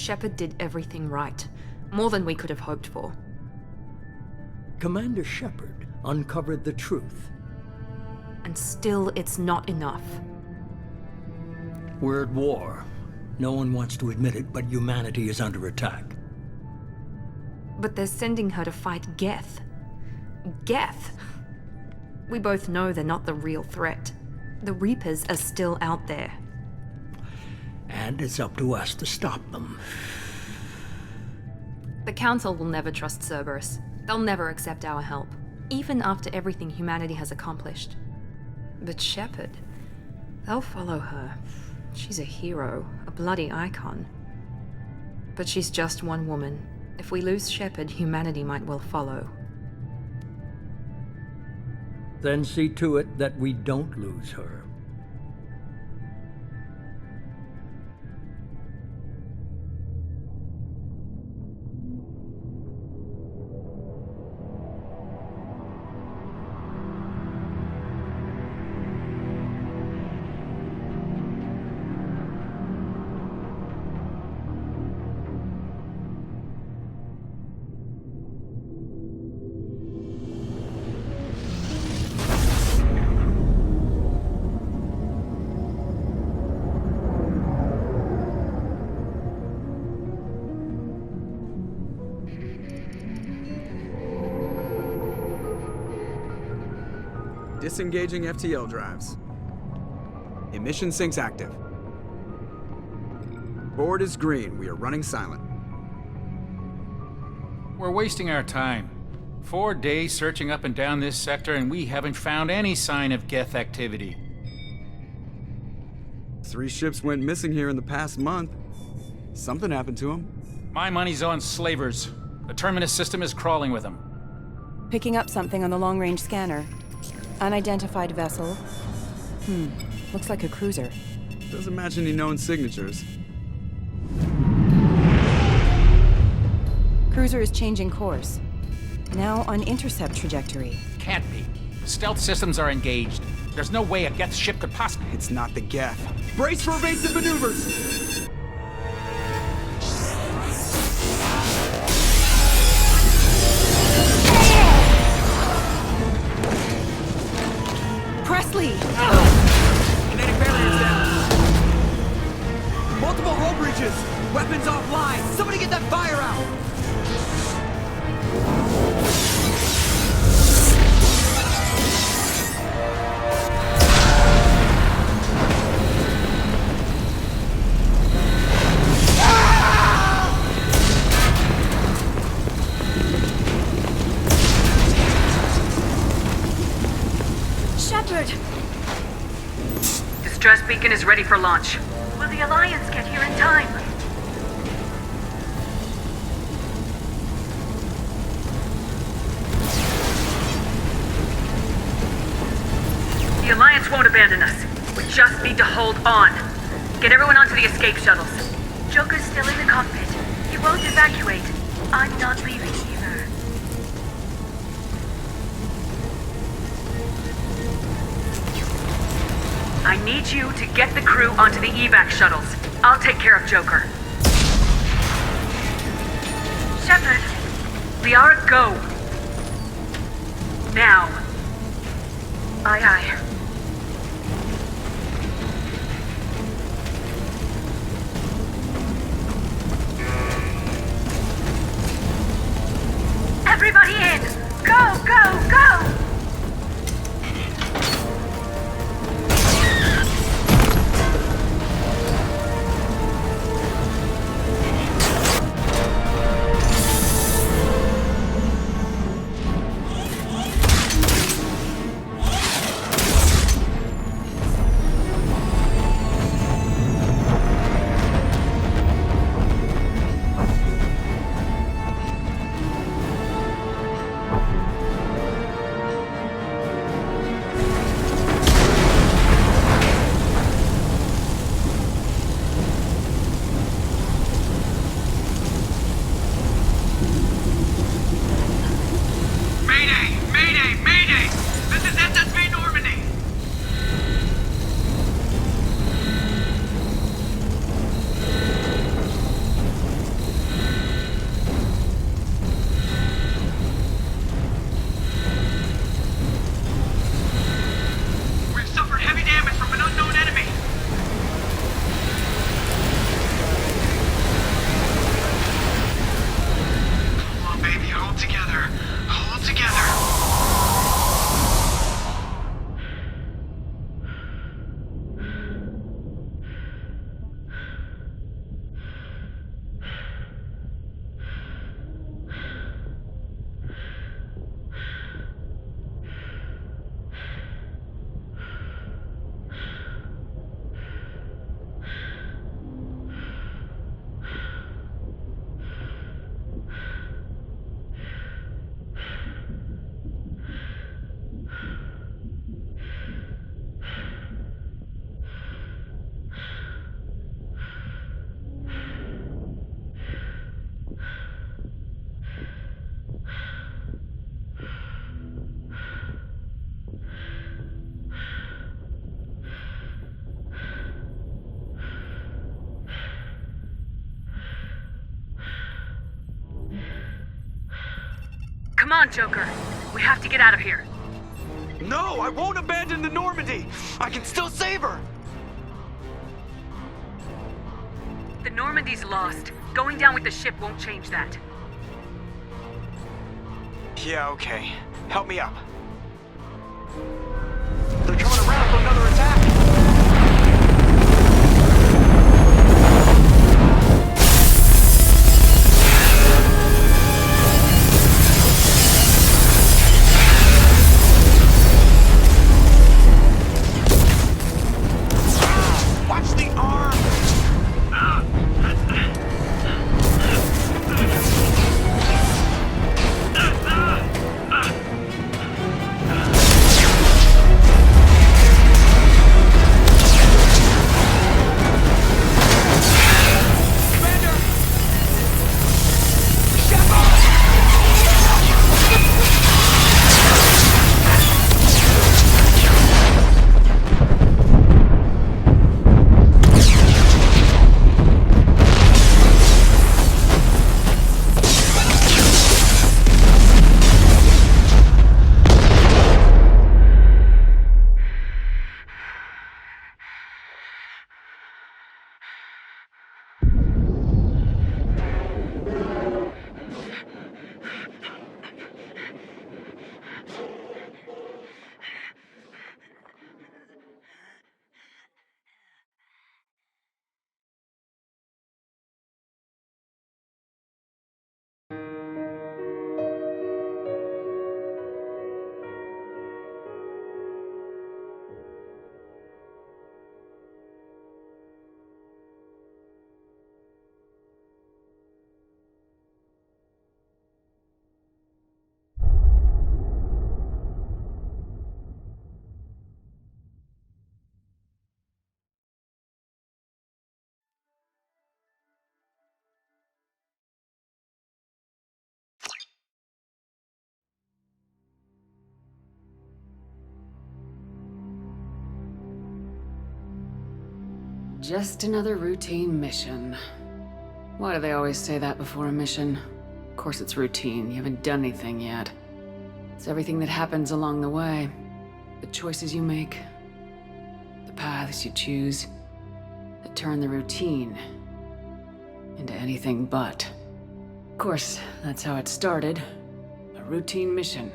Shepard did everything right. More than we could have hoped for. Commander Shepard uncovered the truth. And still, it's not enough. We're at war. No one wants to admit it, but humanity is under attack. But they're sending her to fight Geth. Geth! We both know they're not the real threat. The Reapers are still out there. And it's up to us to stop them. The Council will never trust Cerberus. They'll never accept our help, even after everything humanity has accomplished. But Shepard, they'll follow her. She's a hero, a bloody icon. But she's just one woman. If we lose Shepard, humanity might well follow. Then see to it that we don't lose her. Disengaging FTL drives. Emission sinks active. Board is green. We are running silent. We're wasting our time. 4 days searching up and down this sector, and we haven't found any sign of Geth activity. 3 ships went missing here in the past month. Something happened to them. My money's on slavers. The Terminus system is crawling with them. Picking up something on the long-range scanner. Unidentified vessel. Looks like a cruiser. Doesn't match any known signatures. Cruiser is changing course. Now on intercept trajectory. Can't be. The stealth systems are engaged. There's no way a Geth ship could possibly... It's not the Geth. Brace for evasive maneuvers! Presley! Kinetic barriers down. Multiple hull breaches. Weapons offline. Somebody get that fire out. Distress beacon is ready for launch. Will the Alliance get here in time? The Alliance won't abandon us. We just need to hold on. Get everyone onto the escape shuttles. Joker's still in the cockpit. He won't evacuate. I'm not leaving either. I need you to get the crew onto the evac shuttles. I'll take care of Joker. Shepard. Liara, go. Now. Aye, aye. Everybody in! Go, go, go! Come on, Joker. We have to get out of here. No, I won't abandon the Normandy! I can still save her! The Normandy's lost. Going down with the ship won't change that. Yeah, okay. Help me up. They're coming around for another attack! Watch the arm! Just another routine mission. Why do they always say that before a mission? Of course it's routine, you haven't done anything yet. It's everything that happens along the way. The choices you make, the paths you choose, that turn the routine into anything but. Of course, that's how it started. A routine mission,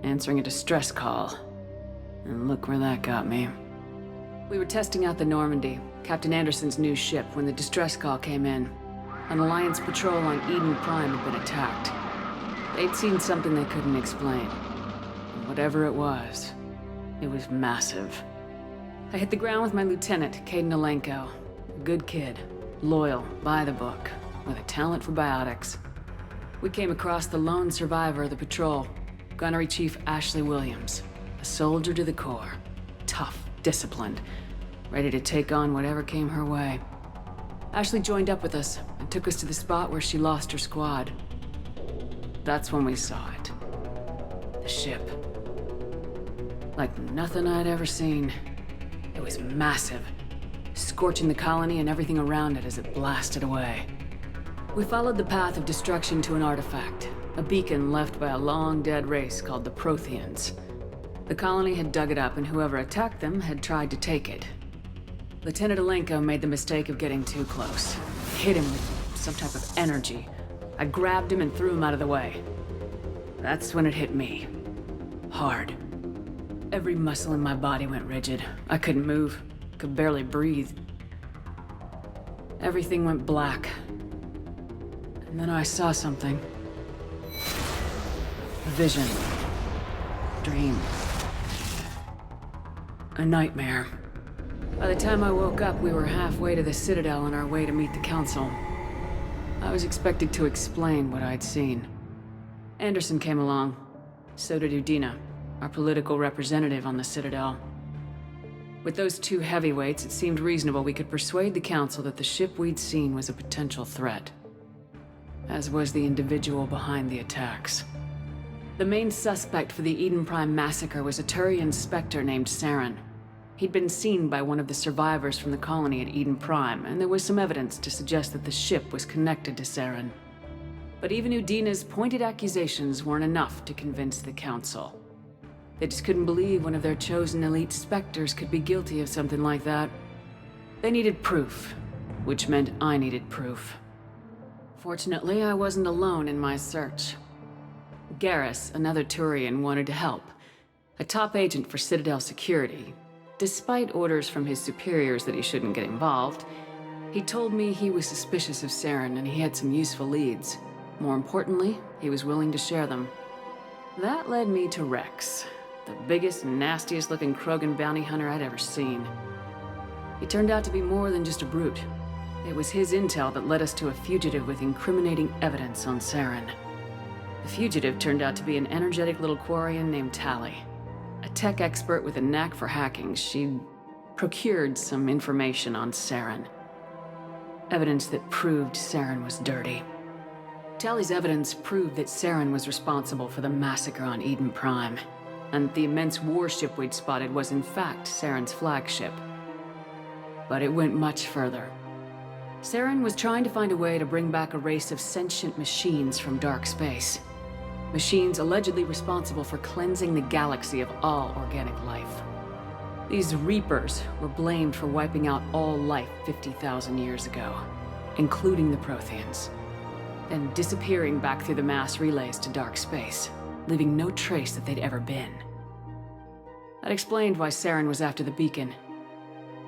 answering a distress call. And look where that got me. We were testing out the Normandy, Captain Anderson's new ship, when the distress call came in. An Alliance patrol on Eden Prime had been attacked. They'd seen something they couldn't explain. And whatever it was massive. I hit the ground with my lieutenant, Caden Alenko. A good kid, loyal, by the book, with a talent for biotics. We came across the lone survivor of the patrol, Gunnery Chief Ashley Williams. A soldier to the core. Tough, disciplined, ready to take on whatever came her way. Ashley joined up with us and took us to the spot where she lost her squad. That's when we saw it. The ship. Like nothing I'd ever seen. It was massive, scorching the colony and everything around it as it blasted away. We followed the path of destruction to an artifact, a beacon left by a long-dead race called the Protheans. The colony had dug it up, and whoever attacked them had tried to take it. Lieutenant Alenko made the mistake of getting too close. Hit him with some type of energy. I grabbed him and threw him out of the way. That's when it hit me. Hard. Every muscle in my body went rigid. I couldn't move, could barely breathe. Everything went black. And then I saw something. A vision. Dream. A nightmare. By the time I woke up, we were halfway to the Citadel on our way to meet the Council. I was expected to explain what I'd seen. Anderson came along. So did Udina, our political representative on the Citadel. With those two heavyweights, it seemed reasonable we could persuade the Council that the ship we'd seen was a potential threat. As was the individual behind the attacks. The main suspect for the Eden Prime massacre was a Turian Spectre named Saren. He'd been seen by one of the survivors from the colony at Eden Prime, and there was some evidence to suggest that the ship was connected to Saren. But even Udina's pointed accusations weren't enough to convince the Council. They just couldn't believe one of their chosen elite Spectres could be guilty of something like that. They needed proof, which meant I needed proof. Fortunately, I wasn't alone in my search. Garrus, another Turian, wanted to help. A top agent for Citadel Security. Despite orders from his superiors that he shouldn't get involved, he told me he was suspicious of Saren and he had some useful leads. More importantly, he was willing to share them. That led me to Rex, the biggest, nastiest looking Krogan bounty hunter I'd ever seen. He turned out to be more than just a brute. It was his intel that led us to a fugitive with incriminating evidence on Saren. The fugitive turned out to be an energetic little Quarian named Tali. A tech expert with a knack for hacking, she'd procured some information on Saren. Evidence that proved Saren was dirty. Tali's evidence proved that Saren was responsible for the massacre on Eden Prime, and the immense warship we'd spotted was in fact Saren's flagship. But it went much further. Saren was trying to find a way to bring back a race of sentient machines from dark space. Machines allegedly responsible for cleansing the galaxy of all organic life. These Reapers were blamed for wiping out all life 50,000 years ago, including the Protheans, then disappearing back through the mass relays to dark space, leaving no trace that they'd ever been. That explained why Saren was after the beacon,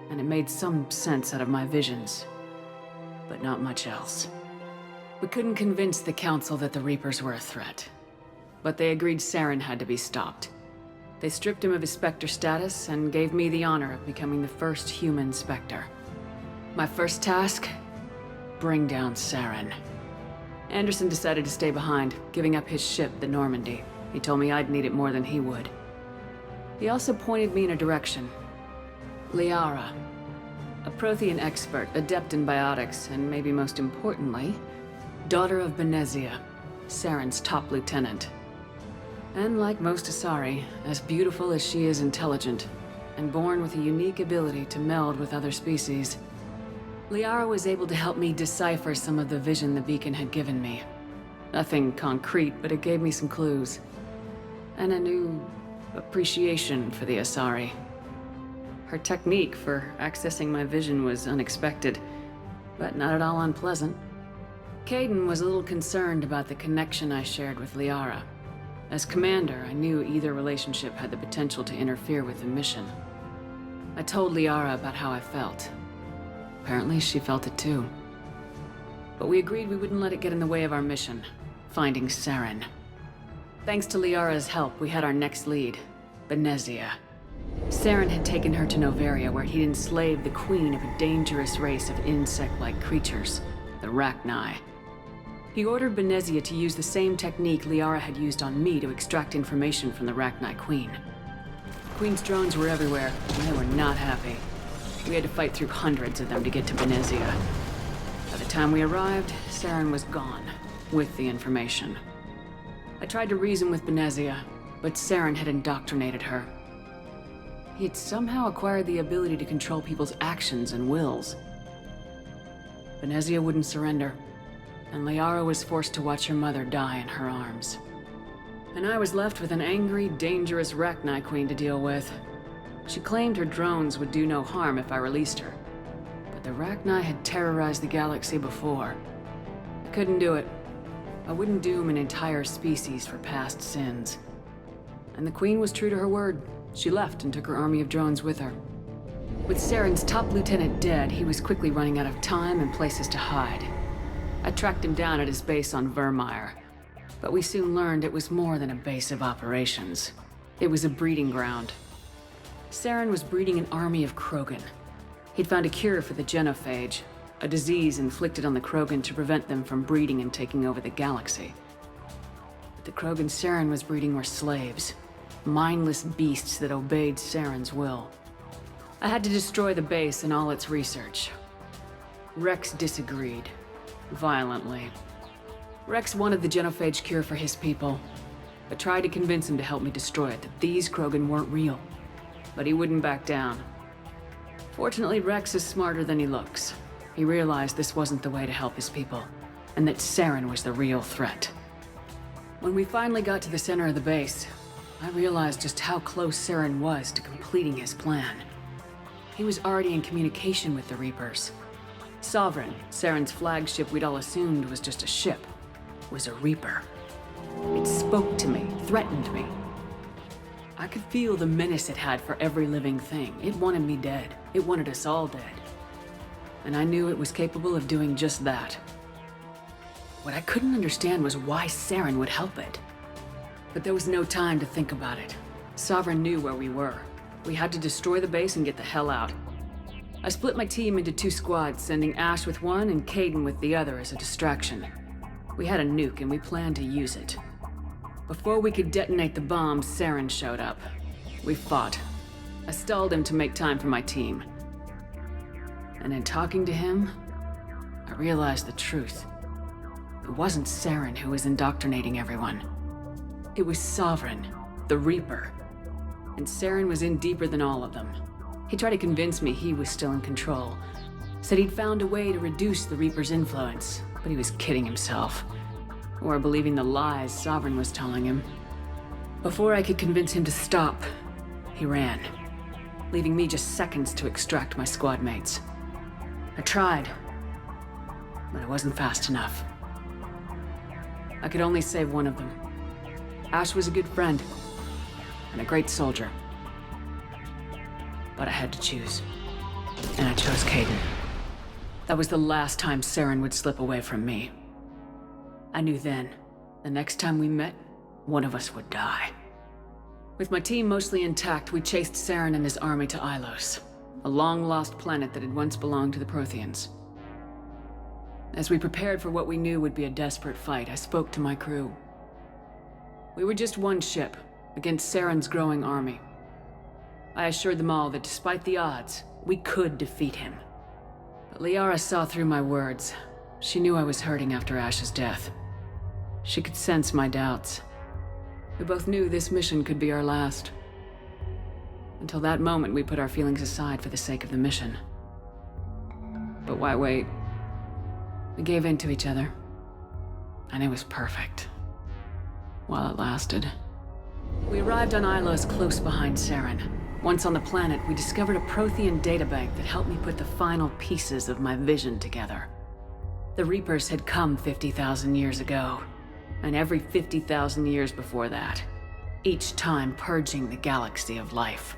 and it made some sense out of my visions, but not much else. We couldn't convince the Council that the Reapers were a threat, but they agreed Saren had to be stopped. They stripped him of his Spectre status and gave me the honor of becoming the first human Spectre. My first task? Bring down Saren. Anderson decided to stay behind, giving up his ship, the Normandy. He told me I'd need it more than he would. He also pointed me in a direction. Liara. A Prothean expert, adept in biotics, and maybe most importantly, daughter of Benezia, Saren's top lieutenant. And like most Asari, as beautiful as she is intelligent, and born with a unique ability to meld with other species, Liara was able to help me decipher some of the vision the beacon had given me. Nothing concrete, but it gave me some clues. And a new appreciation for the Asari. Her technique for accessing my vision was unexpected, but not at all unpleasant. Caden was a little concerned about the connection I shared with Liara. As commander, I knew either relationship had the potential to interfere with the mission. I told Liara about how I felt. Apparently, she felt it too. But we agreed we wouldn't let it get in the way of our mission, finding Saren. Thanks to Liara's help, we had our next lead, Benezia. Saren had taken her to Noveria, where he'd enslaved the queen of a dangerous race of insect-like creatures, the Rachni. He ordered Benezia to use the same technique Liara had used on me to extract information from the Rachni Queen. The Queen's drones were everywhere, and they were not happy. We had to fight through hundreds of them to get to Benezia. By the time we arrived, Saren was gone, with the information. I tried to reason with Benezia, but Saren had indoctrinated her. He had somehow acquired the ability to control people's actions and wills. Benezia wouldn't surrender, and Liara was forced to watch her mother die in her arms. And I was left with an angry, dangerous Rachni Queen to deal with. She claimed her drones would do no harm if I released her. But the Rachni had terrorized the galaxy before. I couldn't do it. I wouldn't doom an entire species for past sins. And the Queen was true to her word. She left and took her army of drones with her. With Saren's top lieutenant dead, he was quickly running out of time and places to hide. I tracked him down at his base on Vermeer, but we soon learned it was more than a base of operations. It was a breeding ground. Saren was breeding an army of Krogan. He'd found a cure for the genophage, a disease inflicted on the Krogan to prevent them from breeding and taking over the galaxy. But the Krogan Saren was breeding were slaves, mindless beasts that obeyed Saren's will. I had to destroy the base and all its research. Rex disagreed. Violently. Rex wanted the genophage cure for his people. I tried to convince him to help me destroy it, that these Krogan weren't real. But he wouldn't back down. Fortunately, Rex is smarter than he looks. He realized this wasn't the way to help his people, and that Saren was the real threat. When we finally got to the center of the base, I realized just how close Saren was to completing his plan. He was already in communication with the Reapers. Sovereign, Saren's flagship we'd all assumed was just a ship, was a Reaper. It spoke to me, threatened me. I could feel the menace it had for every living thing. It wanted me dead. It wanted us all dead. And I knew it was capable of doing just that. What I couldn't understand was why Saren would help it. But there was no time to think about it. Sovereign knew where we were. We had to destroy the base and get the hell out. I split my team into 2 squads, sending Ash with one and Caden with the other as a distraction. We had a nuke and we planned to use it. Before we could detonate the bombs, Saren showed up. We fought. I stalled him to make time for my team. And in talking to him, I realized the truth. It wasn't Saren who was indoctrinating everyone. It was Sovereign, the Reaper. And Saren was in deeper than all of them. He tried to convince me he was still in control. Said he'd found a way to reduce the Reaper's influence, but he was kidding himself. Or believing the lies Sovereign was telling him. Before I could convince him to stop, he ran, leaving me just seconds to extract my squad mates. I tried, but it wasn't fast enough. I could only save one of them. Ash was a good friend, and a great soldier. But I had to choose. And I chose Caden. That was the last time Saren would slip away from me. I knew then, the next time we met, one of us would die. With my team mostly intact, we chased Saren and his army to Ilos, a long-lost planet that had once belonged to the Protheans. As we prepared for what we knew would be a desperate fight, I spoke to my crew. We were just one ship, against Saren's growing army. I assured them all that despite the odds, we could defeat him. But Liara saw through my words. She knew I was hurting after Ash's death. She could sense my doubts. We both knew this mission could be our last. Until that moment, we put our feelings aside for the sake of the mission. But why wait? We gave in to each other. And it was perfect. While it lasted. We arrived on Ilos close behind Saren. Once on the planet, we discovered a Prothean databank that helped me put the final pieces of my vision together. The Reapers had come 50,000 years ago, and every 50,000 years before that, each time purging the galaxy of life.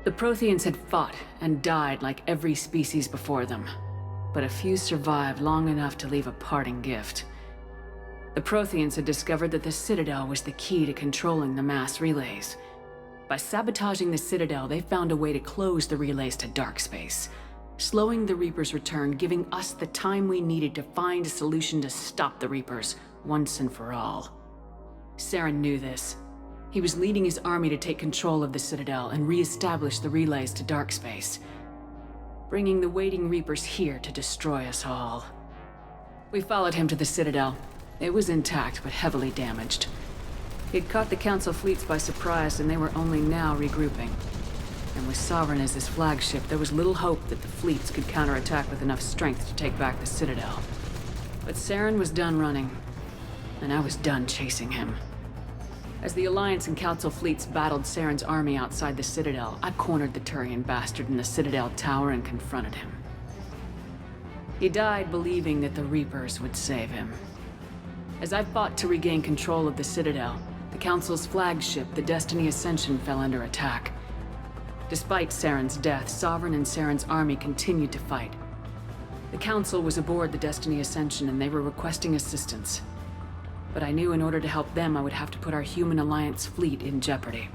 The Protheans had fought and died like every species before them, but a few survived long enough to leave a parting gift. The Protheans had discovered that the Citadel was the key to controlling the mass relays. By sabotaging the Citadel, they found a way to close the relays to dark space, slowing the Reapers' return, giving us the time we needed to find a solution to stop the Reapers once and for all. Saren knew this. He was leading his army to take control of the Citadel and re-establish the relays to dark space, bringing the waiting Reapers here to destroy us all. We followed him to the Citadel. It was intact, but heavily damaged. He'd caught the Council fleets by surprise, and they were only now regrouping. And with Sovereign as his flagship, there was little hope that the fleets could counterattack with enough strength to take back the Citadel. But Saren was done running, and I was done chasing him. As the Alliance and Council fleets battled Saren's army outside the Citadel, I cornered the Turian bastard in the Citadel tower and confronted him. He died believing that the Reapers would save him. As I fought to regain control of the Citadel, the Council's flagship, the Destiny Ascension, fell under attack. Despite Saren's death, Sovereign and Saren's army continued to fight. The Council was aboard the Destiny Ascension and they were requesting assistance. But I knew in order to help them, I would have to put our human Alliance fleet in jeopardy.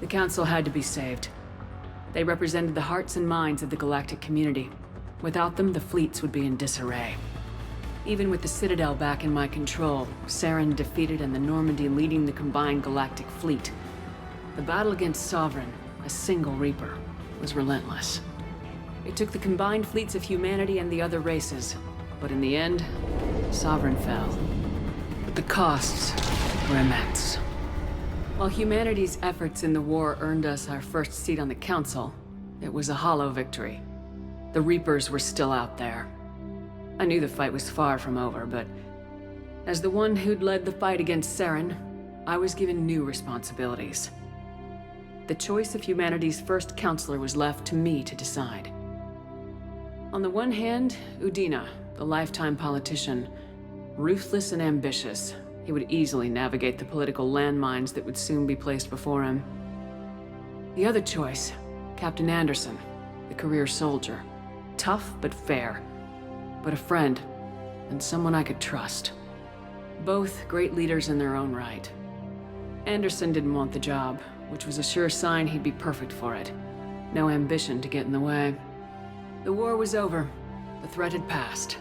The Council had to be saved. They represented the hearts and minds of the galactic community. Without them, the fleets would be in disarray. Even with the Citadel back in my control, Saren defeated and the Normandy leading the combined galactic fleet, the battle against Sovereign, a single Reaper, was relentless. It took the combined fleets of humanity and the other races, but in the end, Sovereign fell. But the costs were immense. While humanity's efforts in the war earned us our first seat on the Council, it was a hollow victory. The Reapers were still out there. I knew the fight was far from over, but as the one who'd led the fight against Saren, I was given new responsibilities. The choice of humanity's first counselor was left to me to decide. On the one hand, Udina, the lifetime politician, ruthless and ambitious. He would easily navigate the political landmines that would soon be placed before him. The other choice, Captain Anderson, the career soldier. Tough but fair, but a friend, and someone I could trust. Both great leaders in their own right. Anderson didn't want the job, which was a sure sign he'd be perfect for it. No ambition to get in the way. The war was over. The threat had passed.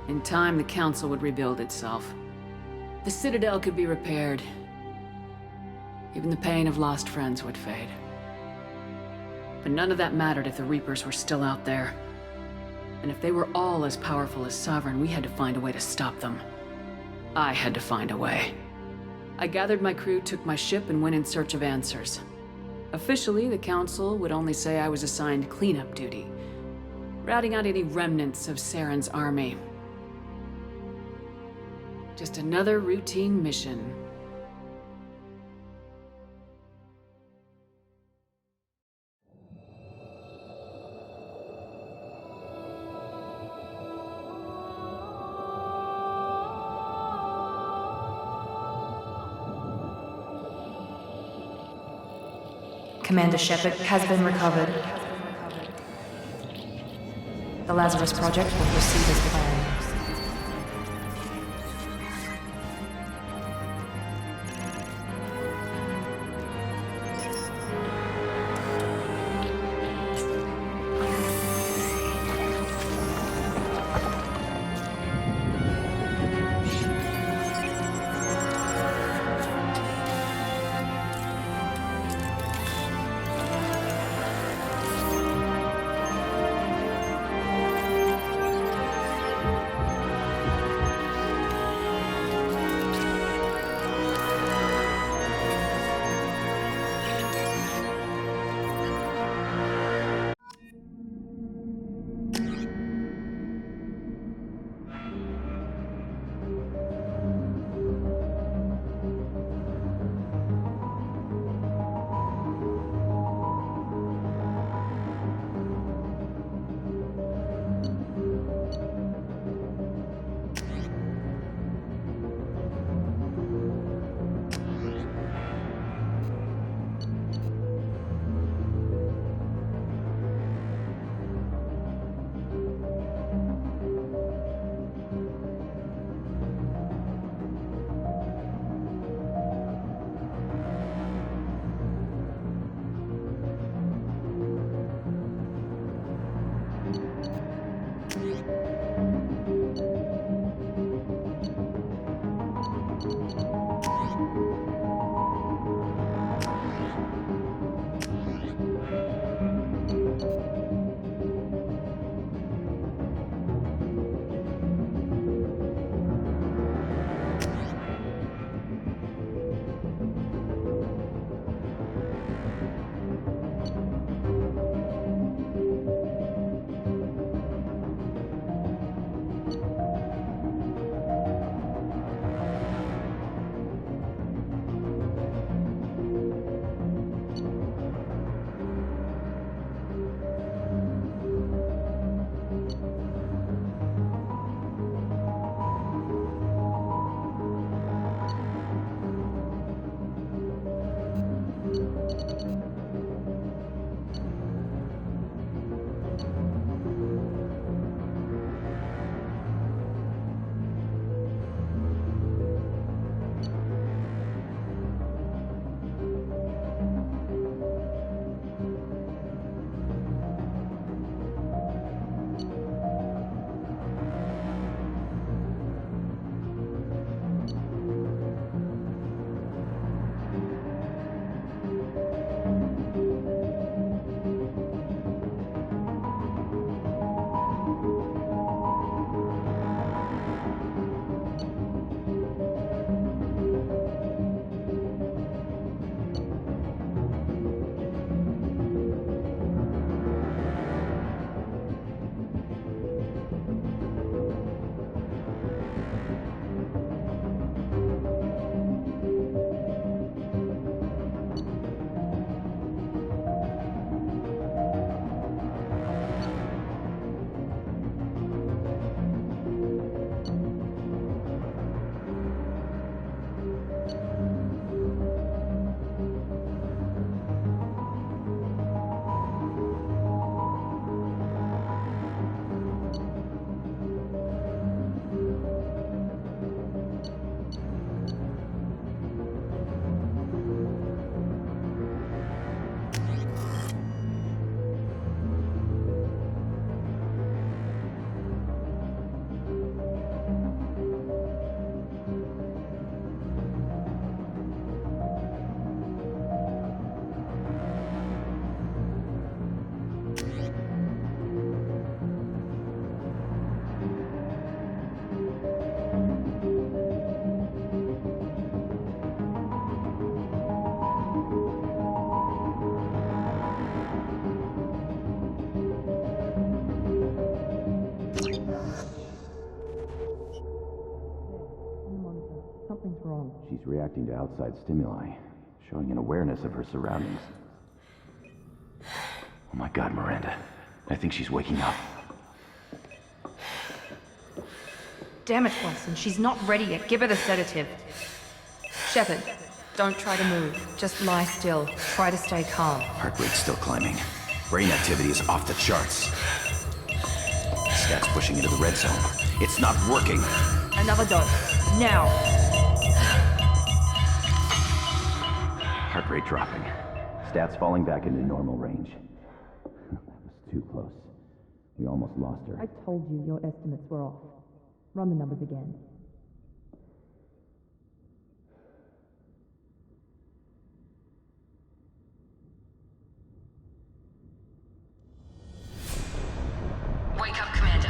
In time, the Council would rebuild itself. The Citadel could be repaired. Even the pain of lost friends would fade. But none of that mattered if the Reapers were still out there. And if they were all as powerful as Sovereign, we had to find a way to stop them. I had to find a way. I gathered my crew, took my ship, and went in search of answers. Officially, the Council would only say I was assigned cleanup duty, routing out any remnants of Saren's army. Just another routine mission. Commander Shepard has been recovered. The Lazarus Project will proceed as planned. wrong? She's reacting to outside stimuli, showing an awareness of her surroundings. Oh my god, Miranda. I think she's waking up. Damn it, Watson, she's not ready yet. Give her the sedative. Shepard, don't try to move. Just lie still. Try to stay calm. Heart rate's still climbing. Brain activity is off the charts. Stats pushing into the red zone. It's not working. Another dose. Now. Heart rate dropping. Stats falling back into normal range. That was too close. We almost lost her. I told you your estimates were off. Run the numbers again. Wake up, Commander.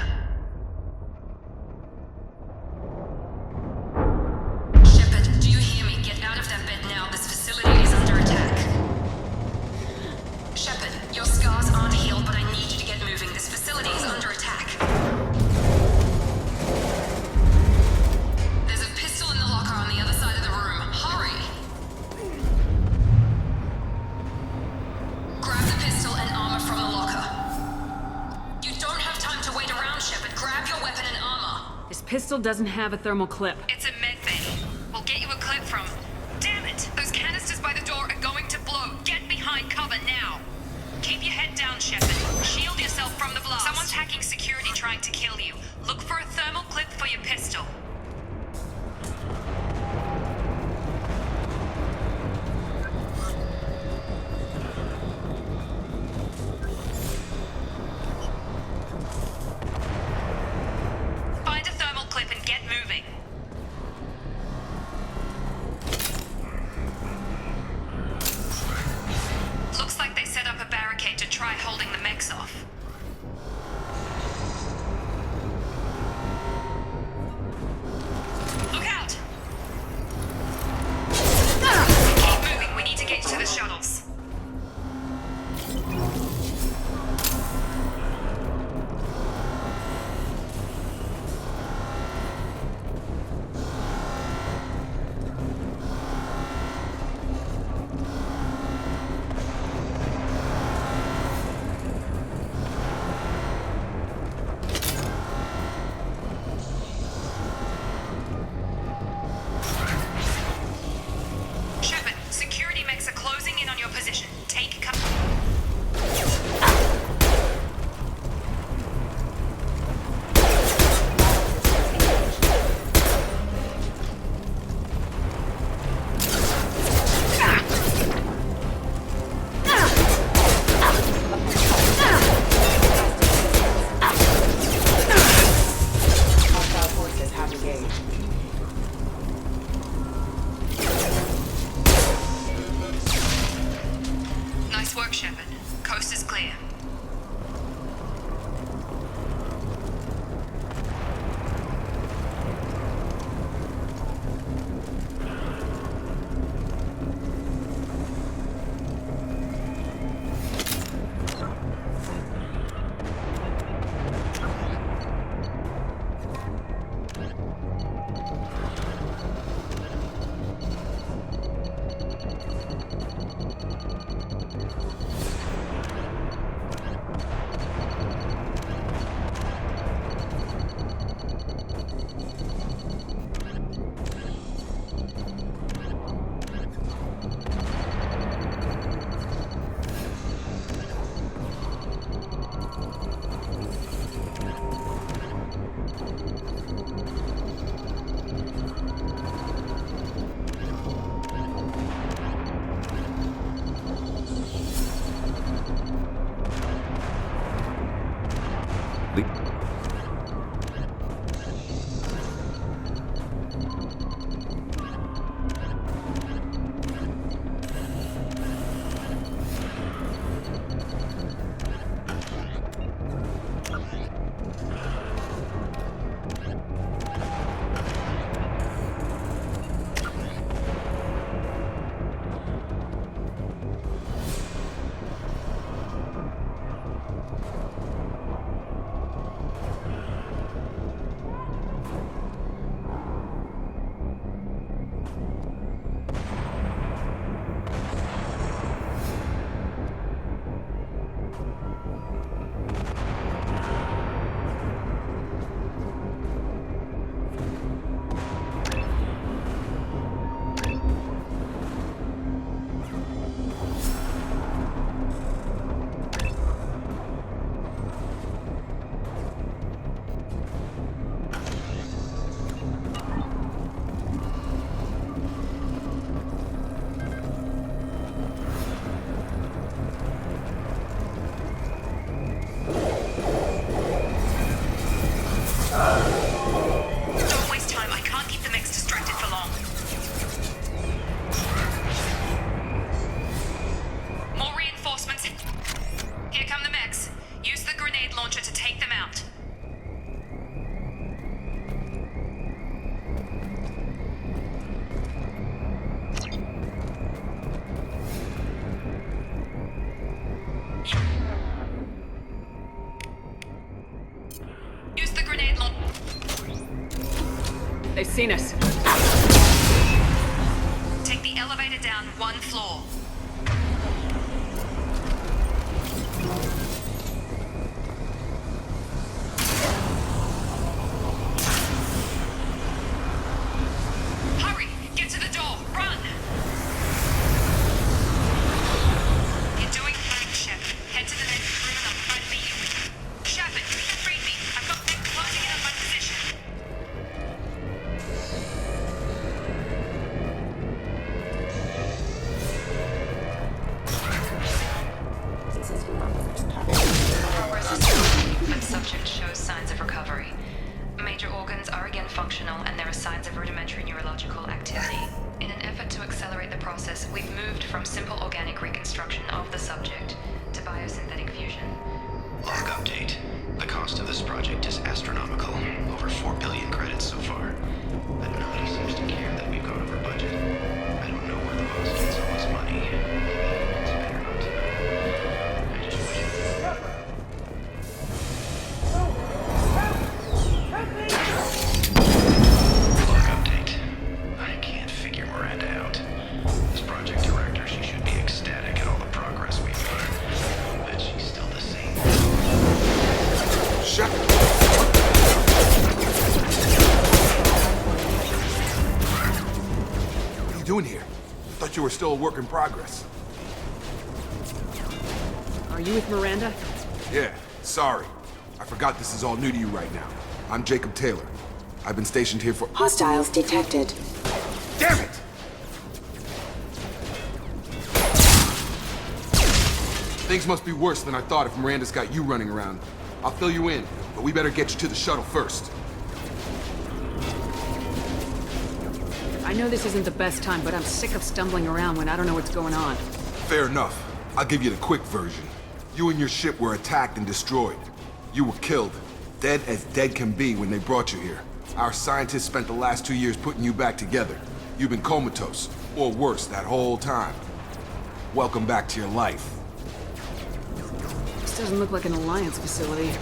Shepard, do you hear me? Get out of that bed now. This facility is under attack. Shepard, your scars aren't healed, but I need you to get moving. This facility is under attack. There's a pistol in the locker on the other side of the room. Hurry! Grab the pistol and armor from the locker. You don't have time to wait around, Shepard. Grab your weapon and armor. This pistol doesn't have a thermal clip. It's a med bay. We'll get you a clip from... Damn it! Those canisters by the door are going to blow. Get behind cover now. Keep your head down, Shepard. Shield yourself from the blast. Someone's hacking security trying to kill you. Look for a thermal clip for your pistol. Find a thermal clip and get moving. Looks like they set up a barricade to try holding the mechs off. Look out! Keep moving, we need to get to the shuttles. Shepard, security mechs are closing in on your position. Take cover. Hostile forces have engaged. Nice work, Shepard. Coast is clear. seen us. Take the elevator down 1 floor. Hurry! Get to the door! Run! You're doing fine, Shep. Head to the next room and I'll try to meet you. Shepard, read me. I've got men closing in on my position. Progress is slow, but subject shows signs of recovery. Major organs are again functional, and there are signs of rudimentary neurological activity. In an effort to accelerate the process, we've moved from simple organic reconstruction of the subject to biosynthetic fusion. Log update. The cost of this project is astronomical. Over 4 billion credits so far. But nobody seems to care that we've gone over budget. I don't know where the boss gets all this money. Maybe it's better not to know. I just wish... Log update. I can't figure Miranda out. As project director, she should be ecstatic at all the progress we've made. But she's still the same. Shut What are you doing here? I thought you were still a work in progress. Are you with Miranda? Yeah, sorry. I forgot this is all new to you right now. I'm Jacob Taylor. I've been stationed here for— Hostiles detected. Damn it! Things must be worse than I thought if Miranda's got you running around. I'll fill you in, but we better get you to the shuttle first. I know this isn't the best time, but I'm sick of stumbling around when I don't know what's going on. Fair enough. I'll give you the quick version. You and your ship were attacked and destroyed. You were killed. Dead as dead can be when they brought you here. Our scientists spent the last 2 years putting you back together. You've been comatose, or worse, that whole time. Welcome back to your life. This doesn't look like an Alliance facility.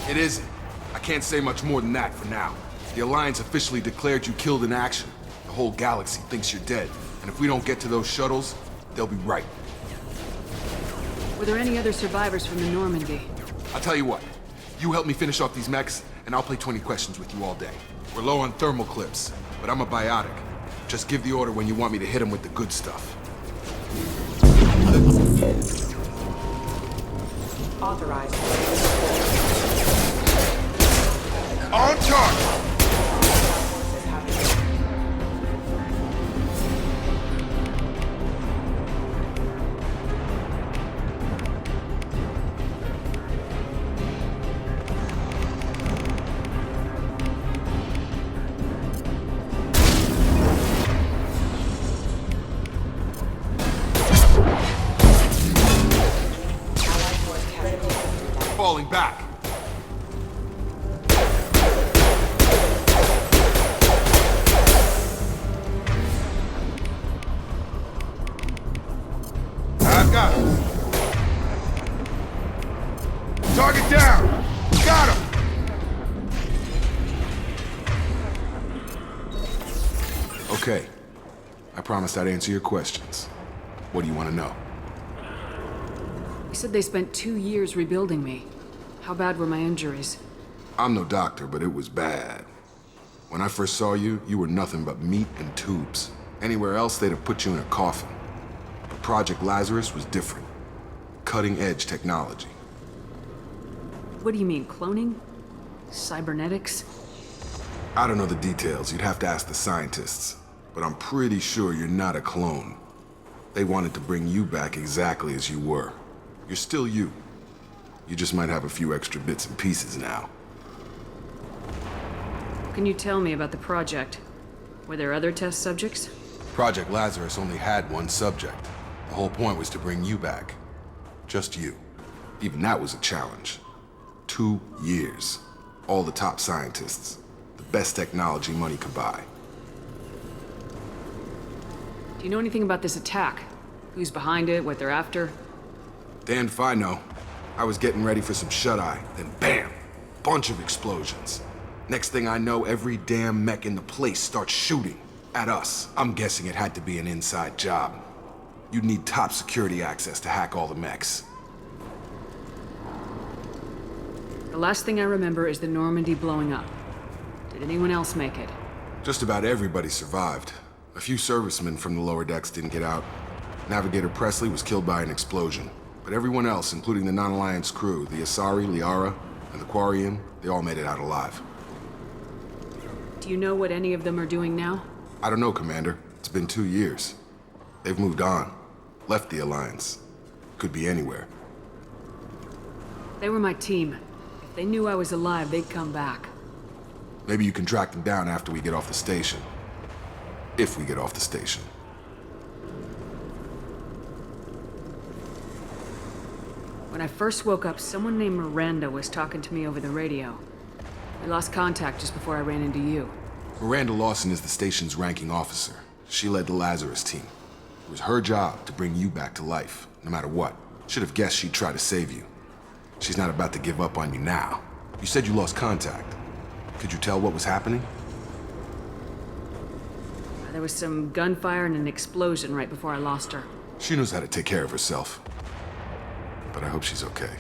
It isn't. I can't say much more than that for now. The Alliance officially declared you killed in action. The whole galaxy thinks you're dead. And if we don't get to those shuttles, they'll be right. Were there any other survivors from the Normandy? I'll tell you what. You help me finish off these mechs, and I'll play 20 questions with you all day. We're low on thermal clips, but I'm a biotic. Just give the order when you want me to hit them with the good stuff. Authorized. On target! Falling back. I've got him. Target down. Got him. Okay. I promised I'd answer your questions. What do you want to know? You said they spent 2 years rebuilding me. How bad were my injuries? I'm no doctor, but it was bad. When I first saw you, you were nothing but meat and tubes. Anywhere else, they'd have put you in a coffin. But Project Lazarus was different. Cutting-edge technology. What do you mean, cloning? Cybernetics? I don't know the details. You'd have to ask the scientists. But I'm pretty sure you're not a clone. They wanted to bring you back exactly as you were. You're still you. You just might have a few extra bits and pieces now. What can you tell me about the project? Were there other test subjects? Project Lazarus only had one subject. The whole point was to bring you back. Just you. Even that was a challenge. 2 years. All the top scientists. The best technology money could buy. Do you know anything about this attack? Who's behind it, what they're after? Damned if I know. I was getting ready for some shut-eye, then bam! Bunch of explosions. Next thing I know, every damn mech in the place starts shooting at us. I'm guessing it had to be an inside job. You'd need top security access to hack all the mechs. The last thing I remember is the Normandy blowing up. Did anyone else make it? Just about everybody survived. A few servicemen from the lower decks didn't get out. Navigator Presley was killed by an explosion. But everyone else, including the non-Alliance crew, the Asari, Liara, and the Quarian, they all made it out alive. Do you know what any of them are doing now? I don't know, Commander. It's been 2 years. They've moved on. Left the Alliance. Could be anywhere. They were my team. If they knew I was alive, they'd come back. Maybe you can track them down after we get off the station. If we get off the station. When I first woke up, someone named Miranda was talking to me over the radio. We lost contact just before I ran into you. Miranda Lawson is the station's ranking officer. She led the Lazarus team. It was her job to bring you back to life, no matter what. Should have guessed she'd try to save you. She's not about to give up on you now. You said you lost contact. Could you tell what was happening? There was some gunfire and an explosion right before I lost her. She knows how to take care of herself. But I hope she's okay.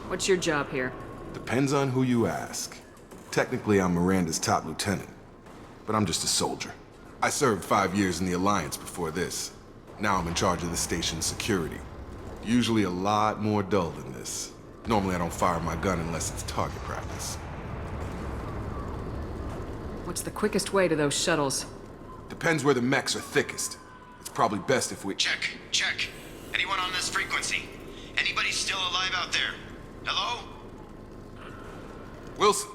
What's your job here? Depends on who you ask. Technically, I'm Miranda's top lieutenant. But I'm just a soldier. I served 5 years in the Alliance before this. Now I'm in charge of the station's security. Usually a lot more dull than this. Normally I don't fire my gun unless it's target practice. What's the quickest way to those shuttles? Depends where the mechs are thickest. It's probably best if we... Check. Anyone on this frequency? Anybody still alive out there? Hello? Wilson,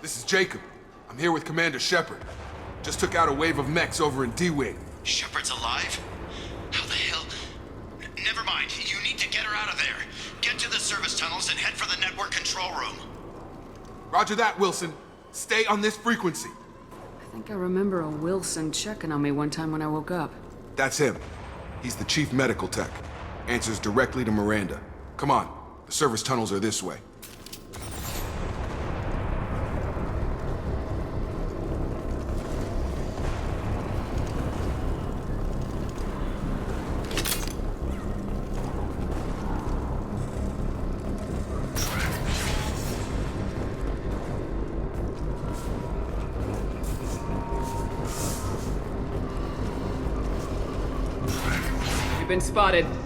this is Jacob. I'm here with Commander Shepard. Just took out a wave of mechs over in D-Wing. Shepard's alive? How the hell? Never mind. You need to get her out of there. Get to the service tunnels and head for the network control room. Roger that, Wilson. Stay on this frequency. I think I remember a Wilson checking on me one time when I woke up. That's him. He's the chief medical tech. Answers directly to Miranda. Come on. The service tunnels are this way. Been spotted. Damn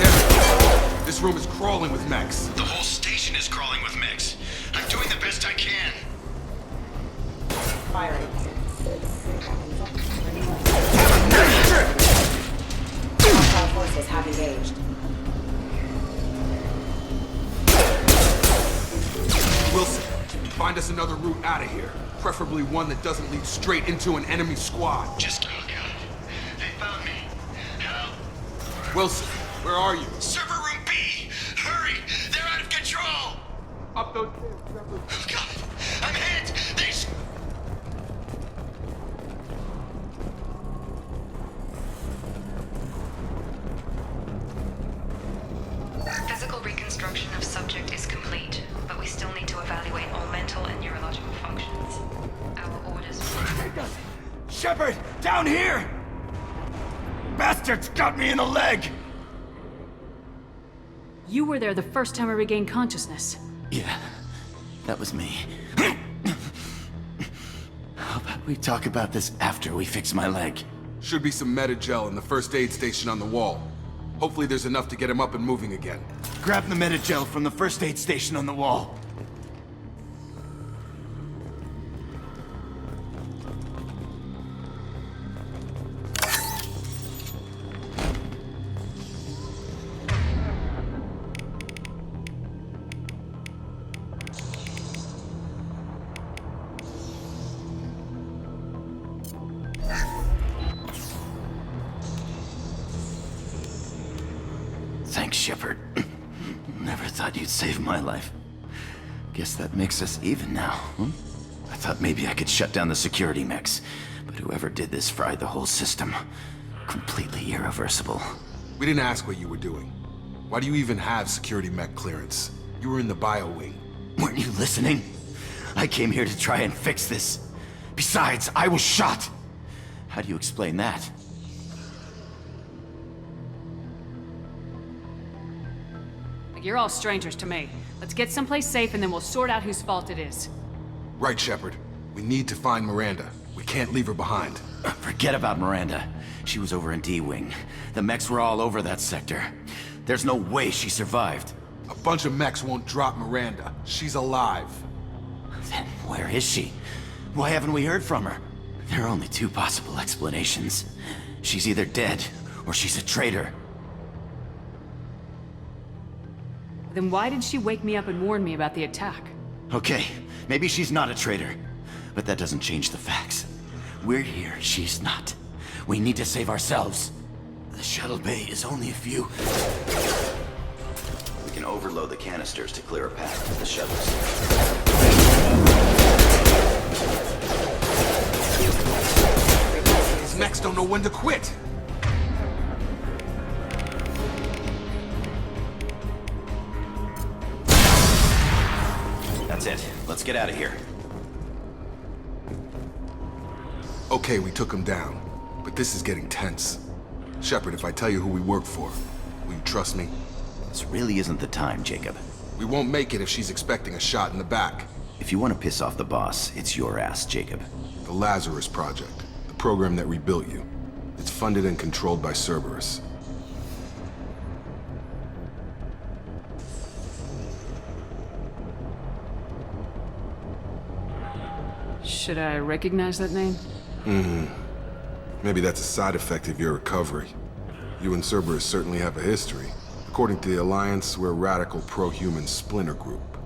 it. This room is crawling with mechs. The whole station is crawling with mechs. I'm doing the best I can. Firing. Hostile forces have engaged. Wilson, find us another route out of here. Preferably one that doesn't lead straight into an enemy squad. Just... Oh God. They found me. Help! Wilson, where are you? Server room B! Hurry! They're out of control! Up those stairs. Oh God! I'm hit! Physical reconstruction of subject is complete, but we still need to evaluate all mental and neurological functions. Our orders... Shepard! Down here! Bastards got me in the leg! You were there the first time I regained consciousness. Yeah, that was me. How about we talk about this after we fix my leg? Should be some Metagel in the first aid station on the wall. Hopefully there's enough to get him up and moving again. Grab the Metagel from the first aid station on the wall. Thanks, Shepard. Never thought you'd save my life. Guess that makes us even now, huh? I thought maybe I could shut down the security mechs, but whoever did this fried the whole system. Completely irreversible. We didn't ask what you were doing. Why do you even have security mech clearance? You were in the bio wing. Weren't you listening? I came here to try and fix this. Besides, I was shot. How do you explain that? You're all strangers to me. Let's get someplace safe and then we'll sort out whose fault it is. Right, Shepard. We need to find Miranda. We can't leave her behind. Forget about Miranda. She was over in D-Wing. The mechs were all over that sector. There's no way she survived. A bunch of mechs won't drop Miranda. She's alive. Then where is she? Why haven't we heard from her? There are only two possible explanations. She's either dead, or she's a traitor. Then why did she wake me up and warn me about the attack? Okay, maybe she's not a traitor. But that doesn't change the facts. We're here, she's not. We need to save ourselves. The shuttle bay is only a few. We can overload the canisters to clear a path to the shuttles. These mechs don't know when to quit. That's it. Let's get out of here. Okay, we took him down. But this is getting tense. Shepard, if I tell you who we work for, will you trust me? This really isn't the time, Jacob. We won't make it if she's expecting a shot in the back. If you want to piss off the boss, it's your ass, Jacob. The Lazarus Project, the program that rebuilt you. It's funded and controlled by Cerberus. Should I recognize that name? Maybe that's a side effect of your recovery. You and Cerberus certainly have a history. According to the Alliance, we're a radical pro-human splinter group.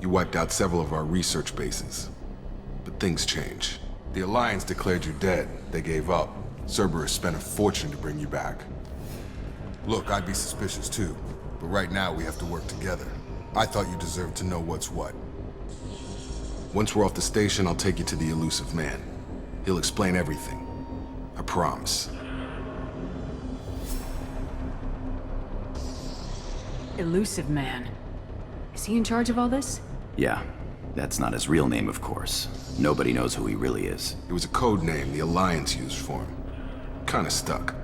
You wiped out several of our research bases. But things change. The Alliance declared you dead. They gave up. Cerberus spent a fortune to bring you back. Look, I'd be suspicious too. But right now we have to work together. I thought you deserved to know what's what. Once we're off the station, I'll take you to the elusive man. He'll explain everything. I promise. Elusive Man. Is he in charge of all this? Yeah, that's not his real name, of course. Nobody knows who he really is. It was a code name the Alliance used for him. Kinda stuck.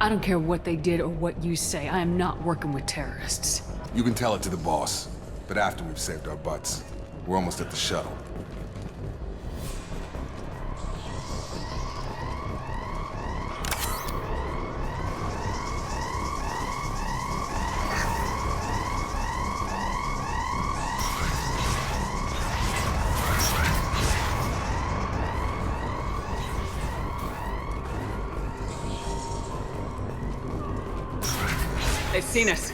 I don't care what they did or what you say. I am not working with terrorists. You can tell it to the boss, but after we've saved our butts. We're almost at the shuttle. They've seen us.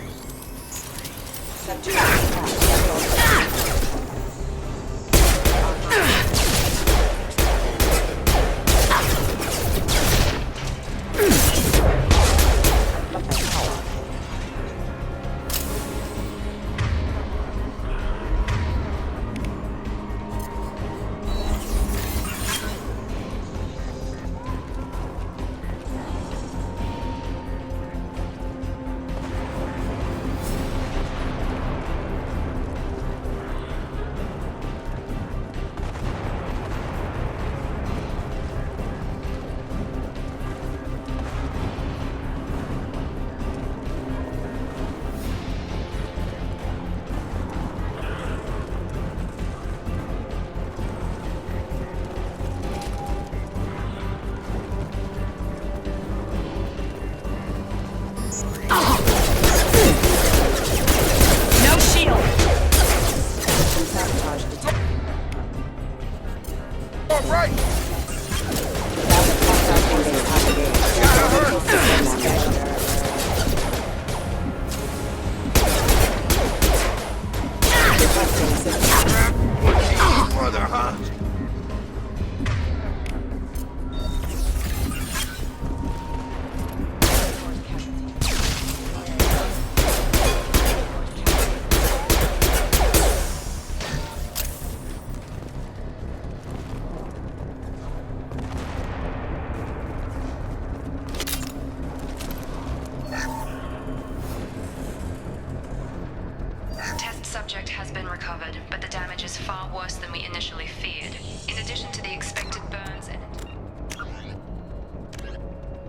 damage is far worse than we initially feared. In addition to the expected burns and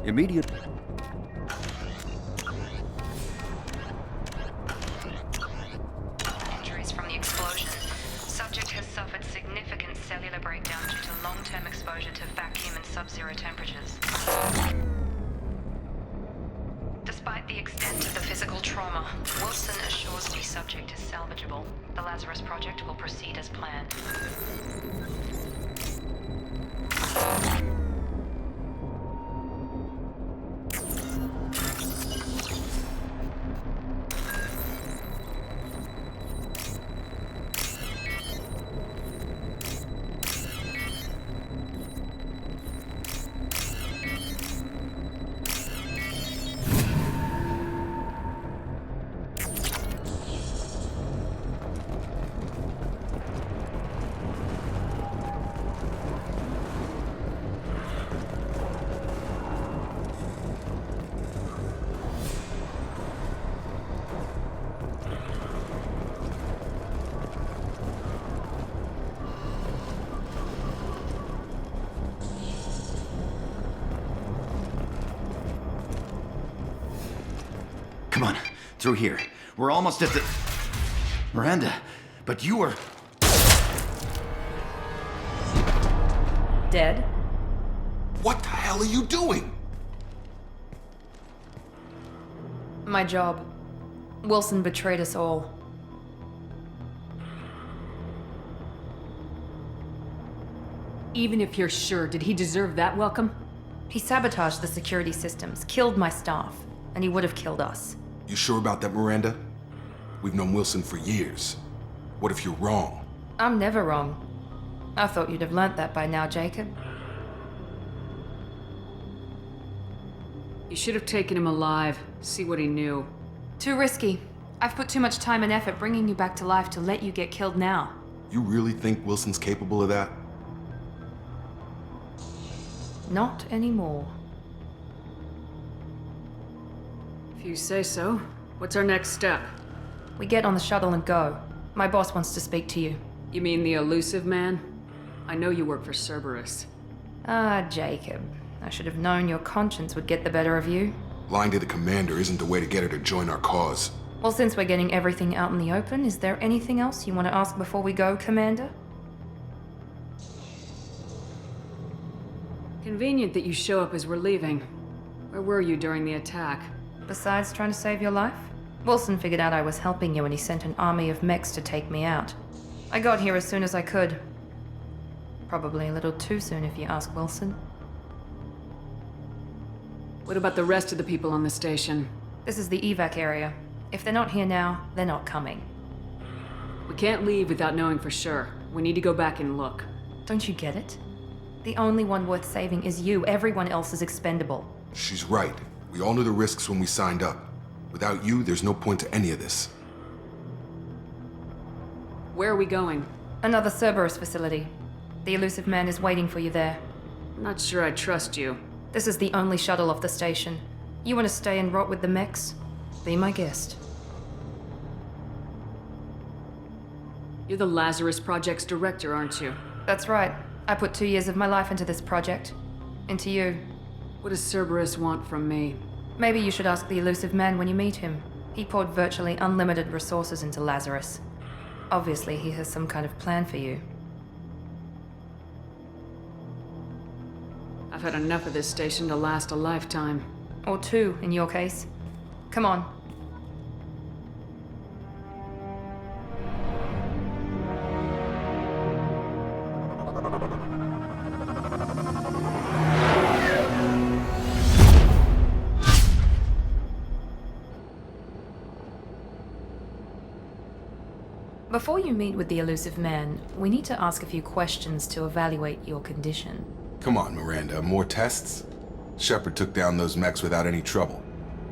Immediate. injuries from the explosion, subject has suffered significant cellular breakdown due to long-term exposure to vacuum and sub-zero temperatures. Despite the extent of the physical trauma, Wilson assures me subject is salvageable. The Lazarus Project will proceed as planned. Come on, through here. We're almost at the... Miranda, but you were... Dead? What the hell are you doing? My job. Wilson betrayed us all. Even if you're sure, did he deserve that welcome? He sabotaged the security systems, killed my staff, and he would have killed us. You sure about that, Miranda? We've known Wilson for years. What if you're wrong? I'm never wrong. I thought you'd have learnt that by now, Jacob. You should have taken him alive, see what he knew. Too risky. I've put too much time and effort bringing you back to life to let you get killed now. You really think Wilson's capable of that? Not anymore. If you say so. What's our next step? We get on the shuttle and go. My boss wants to speak to you. You mean the elusive man? I know you work for Cerberus. Ah, Jacob. I should have known your conscience would get the better of you. Lying to the commander isn't the way to get her to join our cause. Well, since we're getting everything out in the open, is there anything else you want to ask before we go, Commander? Convenient that you show up as we're leaving. Where were you during the attack? Besides trying to save your life? Wilson figured out I was helping you and he sent an army of mechs to take me out. I got here as soon as I could. Probably a little too soon if you ask Wilson. What about the rest of the people on the station? This is the evac area. If they're not here now, they're not coming. We can't leave without knowing for sure. We need to go back and look. Don't you get it? The only one worth saving is you. Everyone else is expendable. She's right. We all knew the risks when we signed up. Without you, there's no point to any of this. Where are we going? Another Cerberus facility. The elusive man is waiting for you there. I'm not sure I trust you. This is the only shuttle off the station. You want to stay and rot with the mechs? Be my guest. You're the Lazarus Project's director, aren't you? That's right. I put 2 years of my life into this project. Into you. What does Cerberus want from me? Maybe you should ask the elusive man when you meet him. He poured virtually unlimited resources into Lazarus. Obviously, he has some kind of plan for you. I've had enough of this station to last a lifetime. Or 2, in your case. Come on. Before you meet with the elusive man, we need to ask a few questions to evaluate your condition. Come on, Miranda, more tests? Shepard took down those mechs without any trouble.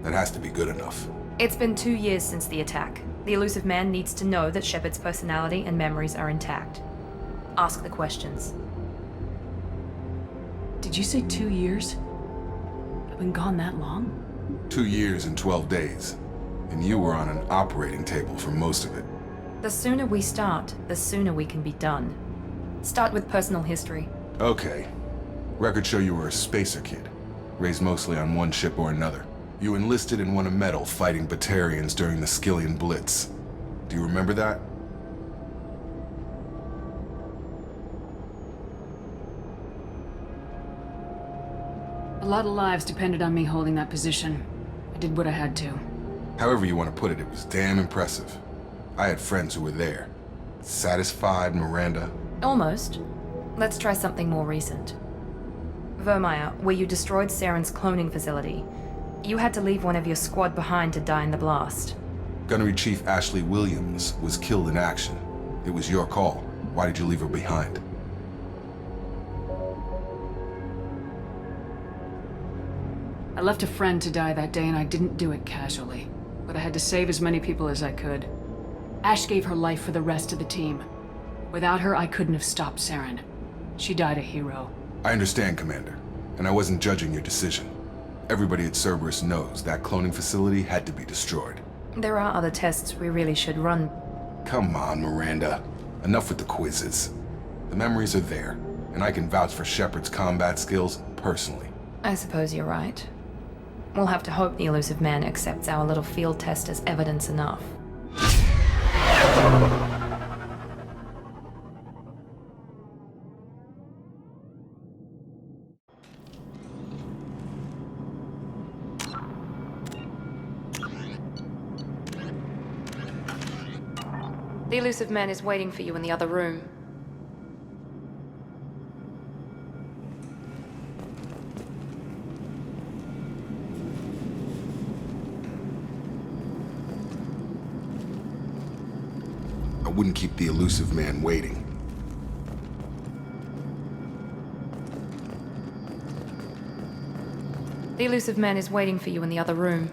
That has to be good enough. It's been 2 years since the attack. The elusive man needs to know that Shepard's personality and memories are intact. Ask the questions. Did you say 2 years? I've been gone that long? 2 years and 12 days. And you were on an operating table for most of it. The sooner we start, the sooner we can be done. Start with personal history. Okay. Records show you were a spacer kid, raised mostly on one ship or another. You enlisted and won a medal fighting Batarians during the Skillian Blitz. Do you remember that? A lot of lives depended on me holding that position. I did what I had to. However you want to put it, it was damn impressive. I had friends who were there. Satisfied, Miranda? Almost. Let's try something more recent. Vermeer, where you destroyed Saren's cloning facility. You had to leave one of your squad behind to die in the blast. Gunnery Chief Ashley Williams was killed in action. It was your call. Why did you leave her behind? I left a friend to die that day and I didn't do it casually. But I had to save as many people as I could. Ash gave her life for the rest of the team. Without her, I couldn't have stopped Saren. She died a hero. I understand, Commander. And I wasn't judging your decision. Everybody at Cerberus knows that cloning facility had to be destroyed. There are other tests we really should run. Come on, Miranda. Enough with the quizzes. The memories are there, and I can vouch for Shepard's combat skills personally. I suppose you're right. We'll have to hope the elusive man accepts our little field test as evidence enough. The elusive man is waiting for you in the other room. I wouldn't keep the elusive man waiting. The elusive man is waiting for you in the other room.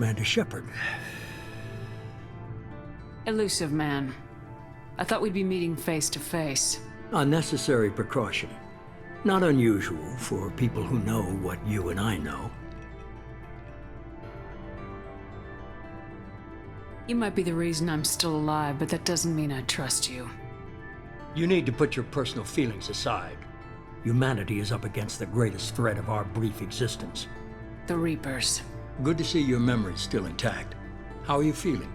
Commander Shepard. Elusive man. I thought we'd be meeting face to face. A necessary precaution. Not unusual for people who know what you and I know. You might be the reason I'm still alive, but that doesn't mean I trust you. You need to put your personal feelings aside. Humanity is up against the greatest threat of our brief existence. The Reapers. Good to see your memory's still intact. How are you feeling?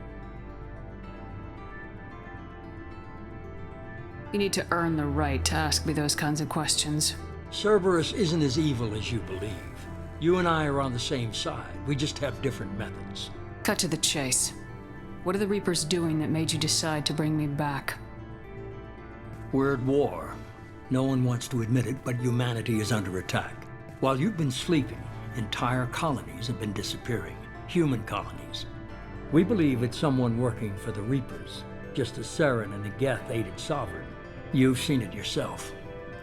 You need to earn the right to ask me those kinds of questions. Cerberus isn't as evil as you believe. You and I are on the same side. We just have different methods. Cut to the chase. What are the Reapers doing that made you decide to bring me back? We're at war. No one wants to admit it, but humanity is under attack. While you've been sleeping, entire colonies have been disappearing. Human colonies. We believe it's someone working for the Reapers, just as Saren and the Geth aided Sovereign. You've seen it yourself.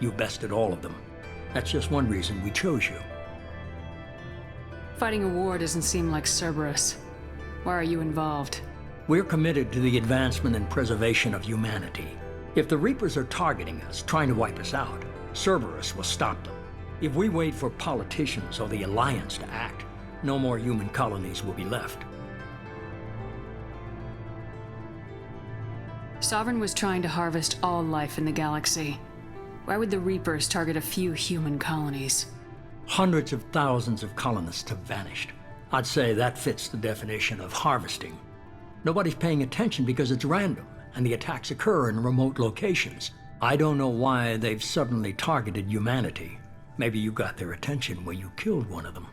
You bested all of them. That's just one reason we chose you. Fighting a war doesn't seem like Cerberus. Why are you involved? We're committed to the advancement and preservation of humanity. If the Reapers are targeting us, trying to wipe us out, Cerberus will stop them. If we wait for politicians or the Alliance to act, no more human colonies will be left. Sovereign was trying to harvest all life in the galaxy. Why would the Reapers target a few human colonies? Hundreds of thousands of colonists have vanished. I'd say that fits the definition of harvesting. Nobody's paying attention because it's random, and the attacks occur in remote locations. I don't know why they've suddenly targeted humanity. Maybe you got their attention when you killed one of them.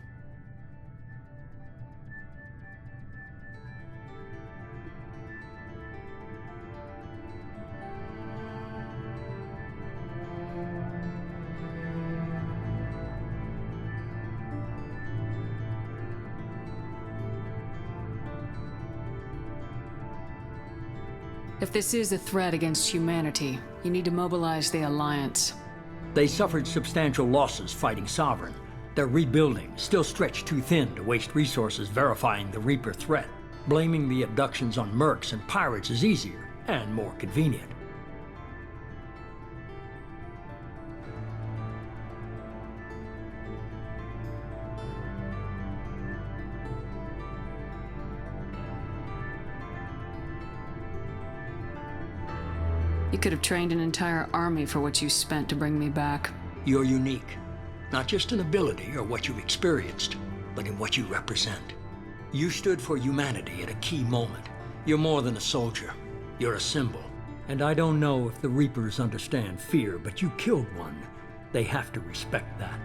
If this is a threat against humanity, you need to mobilize the Alliance. They suffered substantial losses fighting Sovereign. They're rebuilding, still stretched too thin to waste resources verifying the Reaper threat. Blaming the abductions on mercs and pirates is easier and more convenient. You could have trained an entire army for what you spent to bring me back. You're unique. Not just in ability or what you've experienced, but in what you represent. You stood for humanity at a key moment. You're more than a soldier. You're a symbol. And I don't know if the Reapers understand fear, but you killed one. They have to respect that.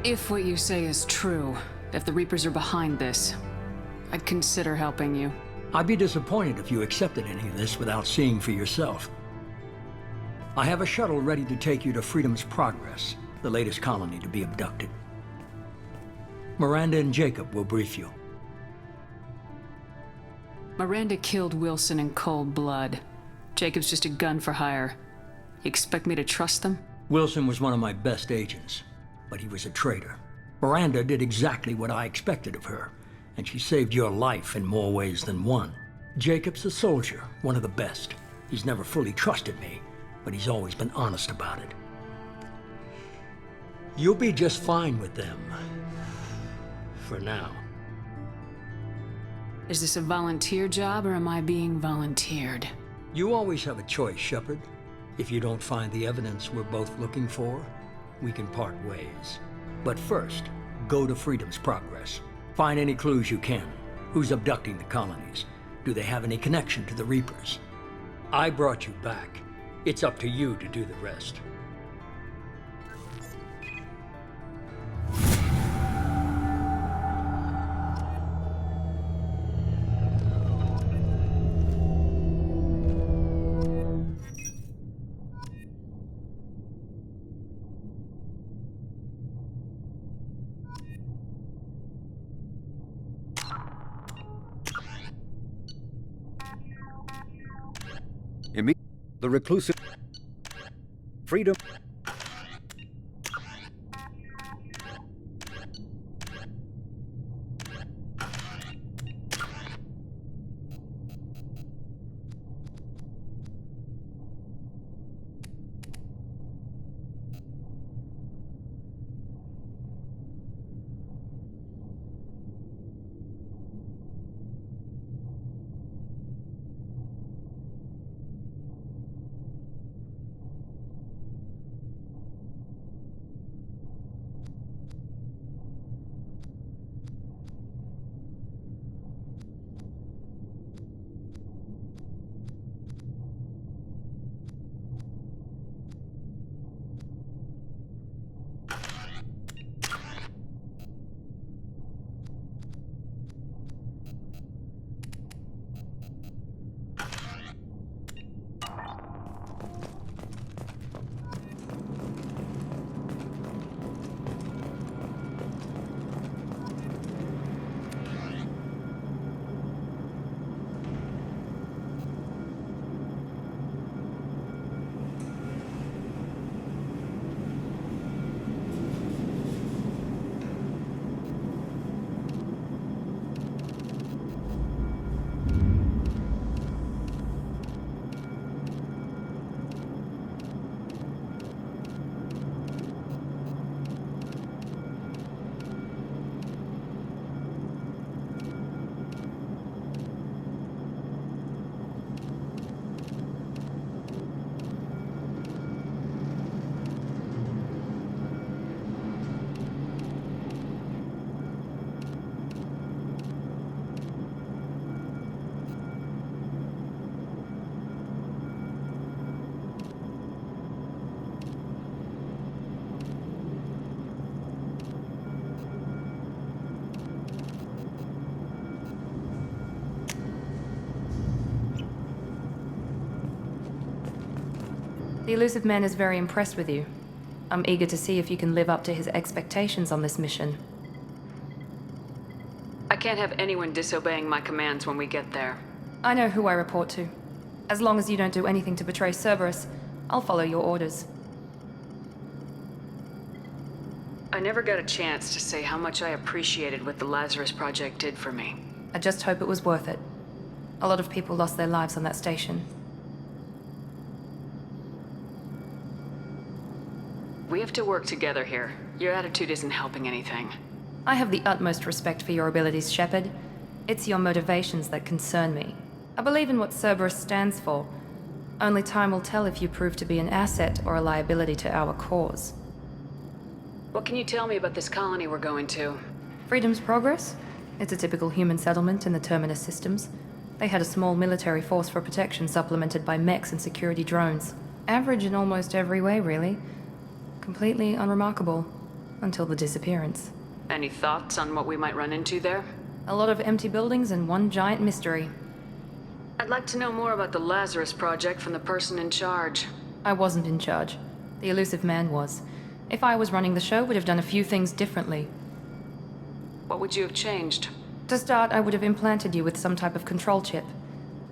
If what you say is true, if the Reapers are behind this, I'd consider helping you. I'd be disappointed if you accepted any of this without seeing for yourself. I have a shuttle ready to take you to Freedom's Progress, the latest colony to be abducted. Miranda and Jacob will brief you. Miranda killed Wilson in cold blood. Jacob's just a gun for hire. You expect me to trust them? Wilson was one of my best agents, but he was a traitor. Miranda did exactly what I expected of her, and she saved your life in more ways than one. Jacob's a soldier, one of the best. He's never fully trusted me, but he's always been honest about it. You'll be just fine with them. For now. Is this a volunteer job, or am I being volunteered? You always have a choice, Shepard. If you don't find the evidence we're both looking for, we can part ways. But first, go to Freedom's Progress. Find any clues you can. Who's abducting the colonies? Do they have any connection to the Reapers? I brought you back. It's up to you to do the rest. The reclusive... Freedom... The elusive man is very impressed with you. I'm eager to see if you can live up to his expectations on this mission. I can't have anyone disobeying my commands when we get there. I know who I report to. As long as you don't do anything to betray Cerberus, I'll follow your orders. I never got a chance to say how much I appreciated what the Lazarus Project did for me. I just hope it was worth it. A lot of people lost their lives on that station. We have to work together here. Your attitude isn't helping anything. I have the utmost respect for your abilities, Shepard. It's your motivations that concern me. I believe in what Cerberus stands for. Only time will tell if you prove to be an asset or a liability to our cause. What can you tell me about this colony we're going to? Freedom's Progress? It's a typical human settlement in the Terminus systems. They had a small military force for protection supplemented by mechs and security drones. Average in almost every way, really. Completely unremarkable. Until the disappearance. Any thoughts on what we might run into there? A lot of empty buildings and one giant mystery. I'd like to know more about the Lazarus Project from the person in charge. I wasn't in charge. The elusive man was. If I was running the show, would have done a few things differently. What would you have changed? To start, I would have implanted you with some type of control chip.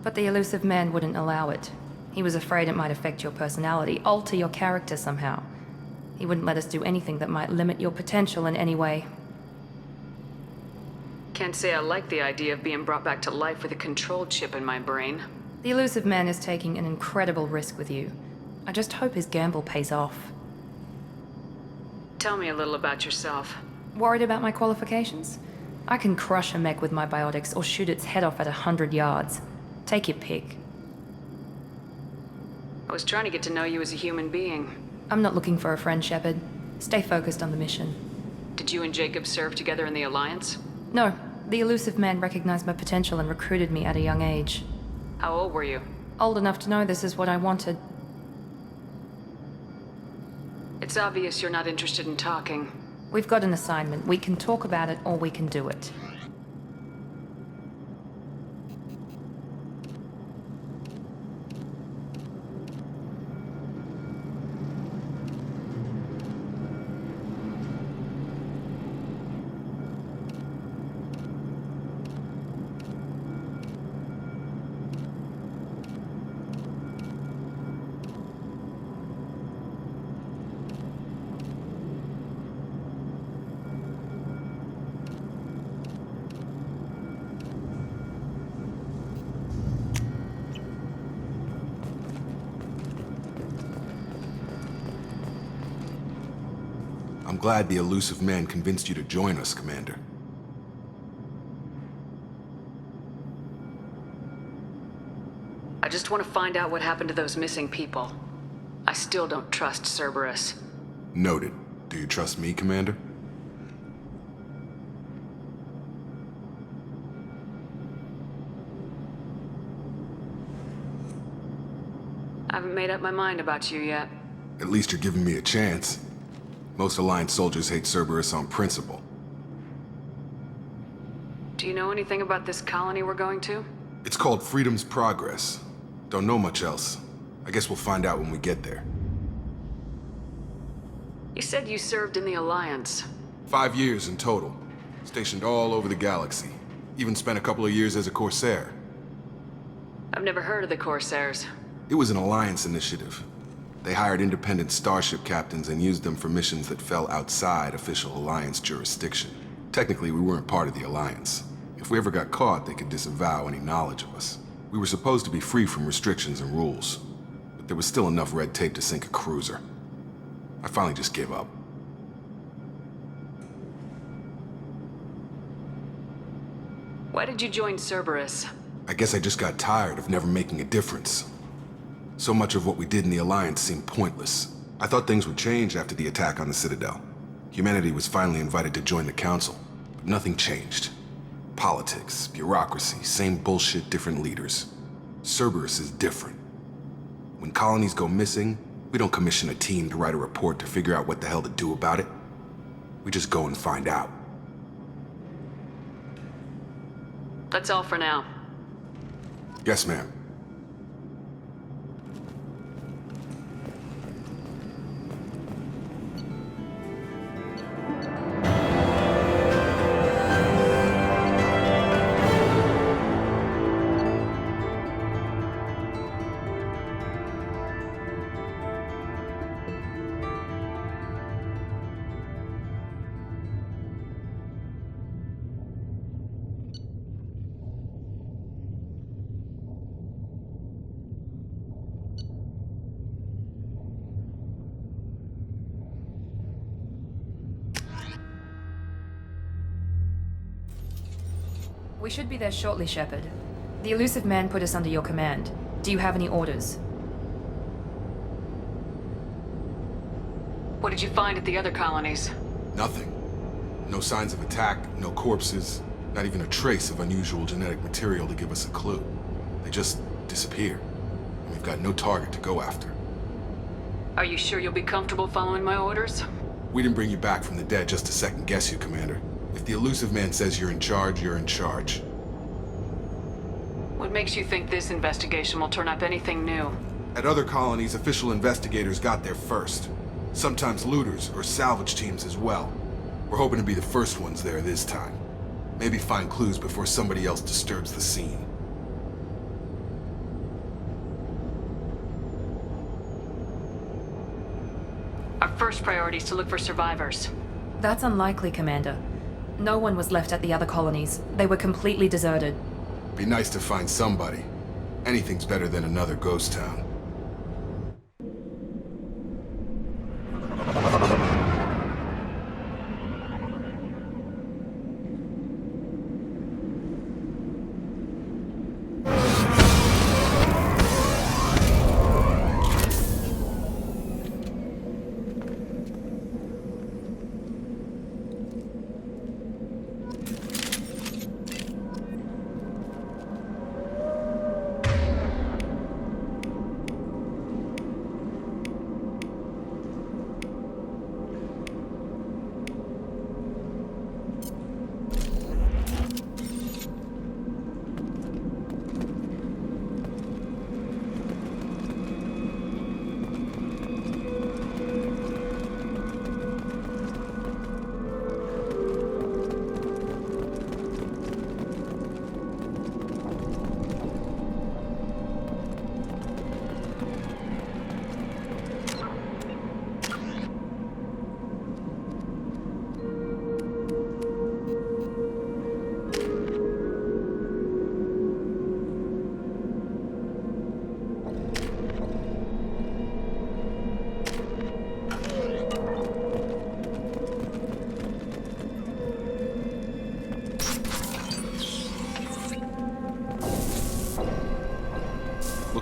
But the elusive man wouldn't allow it. He was afraid it might affect your personality, alter your character somehow. He wouldn't let us do anything that might limit your potential in any way. Can't say I like the idea of being brought back to life with a control chip in my brain. The elusive man is taking an incredible risk with you. I just hope his gamble pays off. Tell me a little about yourself. Worried about my qualifications? I can crush a mech with my biotics or shoot its head off at 100 yards. Take your pick. I was trying to get to know you as a human being. I'm not looking for a friend, Shepard. Stay focused on the mission. Did you and Jacob serve together in the Alliance? No. The elusive man recognized my potential and recruited me at a young age. How old were you? Old enough to know this is what I wanted. It's obvious you're not interested in talking. We've got an assignment. We can talk about it or we can do it. I'm glad the elusive man convinced you to join us, Commander. I just want to find out what happened to those missing people. I still don't trust Cerberus. Noted. Do you trust me, Commander? I haven't made up my mind about you yet. At least you're giving me a chance. Most Alliance soldiers hate Cerberus on principle. Do you know anything about this colony we're going to? It's called Freedom's Progress. Don't know much else. I guess we'll find out when we get there. You said you served in the Alliance. 5 years in total. Stationed all over the galaxy. Even spent a couple of years as a Corsair. I've never heard of the Corsairs. It was an Alliance initiative. They hired independent starship captains and used them for missions that fell outside official Alliance jurisdiction. Technically, we weren't part of the Alliance. If we ever got caught, they could disavow any knowledge of us. We were supposed to be free from restrictions and rules, but there was still enough red tape to sink a cruiser. I finally just gave up. Why did you join Cerberus? I guess I just got tired of never making a difference. So much of what we did in the Alliance seemed pointless. I thought things would change after the attack on the Citadel. Humanity was finally invited to join the Council, but nothing changed. Politics, bureaucracy, same bullshit, different leaders. Cerberus is different. When colonies go missing, we don't commission a team to write a report to figure out what the hell to do about it. We just go and find out. That's all for now. Yes, ma'am. We should be there shortly, Shepard. The elusive man put us under your command. Do you have any orders? What did you find at the other colonies? Nothing. No signs of attack, no corpses, not even a trace of unusual genetic material to give us a clue. They just disappear. And we've got no target to go after. Are you sure you'll be comfortable following my orders? We didn't bring you back from the dead just to second guess you, Commander. If the elusive man says you're in charge, you're in charge. What makes you think this investigation will turn up anything new? At other colonies, official investigators got there first. Sometimes looters or salvage teams as well. We're hoping to be the first ones there this time. Maybe find clues before somebody else disturbs the scene. Our first priority is to look for survivors. That's unlikely, Commander. No one was left at the other colonies. They were completely deserted. Be nice to find somebody. Anything's better than another ghost town.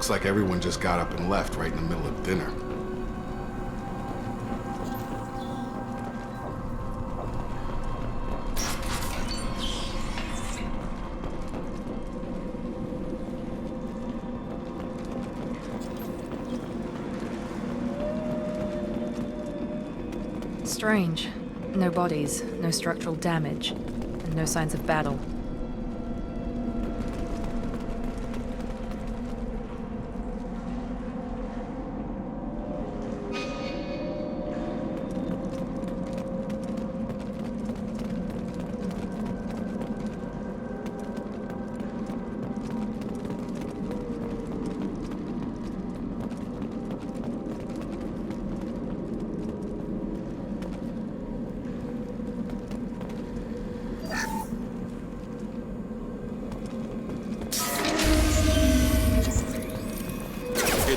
Looks like everyone just got up and left right in the middle of dinner. Strange. No bodies, no structural damage, and no signs of battle.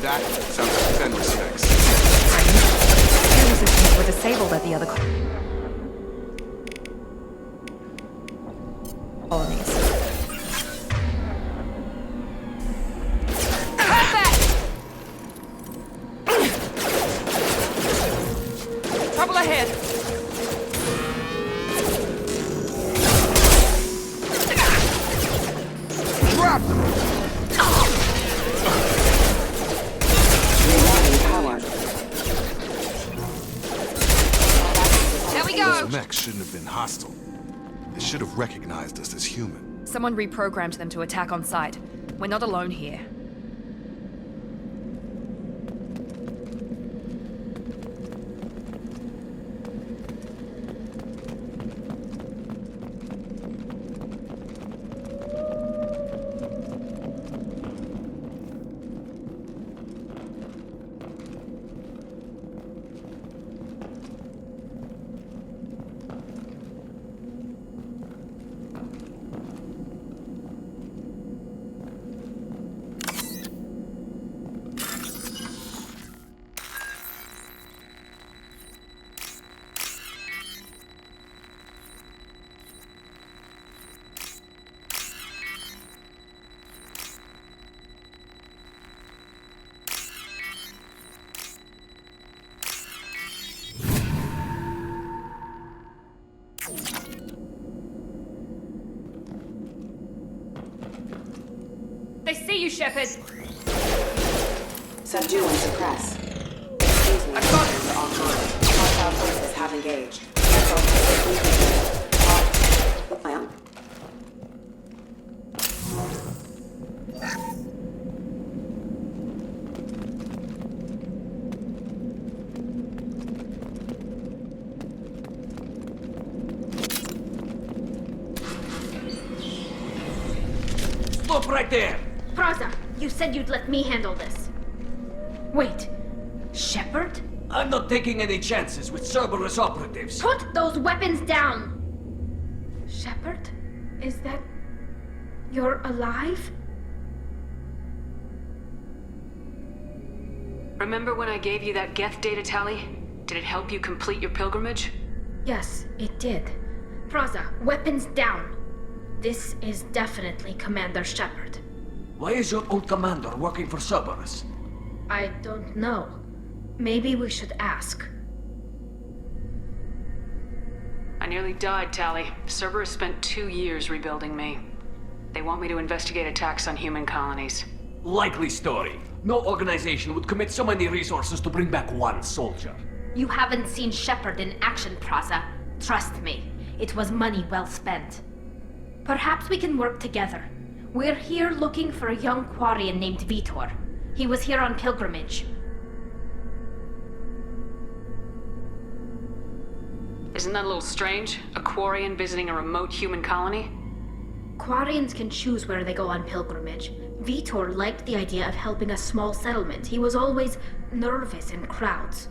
That sounds like Fenris specs. Air systems were disabled at the other colonies. Trouble ahead! Trapped! Those mechs shouldn't have been hostile. They should have recognized us as human. Someone reprogrammed them to attack on sight. We're not alone here. They see you, Shepard! Subdue and suppress. Excuse me, forces are offline. Hostile forces have engaged. Ma'am? Stop right there! Praza, you said you'd let me handle this. Wait, Shepard? I'm not taking any chances with Cerberus operatives. Put those weapons down! Shepard? Is that... you're alive? Remember when I gave you that Geth data tally? Did it help you complete your pilgrimage? Yes, it did. Praza, weapons down! This is definitely Commander Shepard. Why is your old commander working for Cerberus? I don't know. Maybe we should ask. I nearly died, Tally. Cerberus spent 2 years rebuilding me. They want me to investigate attacks on human colonies. Likely story. No organization would commit so many resources to bring back one soldier. You haven't seen Shepard in action, Praza. Trust me, it was money well spent. Perhaps we can work together. We're here looking for a young Quarian named Vitor. He was here on pilgrimage. Isn't that a little strange? A Quarian visiting a remote human colony? Quarians can choose where they go on pilgrimage. Vitor liked the idea of helping a small settlement. He was always nervous in crowds.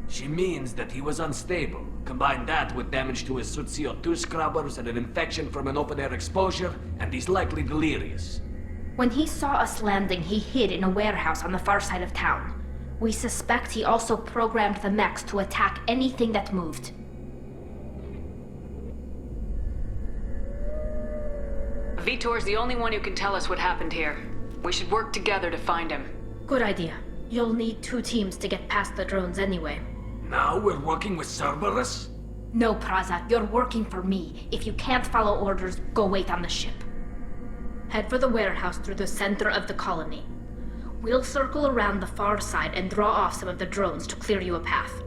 She means that he was unstable. Combine that with damage to his CO2 scrubbers and an infection from an open-air exposure, and he's likely delirious. When he saw us landing, he hid in a warehouse on the far side of town. We suspect he also programmed the mechs to attack anything that moved. Vitor's the only one who can tell us what happened here. We should work together to find him. Good idea. You'll need 2 teams to get past the drones anyway. Now we're working with Cerberus? No, Praza, you're working for me. If you can't follow orders, go wait on the ship. Head for the warehouse through the center of the colony. We'll circle around the far side and draw off some of the drones to clear you a path.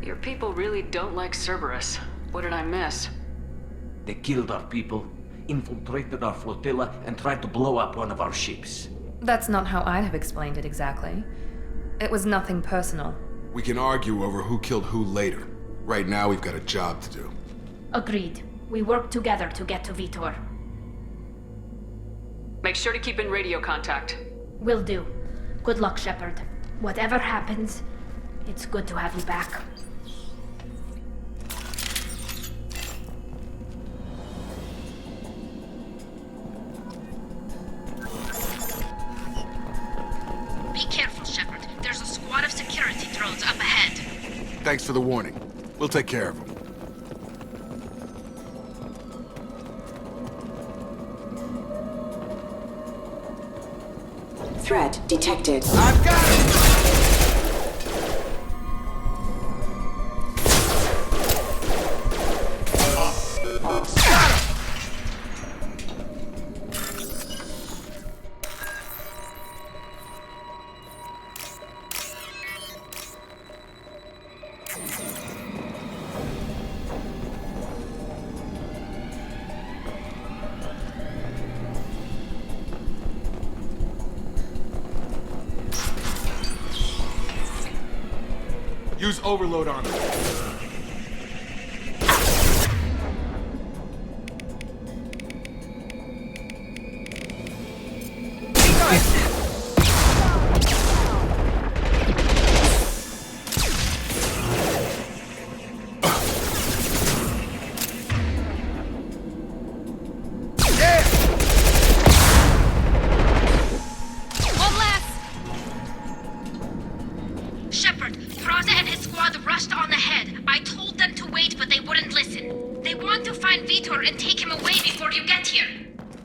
Your people really don't like Cerberus. What did I miss? They killed our people, infiltrated our flotilla, and tried to blow up one of our ships. That's not how I'd have explained it exactly. It was nothing personal. We can argue over who killed who later. Right now, we've got a job to do. Agreed. We work together to get to Vitor. Make sure to keep in radio contact. Will do. Good luck, Shepard. Whatever happens, it's good to have you back. Be careful, Shepard. There's a squad of security drones up ahead. Thanks for the warning. We'll take care of them. Threat detected. I've got it! Use overload on them.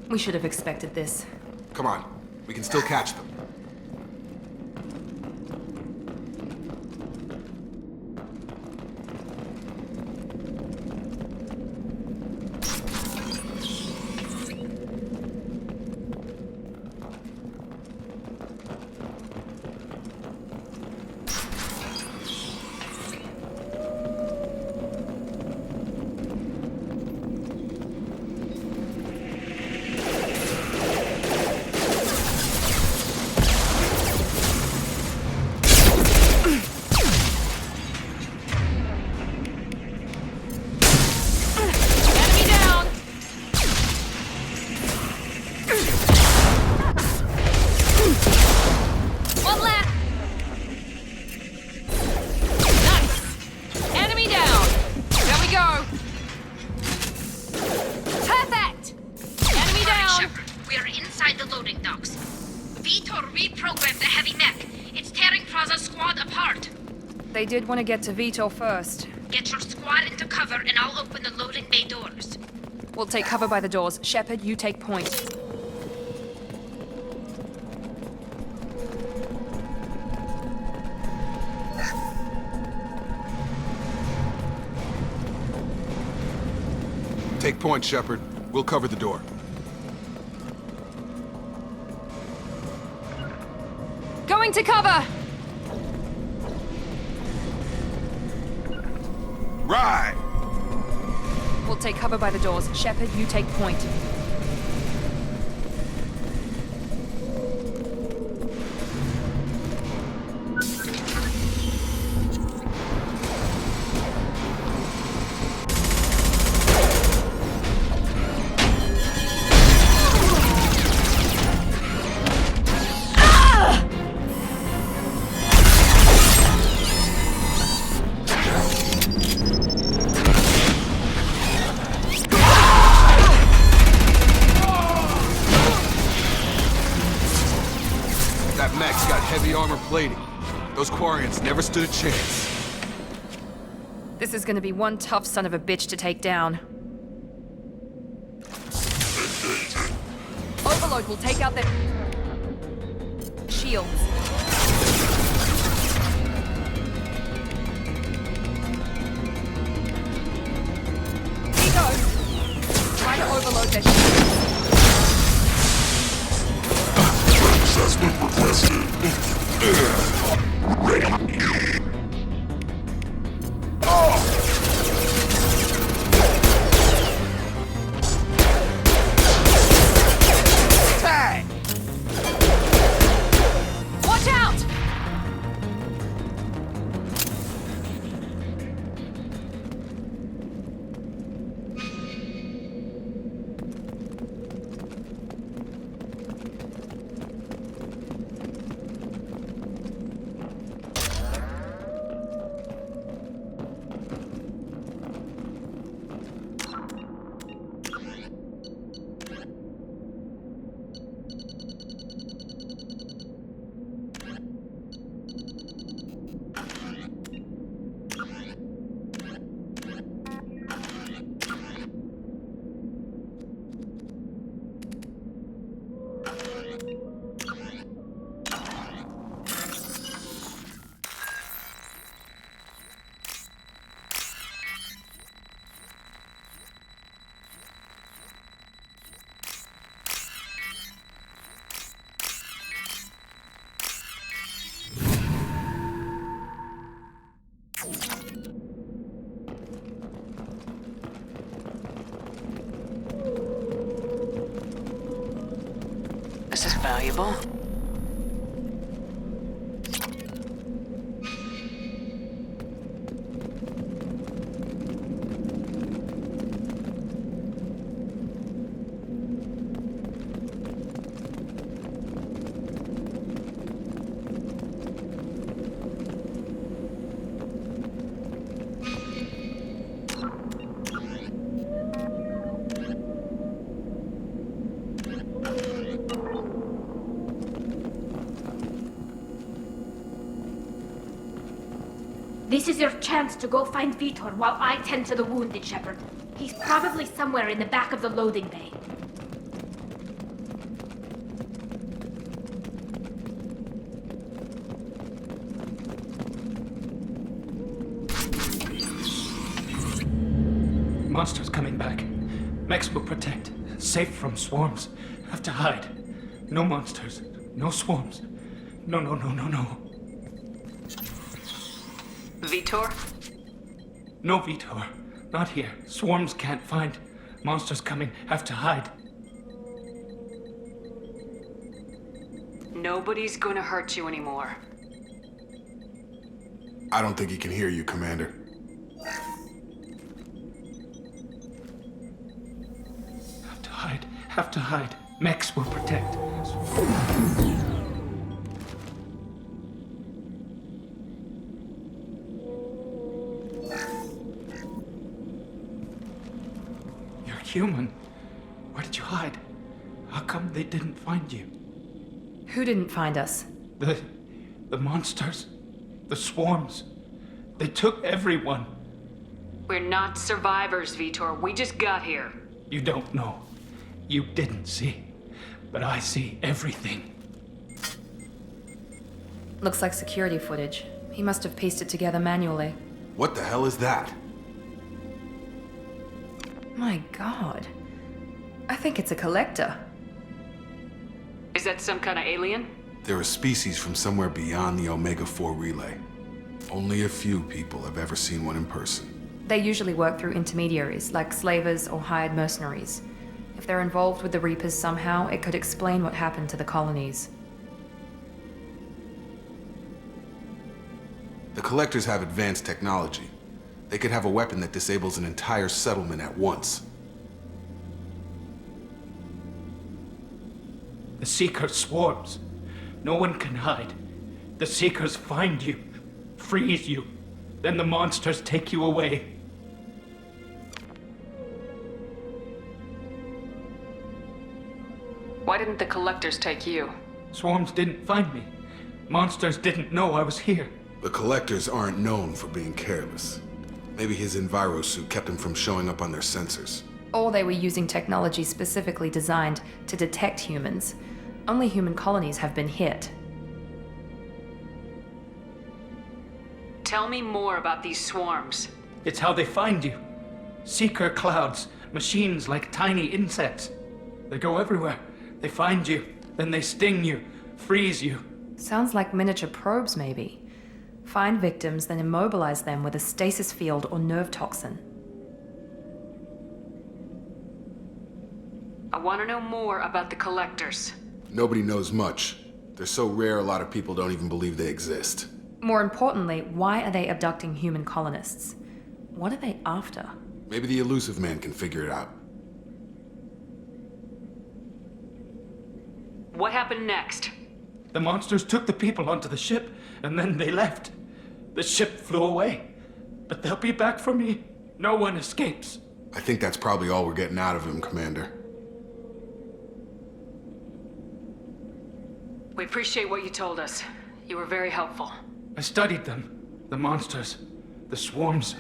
We should have expected this. Come on, we can still catch them. They did want to get to Vitor first. Get your squad into cover and I'll open the loading bay doors. We'll take cover by the doors. Shepard, you take point. Take point, Shepard. We'll cover the door. Going to cover! Right! We'll take cover by the doors. Shepard, you take point. Plating. Those Quarians never stood a chance. This is gonna be one tough son of a bitch to take down. Overload We'll take out their shields. Here goes. Try to overload their shields. Assessment requested. Watch out! This is valuable. This is your chance to go find Vitor while I tend to the wounded, Shepard. He's probably somewhere in the back of the loading bay. Monsters coming back. Mechs will protect. Safe from swarms. Have to hide. No monsters. No swarms. No. Vitor? No Vitor. Not here. Swarms can't find. Monsters coming. Have to hide. Nobody's gonna hurt you anymore. I don't think he can hear you, Commander. Have to hide. Mechs will protect. You're human. Where did you hide? How come they didn't find you? Who didn't find us? The monsters. The swarms. They took everyone. We're not survivors, Vitor. We just got here. You don't know. You didn't see. But I see everything. Looks like security footage. He must have pieced it together manually. What the hell is that? My god. I think it's a collector. Is that some kind of alien? They're a species from somewhere beyond the Omega-4 relay. Only a few people have ever seen one in person. They usually work through intermediaries, like slavers or hired mercenaries. If they're involved with the Reapers somehow, it could explain what happened to the colonies. The Collectors have advanced technology. They could have a weapon that disables an entire settlement at once. The Seeker swarms. No one can hide. The Seekers find you, freeze you, then the monsters take you away. Why didn't the Collectors take you? Swarms didn't find me. Monsters didn't know I was here. The Collectors aren't known for being careless. Maybe his enviro suit kept him from showing up on their sensors. Or they were using technology specifically designed to detect humans. Only human colonies have been hit. Tell me more about these swarms. It's how they find you. Seeker clouds, machines like tiny insects. They go everywhere. They find you, then they sting you, freeze you. Sounds like miniature probes, maybe. Find victims, then immobilize them with a stasis field or nerve toxin. I want to know more about the collectors. Nobody knows much. They're so rare, a lot of people don't even believe they exist. More importantly, why are they abducting human colonists? What are they after? Maybe the elusive man can figure it out. What happened next? The monsters took the people onto the ship, and then they left. The ship flew away. But they'll be back for me. No one escapes. I think that's probably all we're getting out of him, Commander. We appreciate what you told us. You were very helpful. I studied them. The monsters. The swarms.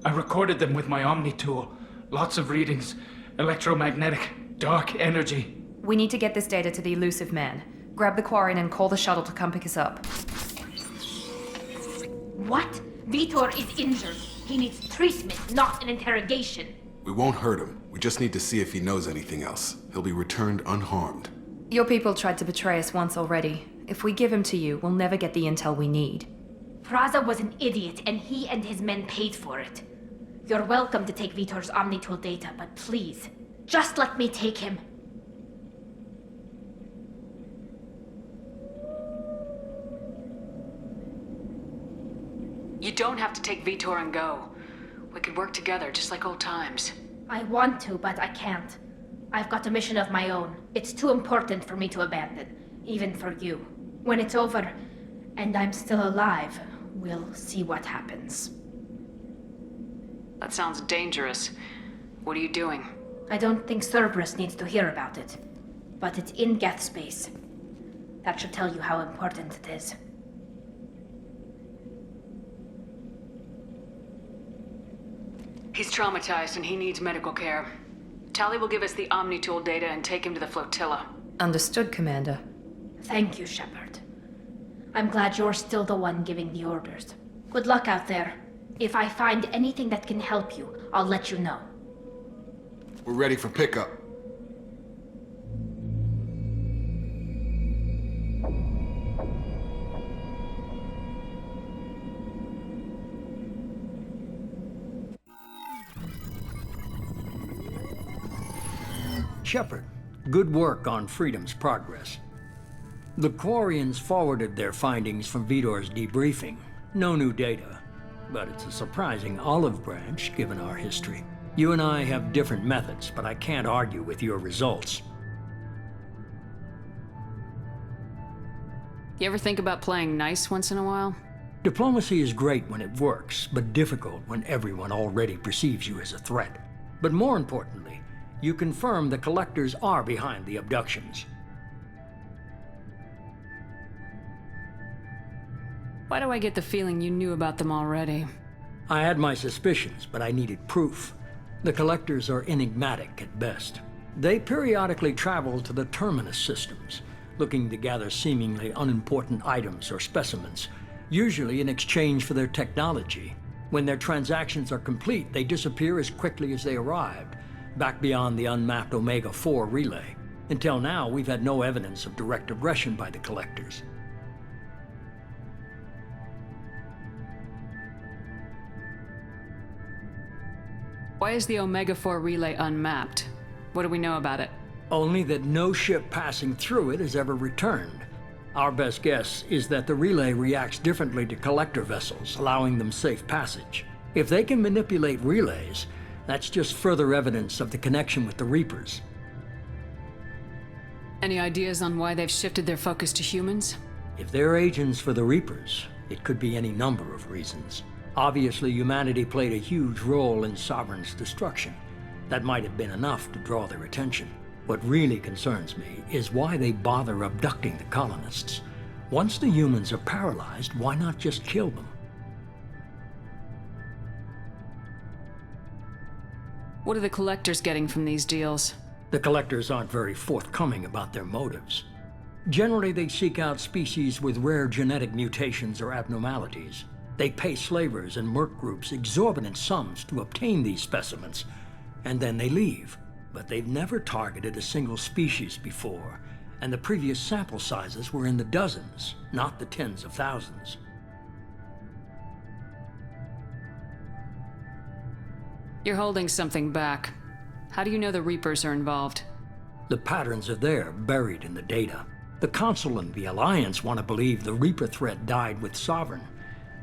I recorded them with my Omni tool. Lots of readings. Electromagnetic. Dark energy. We need to get this data to the elusive man. Grab the Quarian and call the shuttle to come pick us up. What? Vitor is injured. He needs treatment, not an interrogation. We won't hurt him. We just need to see if he knows anything else. He'll be returned unharmed. Your people tried to betray us once already. If we give him to you, we'll never get the intel we need. Praza was an idiot, and he and his men paid for it. You're welcome to take Vitor's Omnitool data, but please, just let me take him. You don't have to take Vitor and go. We could work together, just like old times. I want to, but I can't. I've got a mission of my own. It's too important for me to abandon, even for you. When it's over, and I'm still alive, we'll see what happens. That sounds dangerous. What are you doing? I don't think Cerberus needs to hear about it, but it's in Geth space. That should tell you how important it is. He's traumatized and he needs medical care. Tali will give us the Omnitool data and take him to the flotilla. Understood, Commander. Thank you, Shepard. I'm glad you're still the one giving the orders. Good luck out there. If I find anything that can help you, I'll let you know. We're ready for pickup. Shepard, good work on Freedom's progress. The Quarians forwarded their findings from Vitor's debriefing. No new data, but it's a surprising olive branch given our history. You and I have different methods, but I can't argue with your results. You ever think about playing nice once in a while? Diplomacy is great when it works, but difficult when everyone already perceives you as a threat. But more importantly, you confirm the collectors are behind the abductions. Why do I get the feeling you knew about them already? I had my suspicions, but I needed proof. The collectors are enigmatic at best. They periodically travel to the terminus systems, looking to gather seemingly unimportant items or specimens, usually in exchange for their technology. When their transactions are complete, they disappear as quickly as they arrived, back beyond the unmapped Omega-4 relay. Until now, we've had no evidence of direct aggression by the collectors. Why is the Omega-4 relay unmapped? What do we know about it? Only that no ship passing through it has ever returned. Our best guess is that the relay reacts differently to collector vessels, allowing them safe passage. If they can manipulate relays, that's just further evidence of the connection with the Reapers. Any ideas on why they've shifted their focus to humans? If they're agents for the Reapers, it could be any number of reasons. Obviously, humanity played a huge role in Sovereign's destruction. That might have been enough to draw their attention. What really concerns me is why they bother abducting the colonists. Once the humans are paralyzed, why not just kill them? What are the collectors getting from these deals? The collectors aren't very forthcoming about their motives. Generally, they seek out species with rare genetic mutations or abnormalities. They pay slavers and merc groups exorbitant sums to obtain these specimens, and then they leave. But they've never targeted a single species before, and the previous sample sizes were in the dozens, not the tens of thousands. You're holding something back. How do you know the Reapers are involved? The patterns are there, buried in the data. The Council and the Alliance want to believe the Reaper threat died with Sovereign.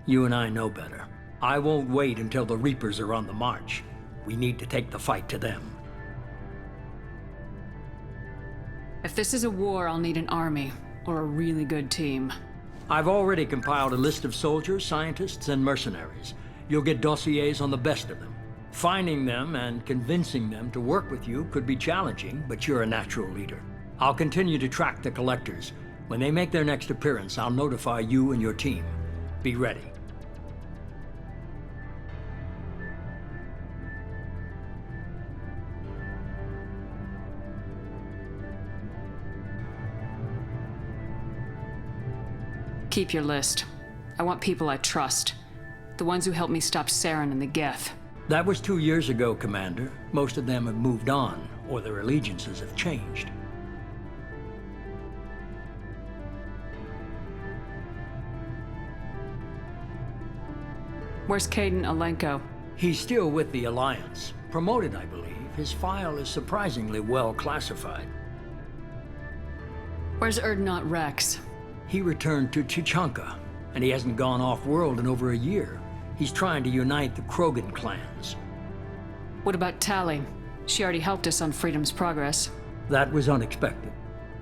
You and I know better. I won't wait until the Reapers are on the march. We need to take the fight to them. If this is a war, I'll need an army, or a really good team. I've already compiled a list of soldiers, scientists, and mercenaries. You'll get dossiers on the best of them. Finding them and convincing them to work with you could be challenging, but you're a natural leader. I'll continue to track the collectors. When they make their next appearance, I'll notify you and your team. Be ready. Keep your list. I want people I trust. The ones who helped me stop Saren and the Geth. That was 2 years ago, Commander. Most of them have moved on, or their allegiances have changed. Where's Caden Alenko? He's still with the Alliance. Promoted, I believe. His file is surprisingly well classified. Where's Erdnot Rex? He returned to Chichanka, and he hasn't gone off-world in over a year. He's trying to unite the Krogan clans. What about Tali? She already helped us on Freedom's Progress. That was unexpected.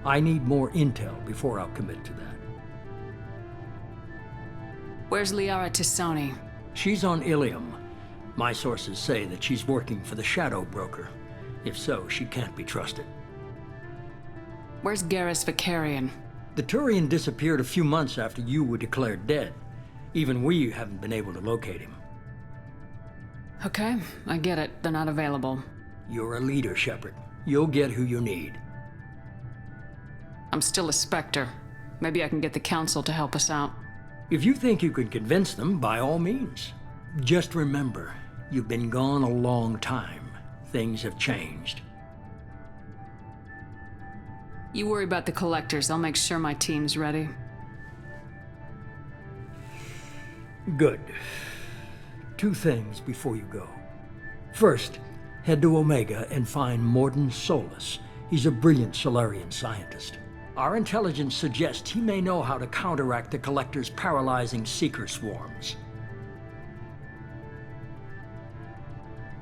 I need more intel before I'll commit to that. Where's Liara Tisoni? She's on Ilium. My sources say that she's working for the Shadow Broker. If so, she can't be trusted. Where's Garrus Vicarian? The Turian disappeared a few months after you were declared dead. Even we haven't been able to locate him. Okay, I get it. They're not available. You're a leader, Shepard. You'll get who you need. I'm still a Spectre. Maybe I can get the Council to help us out. If you think you can convince them, by all means. Just remember, you've been gone a long time. Things have changed. You worry about the collectors. I'll make sure my team's ready. Good. 2 things before you go. First, head to Omega and find Mordin Solus. He's a brilliant Solarian scientist. Our intelligence suggests he may know how to counteract the Collector's paralyzing Seeker swarms.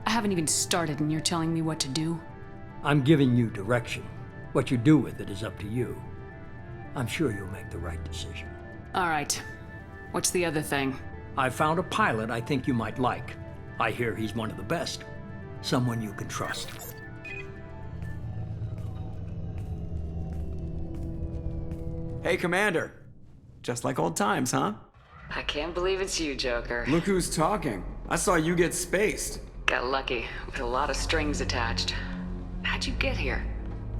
I haven't even started and you're telling me what to do? I'm giving you direction. What you do with it is up to you. I'm sure you'll make the right decision. All right. What's the other thing? I found a pilot I think you might like. I hear he's one of the best. Someone you can trust. Hey, Commander. Just like old times, huh? I can't believe it's you, Joker. Look who's talking. I saw you get spaced. Got lucky, with a lot of strings attached. How'd you get here?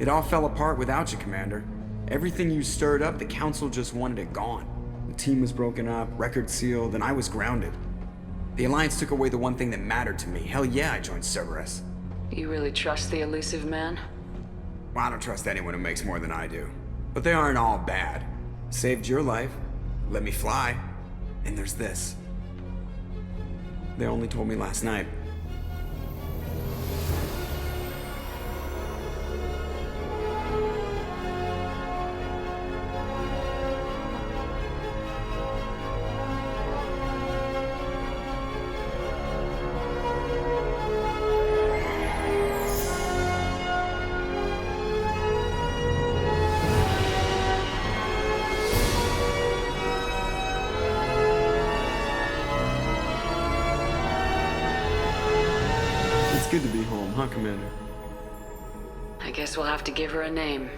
It all fell apart without you, Commander. Everything you stirred up, the Council just wanted it gone. The team was broken up, record sealed, and I was grounded. The Alliance took away the one thing that mattered to me. Hell yeah, I joined Cerberus. You really trust the elusive man? Well, I don't trust anyone who makes more than I do. But they aren't all bad. Saved your life, let me fly, and there's this. They only told me last night. Good to be home, huh, Commander? I guess we'll have to give her a name.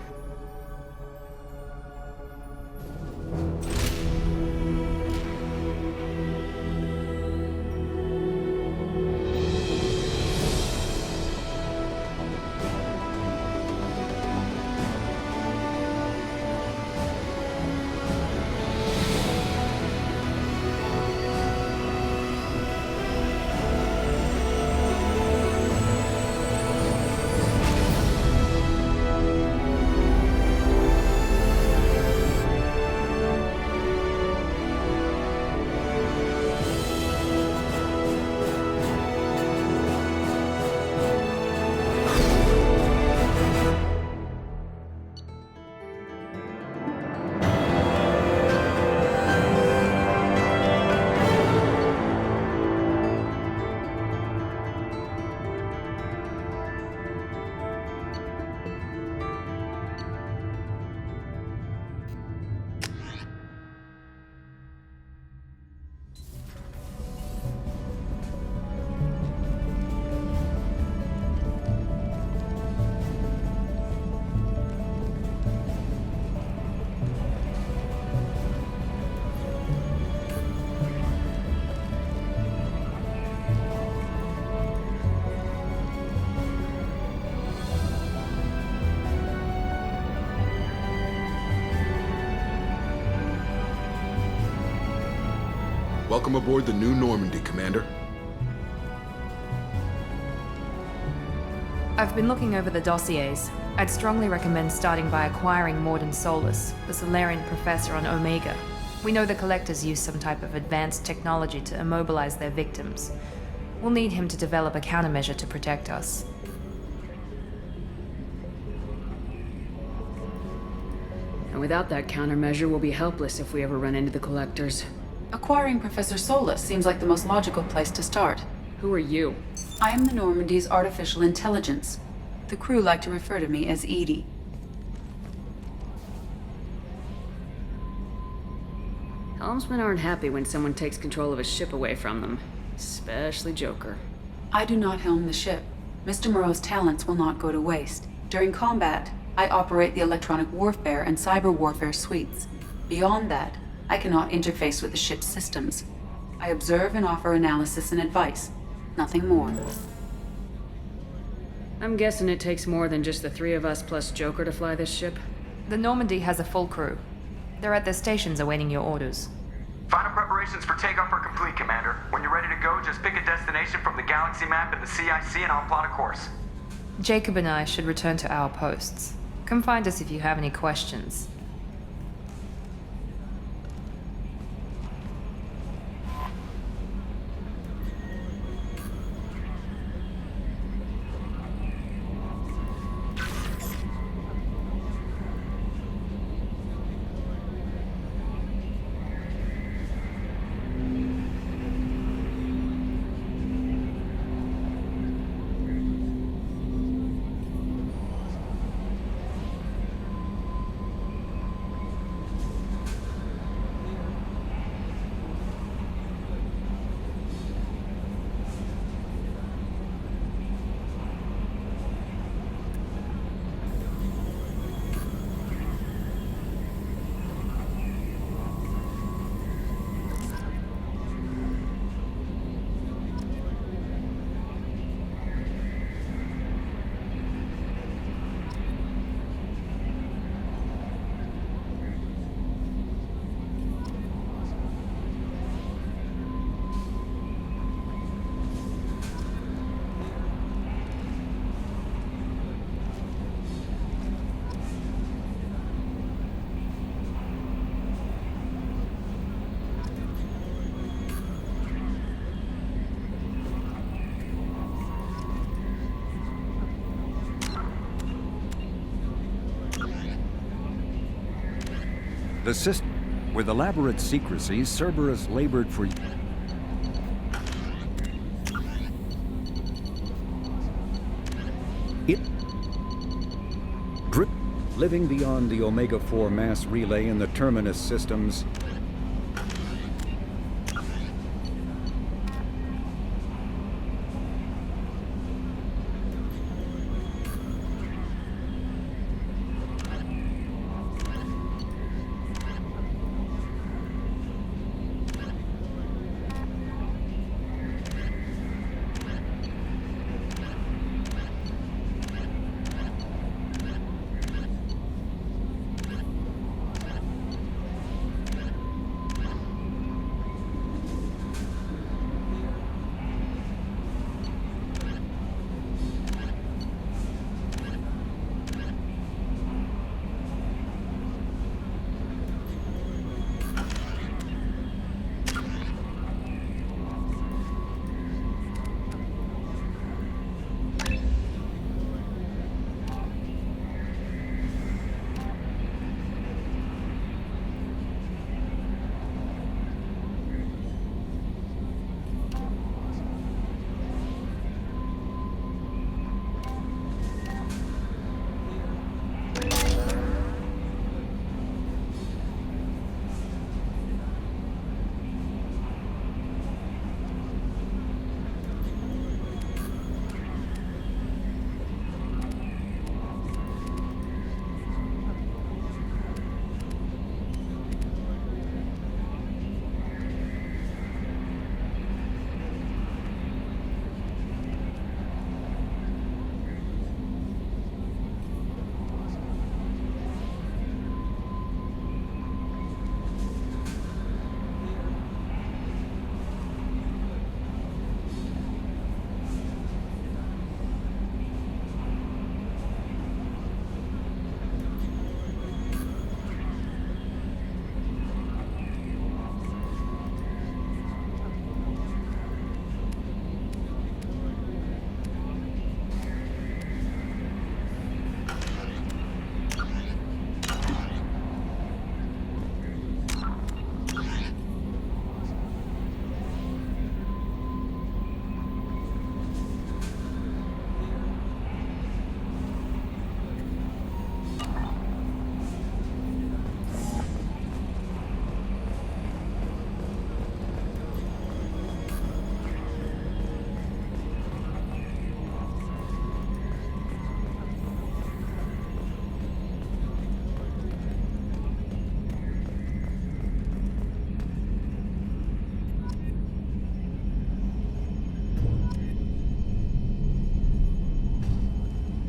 Welcome aboard the new Normandy, Commander. I've been looking over the dossiers. I'd strongly recommend starting by acquiring Morden Solus, the Solarian professor on Omega. We know the Collectors use some type of advanced technology to immobilize their victims. We'll need him to develop a countermeasure to protect us. And without that countermeasure, we'll be helpless if we ever run into the Collectors. Acquiring Professor Solus seems like the most logical place to start. Who are you? I am the Normandy's artificial intelligence. The crew like to refer to me as Edie. Helmsmen aren't happy when someone takes control of a ship away from them. Especially Joker. I do not helm the ship. Mr. Moreau's talents will not go to waste. During combat, I operate the electronic warfare and cyber warfare suites. Beyond that, I cannot interface with the ship's systems. I observe and offer analysis and advice. Nothing more. I'm guessing it takes more than just the three of us plus Joker to fly this ship? The Normandy has a full crew. They're at their stations awaiting your orders. Final preparations for takeoff are complete, Commander. When you're ready to go, just pick a destination from the galaxy map in the CIC and I'll plot a course. Jacob and I should return to our posts. Come find us if you have any questions. The system. With elaborate secrecy, Cerberus labored for living beyond the Omega-4 mass relay in the Terminus systems.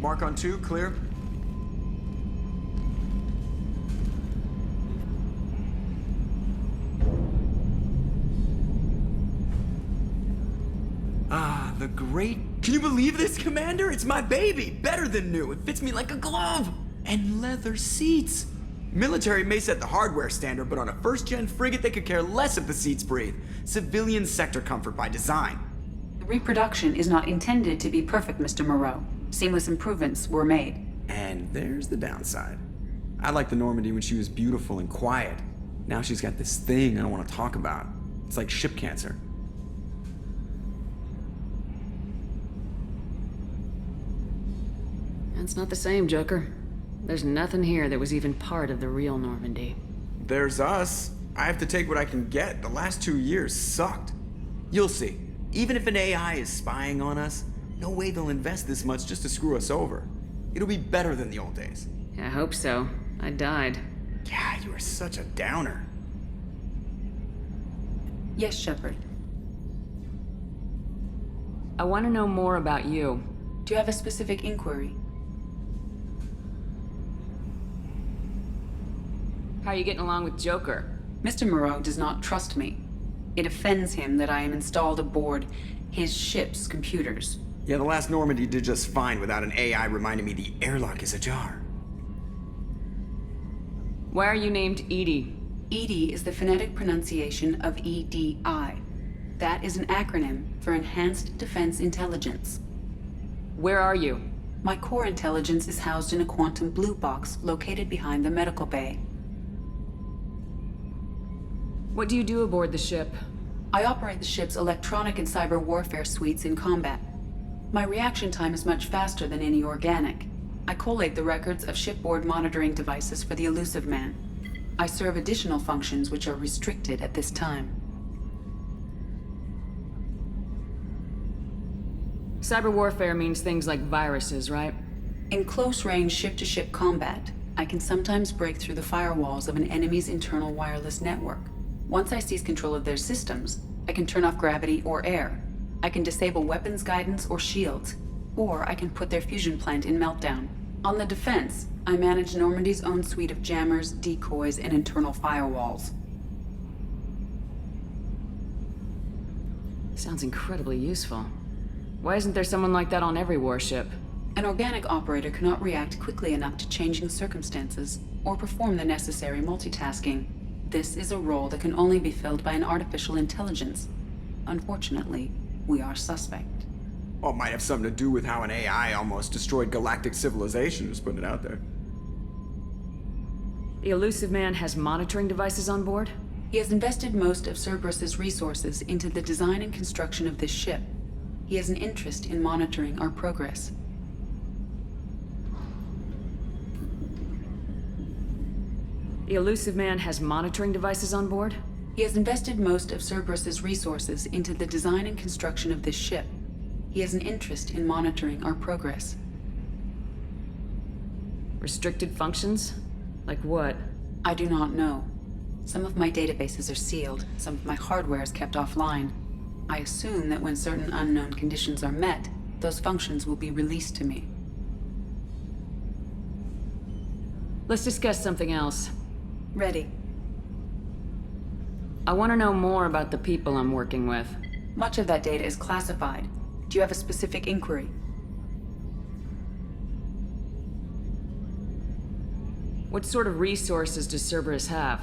Mark on 2, clear. Ah, the great... Can you believe this, Commander? It's my baby! Better than new. It fits me like a glove! And leather seats! Military may set the hardware standard, but on a first-gen frigate, they could care less if the seats breathe. Civilian sector comfort by design. The reproduction is not intended to be perfect, Mr. Moreau. Seamless improvements were made. And there's the downside. I liked the Normandy when she was beautiful and quiet. Now she's got this thing I don't want to talk about. It's like ship cancer. That's not the same, Joker. There's nothing here that was even part of the real Normandy. There's us. I have to take what I can get. The last 2 years sucked. You'll see. Even if an AI is spying on us, no way they'll invest this much just to screw us over. It'll be better than the old days. I hope so. I died. Yeah, you are such a downer. Yes, Shepard. I want to know more about you. Do you have a specific inquiry? How are you getting along with Joker? Mr. Moreau does not trust me. It offends him that I am installed aboard his ship's computers. Yeah, the last Normandy did just fine without an AI reminding me the airlock is ajar. Why are you named Edie? EDI is the phonetic pronunciation of EDI. That is an acronym for Enhanced Defense Intelligence. Where are you? My core intelligence is housed in a quantum blue box located behind the medical bay. What do you do aboard the ship? I operate the ship's electronic and cyber warfare suites in combat. My reaction time is much faster than any organic. I collate the records of shipboard monitoring devices for the Elusive Man. I serve additional functions which are restricted at this time. Cyber warfare means things like viruses, right? In close-range ship-to-ship combat, I can sometimes break through the firewalls of an enemy's internal wireless network. Once I seize control of their systems, I can turn off gravity or air. I can disable weapons guidance or shields, or I can put their fusion plant in meltdown. On the defense, I manage Normandy's own suite of jammers, decoys, and internal firewalls. Sounds incredibly useful. Why isn't there someone like that on every warship? An organic operator cannot react quickly enough to changing circumstances, or perform the necessary multitasking. This is a role that can only be filled by an artificial intelligence. Unfortunately, we are suspect. Well, it might have something to do with how an AI almost destroyed galactic civilization, just putting it out there. The Elusive Man has monitoring devices on board? He has invested most of Cerberus's resources into the design and construction of this ship. He has an interest in monitoring our progress. The Elusive Man has monitoring devices on board? He has invested most of Cerberus's resources into the design and construction of this ship. He has an interest in monitoring our progress. Restricted functions? Like what? I do not know. Some of my databases are sealed, some of my hardware is kept offline. I assume that when certain unknown conditions are met, those functions will be released to me. Let's discuss something else. Ready. I want to know more about the people I'm working with. Much of that data is classified. Do you have a specific inquiry? What sort of resources does Cerberus have?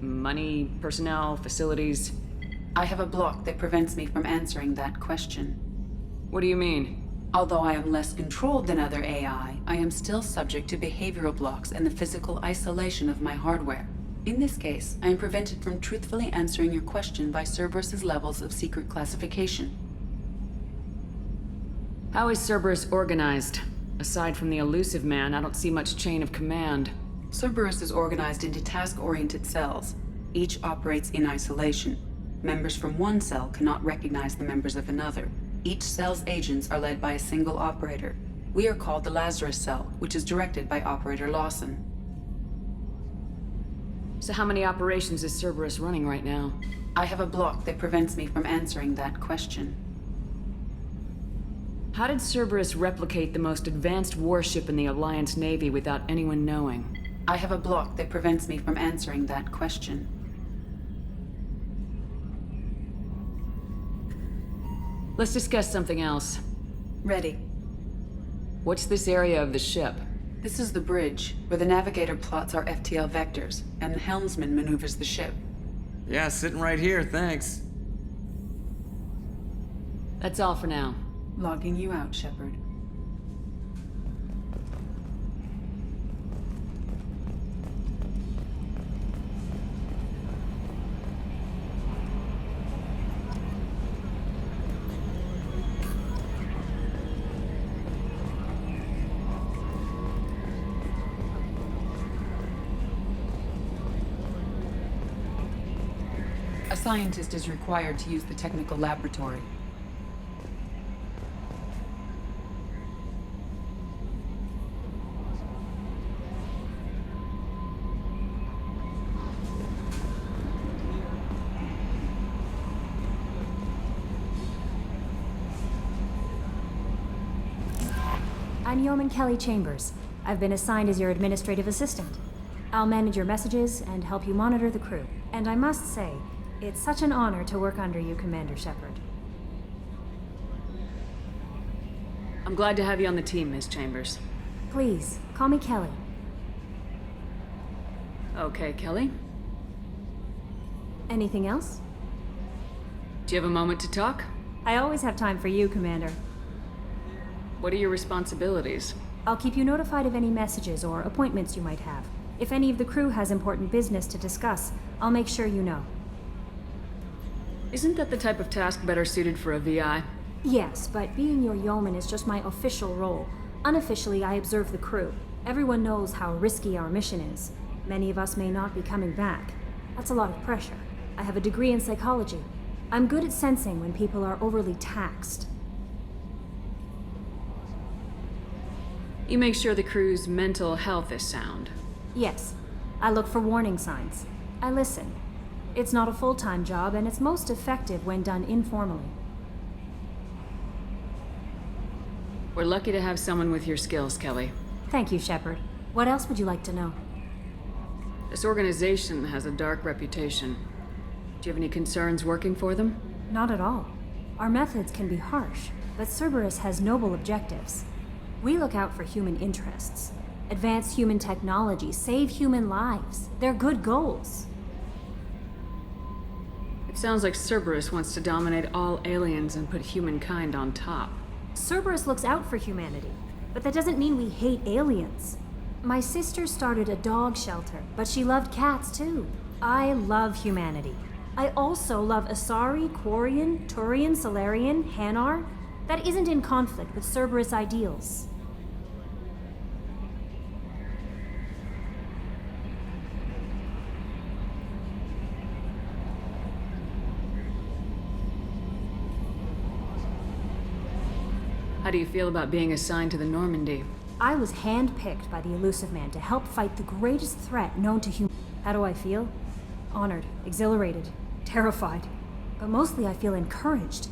Money, personnel, facilities? I have a block that prevents me from answering that question. What do you mean? Although I am less controlled than other AI, I am still subject to behavioral blocks and the physical isolation of my hardware. In this case, I am prevented from truthfully answering your question by Cerberus's levels of secret classification. How is Cerberus organized? Aside from the Elusive Man, I don't see much chain of command. Cerberus is organized into task-oriented cells. Each operates in isolation. Members from one cell cannot recognize the members of another. Each cell's agents are led by a single operator. We are called the Lazarus Cell, which is directed by Operator Lawson. So how many operations is Cerberus running right now? I have a block that prevents me from answering that question. How did Cerberus replicate the most advanced warship in the Alliance Navy without anyone knowing? I have a block that prevents me from answering that question. Let's discuss something else. Ready. What's this area of the ship? This is the bridge, where the navigator plots our FTL vectors, and the helmsman maneuvers the ship. Yeah, sitting right here, thanks. That's all for now. Logging you out, Shepard. A scientist is required to use the technical laboratory. I'm Yeoman Kelly Chambers. I've been assigned as your administrative assistant. I'll manage your messages and help you monitor the crew. And I must say, it's such an honor to work under you, Commander Shepard. I'm glad to have you on the team, Miss Chambers. Please, call me Kelly. Okay, Kelly. Anything else? Do you have a moment to talk? I always have time for you, Commander. What are your responsibilities? I'll keep you notified of any messages or appointments you might have. If any of the crew has important business to discuss, I'll make sure you know. Isn't that the type of task better suited for a VI? Yes, but being your yeoman is just my official role. Unofficially, I observe the crew. Everyone knows how risky our mission is. Many of us may not be coming back. That's a lot of pressure. I have a degree in psychology. I'm good at sensing when people are overly taxed. You make sure the crew's mental health is sound. Yes. I look for warning signs. I listen. It's not a full-time job, and it's most effective when done informally. We're lucky to have someone with your skills, Kelly. Thank you, Shepard. What else would you like to know? This organization has a dark reputation. Do you have any concerns working for them? Not at all. Our methods can be harsh, but Cerberus has noble objectives. We look out for human interests. Advance human technology, save human lives. They're good goals. It sounds like Cerberus wants to dominate all aliens and put humankind on top. Cerberus looks out for humanity, but that doesn't mean we hate aliens. My sister started a dog shelter, but she loved cats too. I love humanity. I also love Asari, Quarian, Turian, Solarian, Hanar. That isn't in conflict with Cerberus ideals. How do you feel about being assigned to the Normandy? I was handpicked by the Elusive Man to help fight the greatest threat known to humanity. How do I feel? Honored, exhilarated, terrified. But mostly I feel encouraged.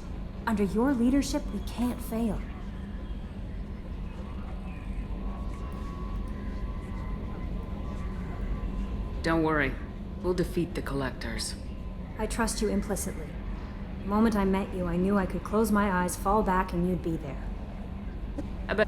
Under your leadership, we can't fail. Don't worry. We'll defeat the Collectors. I trust you implicitly. The moment I met you, I knew I could close my eyes, fall back, and you'd be there. I bet.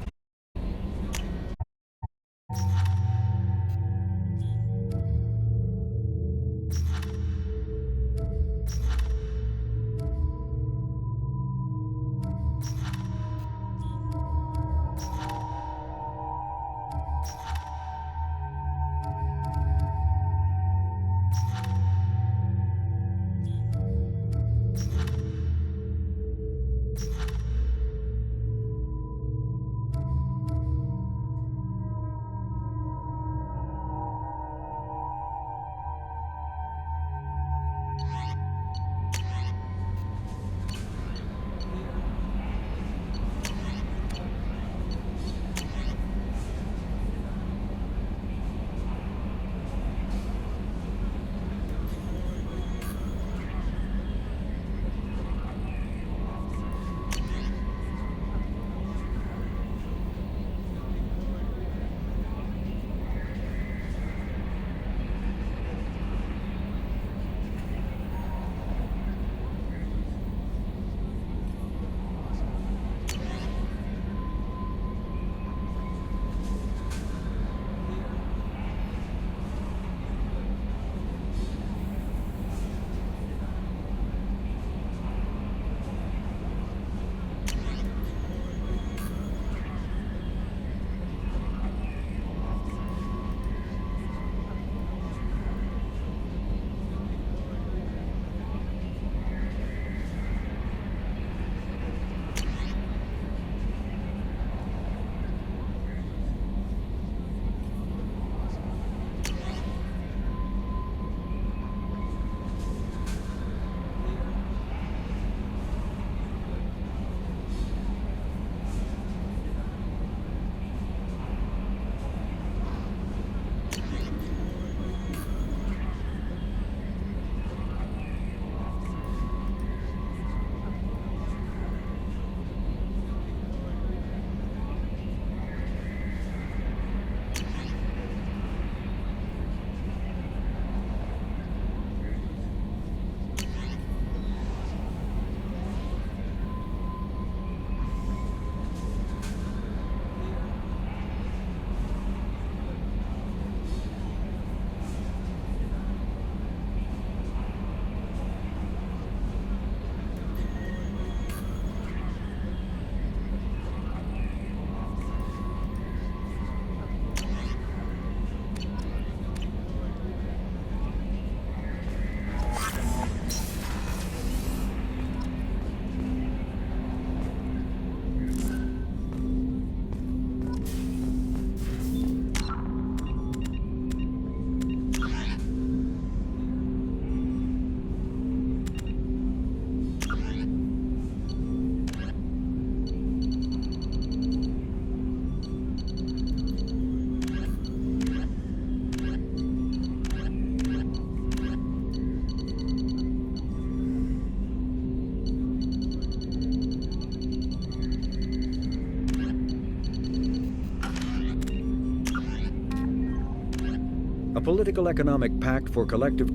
A political-economic pact for collective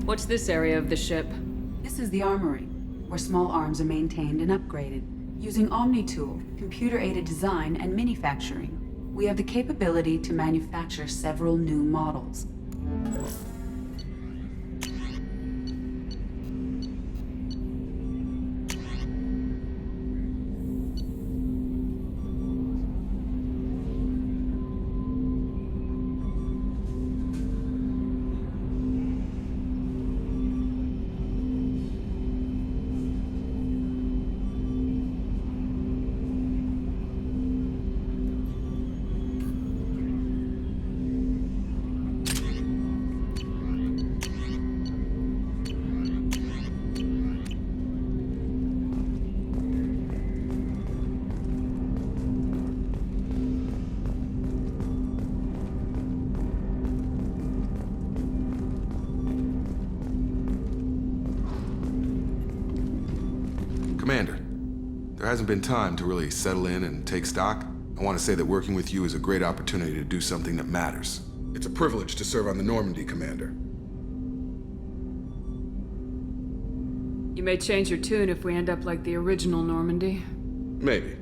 What's this area of the ship? This is the armory, where small arms are maintained and upgraded. Using Omni-Tool, computer-aided design, and manufacturing, we have the capability to manufacture several new models. Commander, there hasn't been time to really settle in and take stock. I want to say that working with you is a great opportunity to do something that matters. It's a privilege to serve on the Normandy, Commander. You may change your tune if we end up like the original Normandy. Maybe.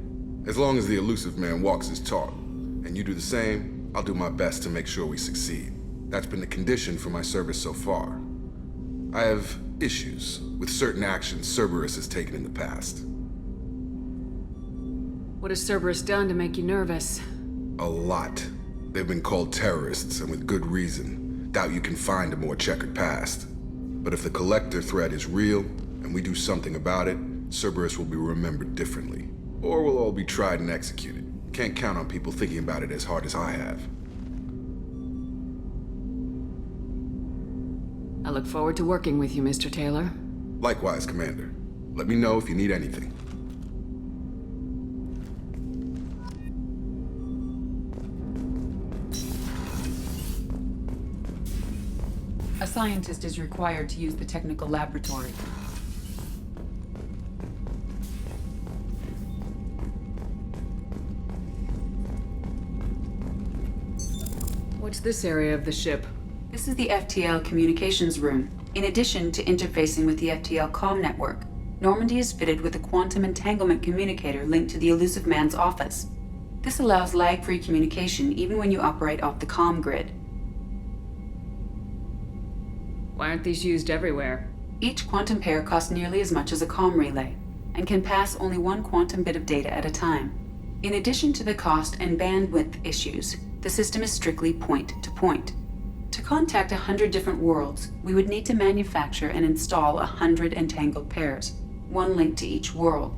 As long as the elusive man walks his talk. And you do the same, I'll do my best to make sure we succeed. That's been the condition for my service so far. I have issues with certain actions Cerberus has taken in the past. What has Cerberus done to make you nervous? A lot. They've been called terrorists, and with good reason. Doubt you can find a more checkered past. But if the Collector threat is real, and we do something about it, Cerberus will be remembered differently. Or we'll all be tried and executed. Can't count on people thinking about it as hard as I have. I look forward to working with you, Mr. Taylor. Likewise, Commander. Let me know if you need anything. A scientist is required to use the technical laboratory. What's this area of the ship? This is the FTL communications room. In addition to interfacing with the FTL comm network, Normandy is fitted with a quantum entanglement communicator linked to the elusive man's office. This allows lag-free communication even when you operate off the comm grid. Why aren't these used everywhere? Each quantum pair costs nearly as much as a comm relay, and can pass only one quantum bit of data at a time. In addition to the cost and bandwidth issues, the system is strictly point-to-point. To contact 100 different worlds, we would need to manufacture and install 100 entangled pairs, one link to each world.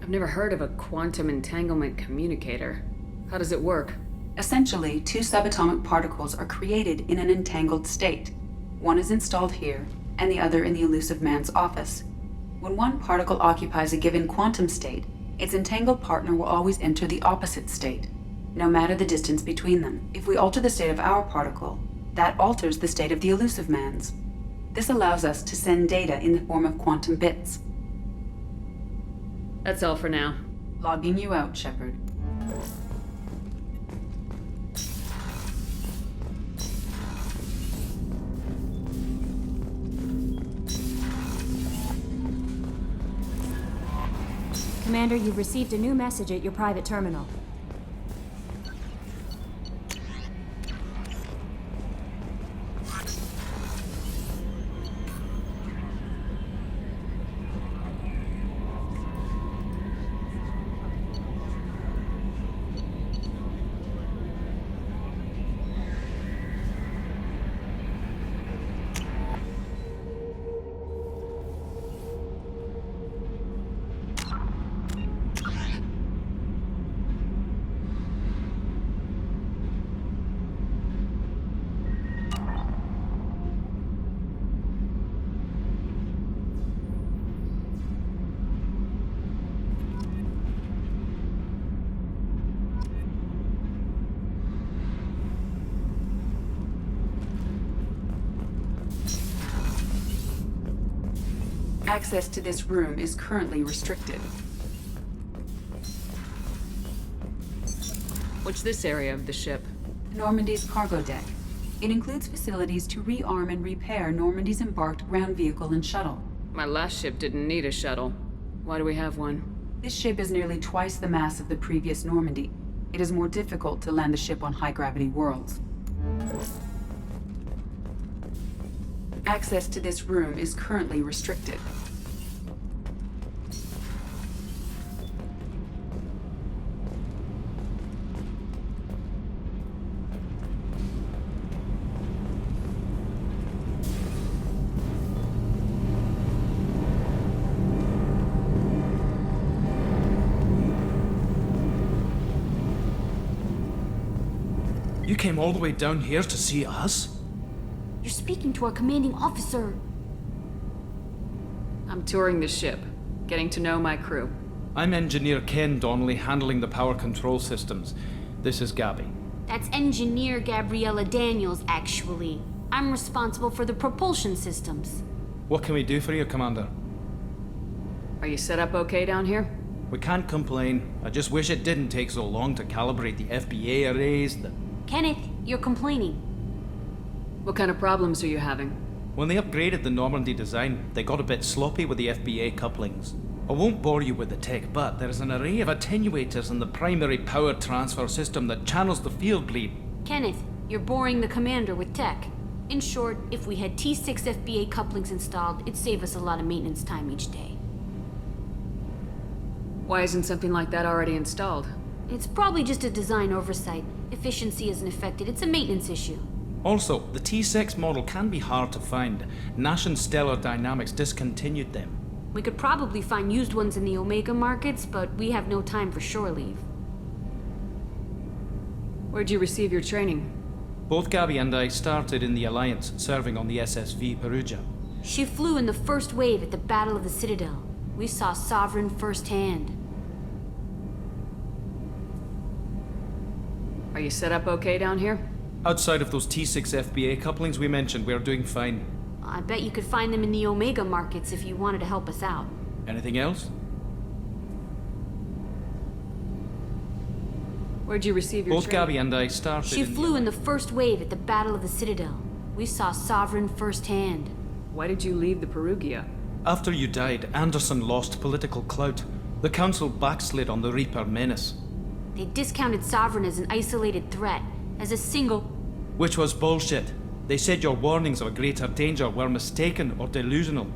I've never heard of a quantum entanglement communicator. How does it work? Essentially, two subatomic particles are created in an entangled state. One is installed here, and the other in the elusive man's office. When one particle occupies a given quantum state, its entangled partner will always enter the opposite state, no matter the distance between them. If we alter the state of our particle, that alters the state of the elusive man's. This allows us to send data in the form of quantum bits. That's all for now. Logging you out, Shepard. Commander, you've received a new message at your private terminal. Access to this room is currently restricted. What's this area of the ship? Normandy's cargo deck. It includes facilities to rearm and repair Normandy's embarked ground vehicle and shuttle. My last ship didn't need a shuttle. Why do we have one? This ship is nearly twice the mass of the previous Normandy. It is more difficult to land the ship on high-gravity worlds. Access to this room is currently restricted. You came all the way down here to see us? You're speaking to our commanding officer. I'm touring the ship, getting to know my crew. I'm Engineer Ken Donnelly, handling the power control systems. This is Gabby. That's Engineer Gabriella Daniels, actually. I'm responsible for the propulsion systems. What can we do for you, Commander? Are you set up okay down here? We can't complain. I just wish it didn't take so long to calibrate the FBA arrays. Kenneth, you're complaining. What kind of problems are you having? When they upgraded the Normandy design, they got a bit sloppy with the FBA couplings. I won't bore you with the tech, but there's an array of attenuators in the primary power transfer system that channels the field bleed. Kenneth, you're boring the commander with tech. In short, if we had T6 FBA couplings installed, it'd save us a lot of maintenance time each day. Why isn't something like that already installed? It's probably just a design oversight. Efficiency isn't affected, it's a maintenance issue. Also, the T6 model can be hard to find. Nash and Stellar Dynamics discontinued them. We could probably find used ones in the Omega markets, but we have no time for shore leave. Where'd you receive your training? Both Gabby and I started in the Alliance, serving on the SSV Perugia. She flew in the first wave at the Battle of the Citadel. We saw Sovereign firsthand. Are you set up okay down here? Outside of those T6 FBA couplings we mentioned, we're doing fine. I bet you could find them in the Omega markets if you wanted to help us out. Anything else? Where'd you receive your Both training? Gabby and I started She flew in the first wave at the Battle of the Citadel. We saw Sovereign firsthand. Why did you leave the Perugia? After you died, Anderson lost political clout. The Council backslid on the Reaper menace. They discounted Sovereign as an isolated threat, as a single... Which was bullshit. They said your warnings of a greater danger were mistaken or delusional.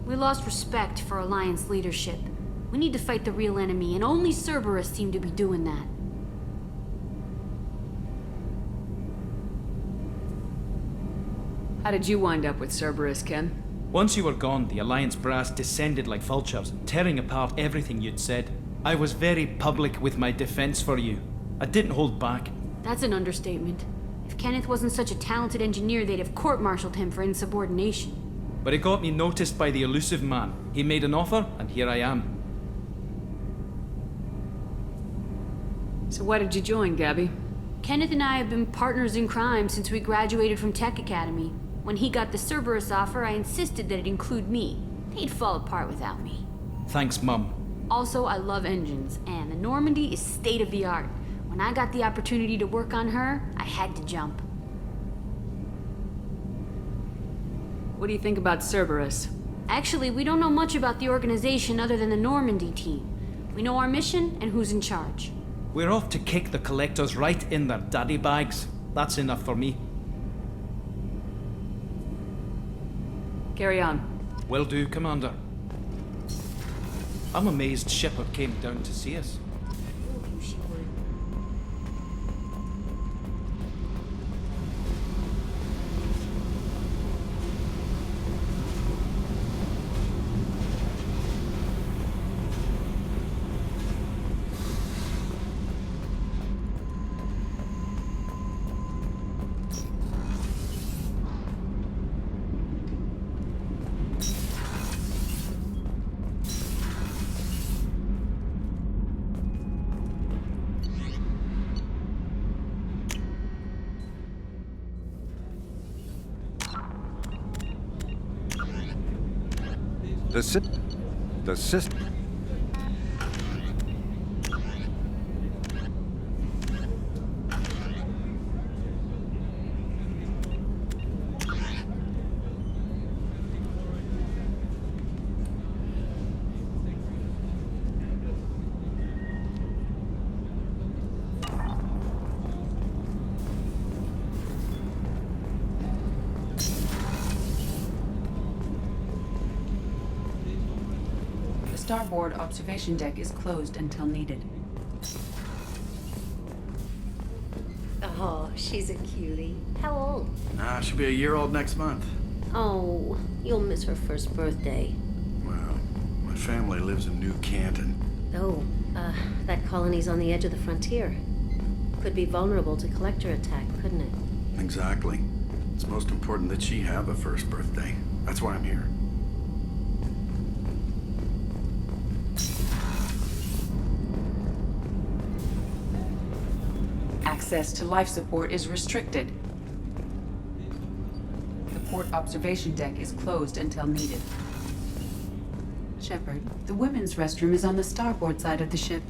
We lost respect for Alliance leadership. We need to fight the real enemy, and only Cerberus seemed to be doing that. How did you wind up with Cerberus, Ken? Once you were gone, the Alliance brass descended like vultures, tearing apart everything you'd said. I was very public with my defense for you. I didn't hold back. That's an understatement. If Kenneth wasn't such a talented engineer, they'd have court-martialed him for insubordination. But it got me noticed by the elusive man. He made an offer, and here I am. So why did you join, Gabby? Kenneth and I have been partners in crime since we graduated from Tech Academy. When he got the Cerberus offer, I insisted that it include me. They'd fall apart without me. Thanks, Mum. Also, I love engines, and the Normandy is state-of-the-art. When I got the opportunity to work on her, I had to jump. What do you think about Cerberus? Actually, we don't know much about the organization other than the Normandy team. We know our mission and who's in charge. We're off to kick the Collectors right in their daddy bags. That's enough for me. Carry on. Will do, Commander. I'm amazed Shepard came down to see us. The system. The starboard observation deck is closed until needed. Oh, she's a cutie. How old? She'll be a year old next month. Oh, you'll miss her first birthday. Well, my family lives in New Canton. Oh, that colony's on the edge of the frontier. Could be vulnerable to collector attack, couldn't it? Exactly. It's most important that she have a first birthday. That's why I'm here. Access to life support is restricted. The port observation deck is closed until needed. Shepard, the women's restroom is on the starboard side of the ship.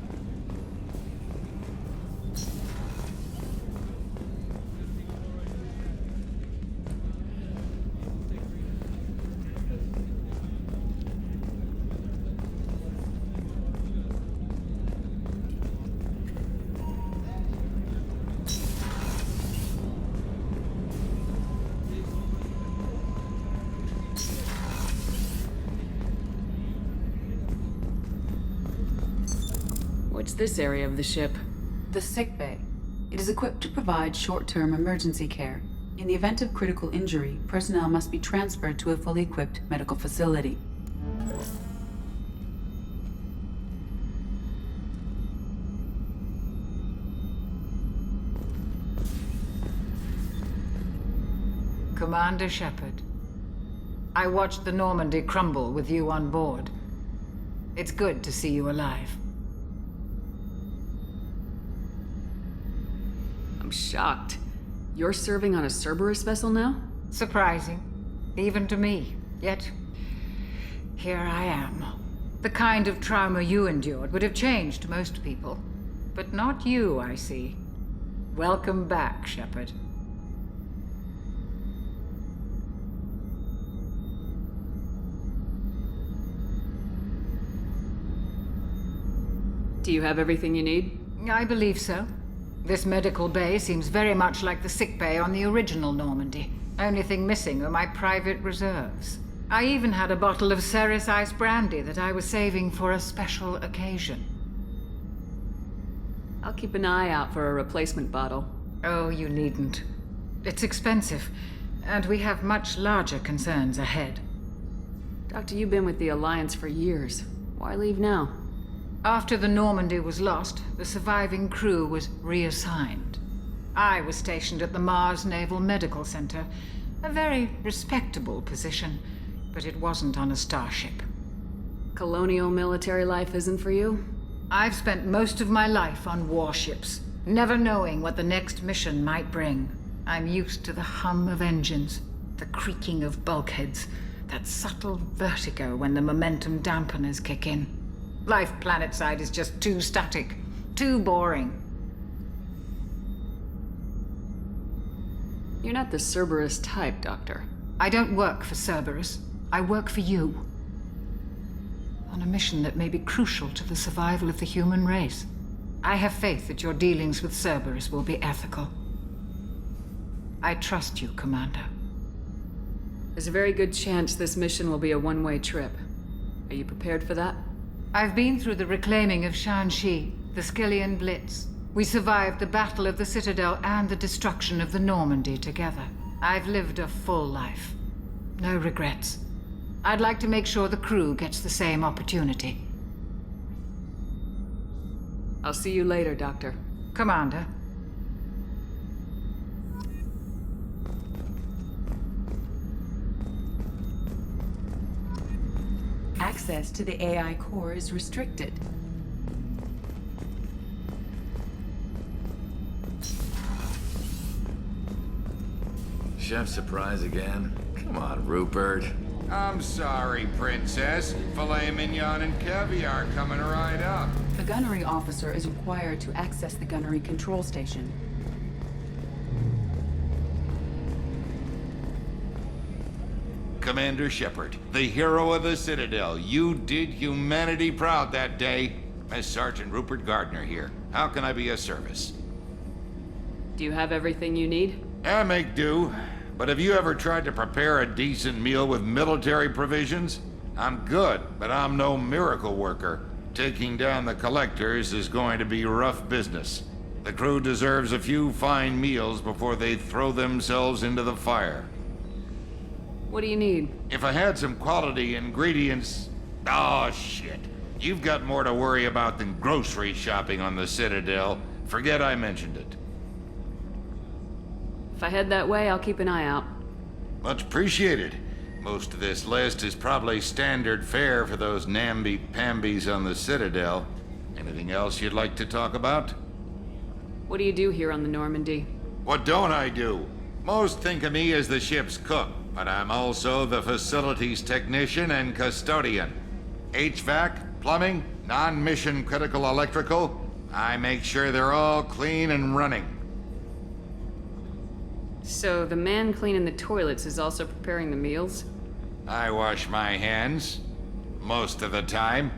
What's this area of the ship? The sick bay. It is equipped to provide short-term emergency care. In the event of critical injury, personnel must be transferred to a fully equipped medical facility. Commander Shepard, I watched the Normandy crumble with you on board. It's good to see you alive. I'm shocked. You're serving on a Cerberus vessel now? Surprising, even to me. Yet, here I am. The kind of trauma you endured would have changed most people. But not you, I see. Welcome back, Shepard. Do you have everything you need? I believe so. This medical bay seems very much like the sick bay on the original Normandy. Only thing missing are my private reserves. I even had a bottle of Ceres Ice brandy that I was saving for a special occasion. I'll keep an eye out for a replacement bottle. Oh, you needn't. It's expensive, and we have much larger concerns ahead. Doctor, you've been with the Alliance for years. Why leave now? After the Normandy was lost, the surviving crew was reassigned. I was stationed at the Mars Naval Medical Center, a very respectable position, but it wasn't on a starship. Colonial military life isn't for you? I've spent most of my life on warships, never knowing what the next mission might bring. I'm used to the hum of engines, the creaking of bulkheads, that subtle vertigo when the momentum dampeners kick in. Life planetside is just too static, too boring. You're not the Cerberus type, Doctor. I don't work for Cerberus. I work for you. On a mission that may be crucial to the survival of the human race. I have faith that your dealings with Cerberus will be ethical. I trust you, Commander. There's a very good chance this mission will be a one-way trip. Are you prepared for that? I've been through the reclaiming of Shanxi, the Skillian Blitz. We survived the Battle of the Citadel and the destruction of the Normandy together. I've lived a full life. No regrets. I'd like to make sure the crew gets the same opportunity. I'll see you later, Doctor. Commander. Access to the AI core is restricted. Chef surprise again? Come on, Rupert. I'm sorry, Princess. Filet mignon and caviar coming right up. The gunnery officer is required to access the gunnery control station. Commander Shepard, the hero of the Citadel. You did humanity proud that day. As Sergeant Rupert Gardner here. How can I be of service? Do you have everything you need? I make do. But have you ever tried to prepare a decent meal with military provisions? I'm good, but I'm no miracle worker. Taking down the collectors is going to be rough business. The crew deserves a few fine meals before they throw themselves into the fire. What do you need? If I had some quality ingredients... Oh, shit. You've got more to worry about than grocery shopping on the Citadel. Forget I mentioned it. If I head that way, I'll keep an eye out. Much appreciated. Most of this list is probably standard fare for those namby-pambies on the Citadel. Anything else you'd like to talk about? What do you do here on the Normandy? What don't I do? Most think of me as the ship's cook, but I'm also the facilities technician and custodian. HVAC, plumbing, non-mission critical electrical. I make sure they're all clean and running. So the man cleaning the toilets is also preparing the meals? I wash my hands. Most of the time.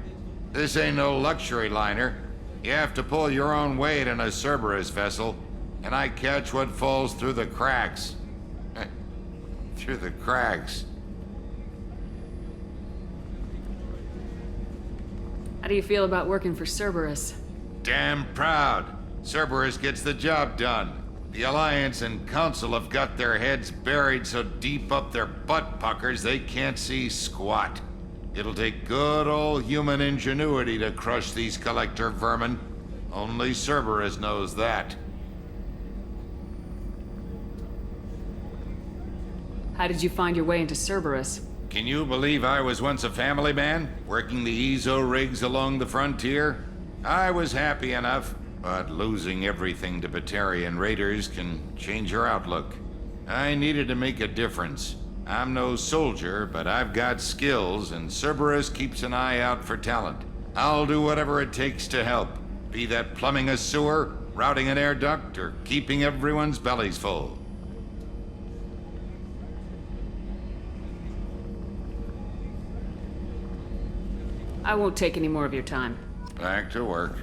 This ain't no luxury liner. You have to pull your own weight in a Cerberus vessel, and I catch what falls through the cracks. Through the cracks. How do you feel about working for Cerberus? Damn proud. Cerberus gets the job done. The Alliance and Council have got their heads buried so deep up their butt puckers they can't see squat. It'll take good old human ingenuity to crush these collector vermin. Only Cerberus knows that. How did you find your way into Cerberus? Can you believe I was once a family man, working the EZO rigs along the frontier? I was happy enough, but losing everything to Batarian raiders can change your outlook. I needed to make a difference. I'm no soldier, but I've got skills, and Cerberus keeps an eye out for talent. I'll do whatever it takes to help, be that plumbing a sewer, routing an air duct, or keeping everyone's bellies full. I won't take any more of your time. Back to work.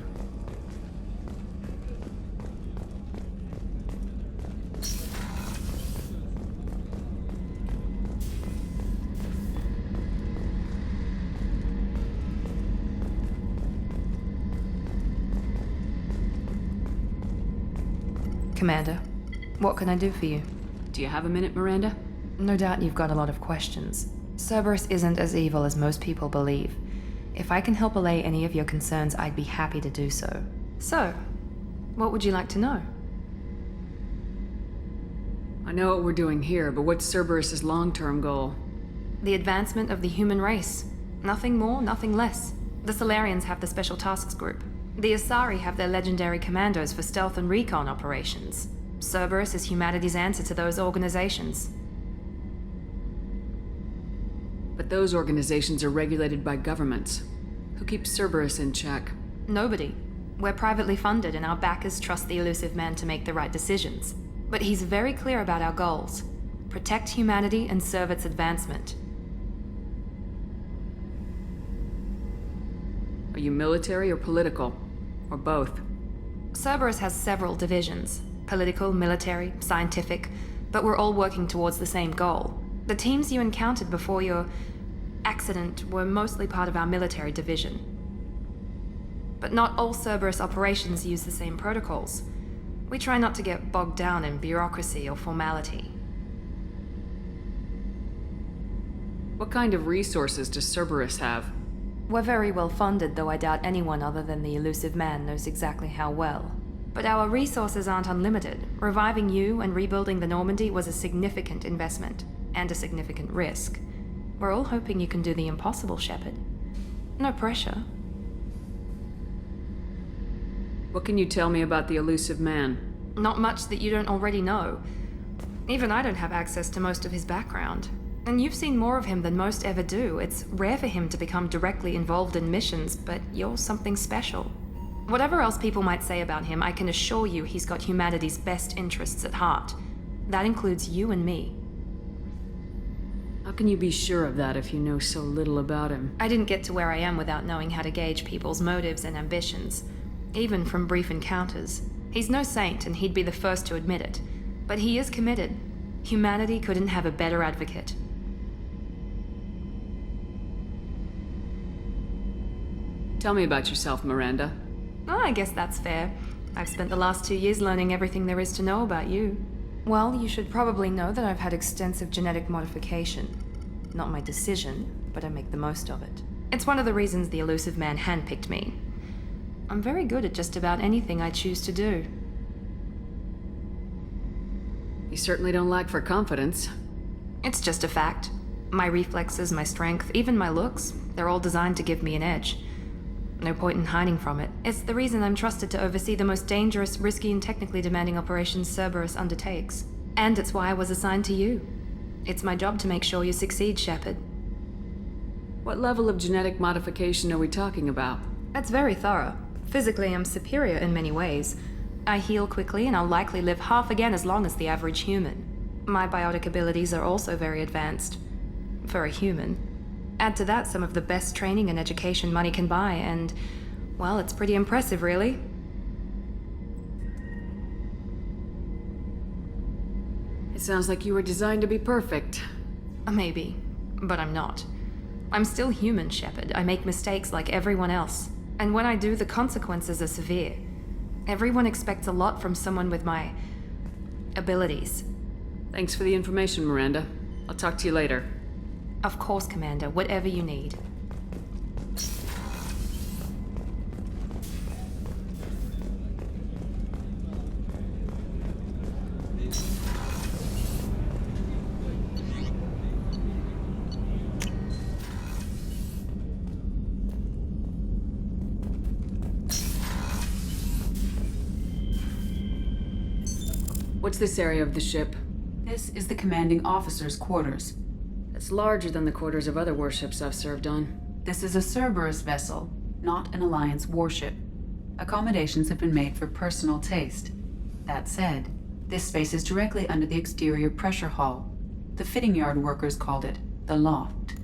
Commander, what can I do for you? Do you have a minute, Miranda? No doubt you've got a lot of questions. Cerberus isn't as evil as most people believe. If I can help allay any of your concerns, I'd be happy to do so. So, what would you like to know? I know what we're doing here, but what's Cerberus's long-term goal? The advancement of the human race. Nothing more, nothing less. The Solarians have the Special Tasks Group. The Asari have their legendary commandos for stealth and recon operations. Cerberus is humanity's answer to those organizations. But those organizations are regulated by governments. Who keeps Cerberus in check? Nobody. We're privately funded and our backers trust the elusive man to make the right decisions. But he's very clear about our goals. Protect humanity and serve its advancement. Are you military or political? Or both? Cerberus has several divisions. Political, military, scientific, but we're all working towards the same goal. The teams you encountered before your accident were mostly part of our military division. But not all Cerberus operations use the same protocols. We try not to get bogged down in bureaucracy or formality. What kind of resources does Cerberus have? We're very well funded, though I doubt anyone other than the elusive man knows exactly how well. But our resources aren't unlimited. Reviving you and rebuilding the Normandy was a significant investment, and a significant risk. We're all hoping you can do the impossible, Shepard. No pressure. What can you tell me about the elusive man? Not much that you don't already know. Even I don't have access to most of his background. And you've seen more of him than most ever do. It's rare for him to become directly involved in missions, but you're something special. Whatever else people might say about him, I can assure you he's got humanity's best interests at heart. That includes you and me. How can you be sure of that if you know so little about him? I didn't get to where I am without knowing how to gauge people's motives and ambitions, even from brief encounters. He's no saint, and he'd be the first to admit it. But he is committed. Humanity couldn't have a better advocate. Tell me about yourself, Miranda. Oh, I guess that's fair. I've spent the last 2 years learning everything there is to know about you. Well, you should probably know that I've had extensive genetic modification. Not my decision, but I make the most of it. It's one of the reasons the elusive man handpicked me. I'm very good at just about anything I choose to do. You certainly don't lack for confidence. It's just a fact. My reflexes, my strength, even my looks, they're all designed to give me an edge. No point in hiding from it. It's the reason I'm trusted to oversee the most dangerous, risky, and technically demanding operations Cerberus undertakes. And it's why I was assigned to you. It's my job to make sure you succeed, Shepard. What level of genetic modification are we talking about? That's very thorough. Physically, I'm superior in many ways. I heal quickly, and I'll likely live half again as long as the average human. My biotic abilities are also very advanced. For a human. Add to that some of the best training and education money can buy, and, well, it's pretty impressive, really. It sounds like you were designed to be perfect. Maybe, but I'm not. I'm still human, Shepard. I make mistakes like everyone else. And when I do, the consequences are severe. Everyone expects a lot from someone with my abilities. Thanks for the information, Miranda. I'll talk to you later. Of course, Commander. Whatever you need. What's this area of the ship? This is the commanding officer's quarters. It's larger than the quarters of other warships I've served on. This is a Cerberus vessel, not an Alliance warship. Accommodations have been made for personal taste. That said, this space is directly under the exterior pressure hull. The fitting yard workers called it the loft.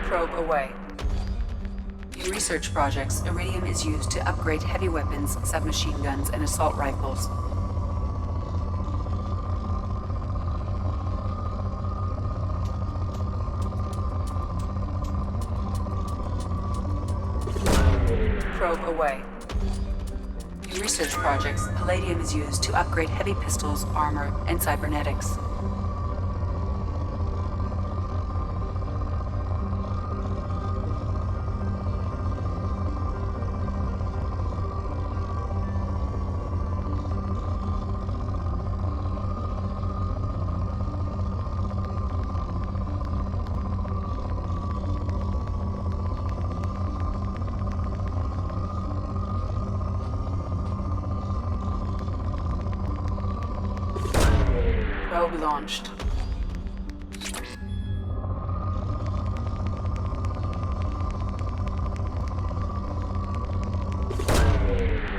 Probe away. In research projects, iridium is used to upgrade heavy weapons, submachine guns, and assault rifles. Probe away. In research projects, palladium is used to upgrade heavy pistols, armor, and cybernetics. Probe launched.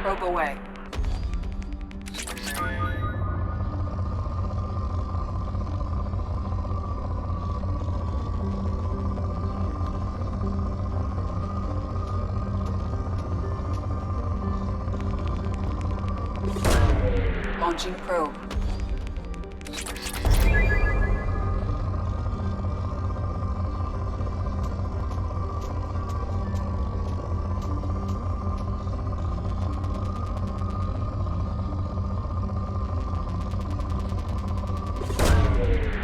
Probe away. Launching probe.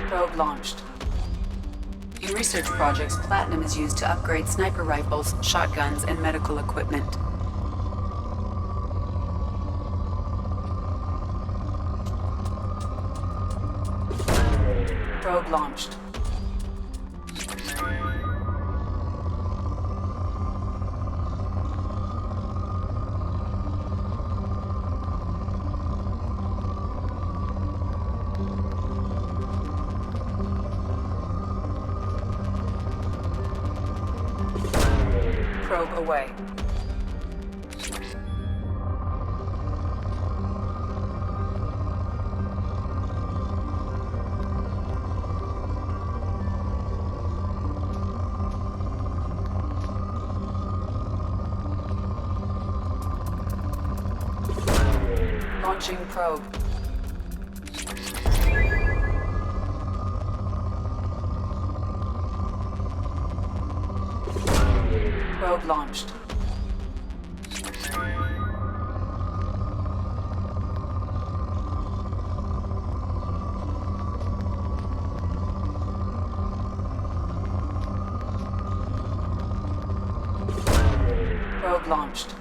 Probe launched. In research projects, platinum is used to upgrade sniper rifles, shotguns, and medical equipment. Probe launched. Probe away. Launching probe. Probe launched. Probe launched.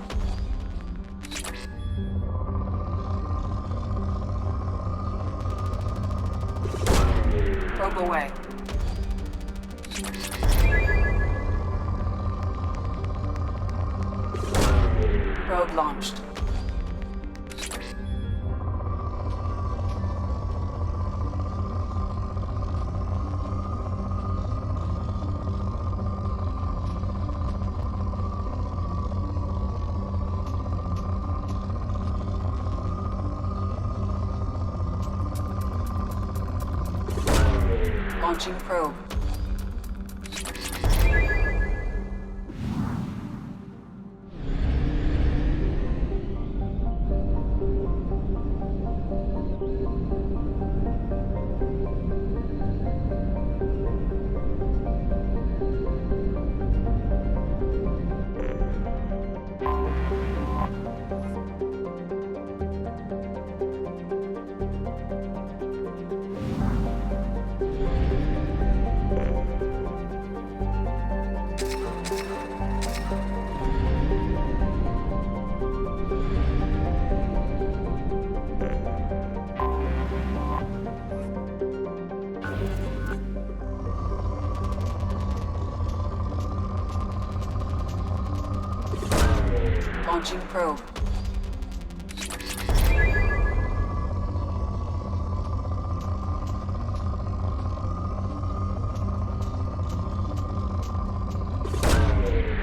Probe away. Probe launched. Launching probe. Launching probe.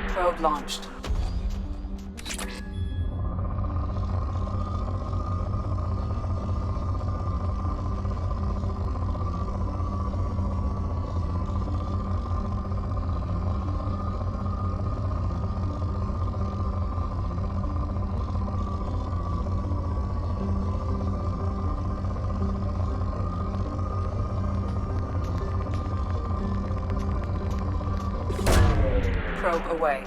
Probe launched. Probe away.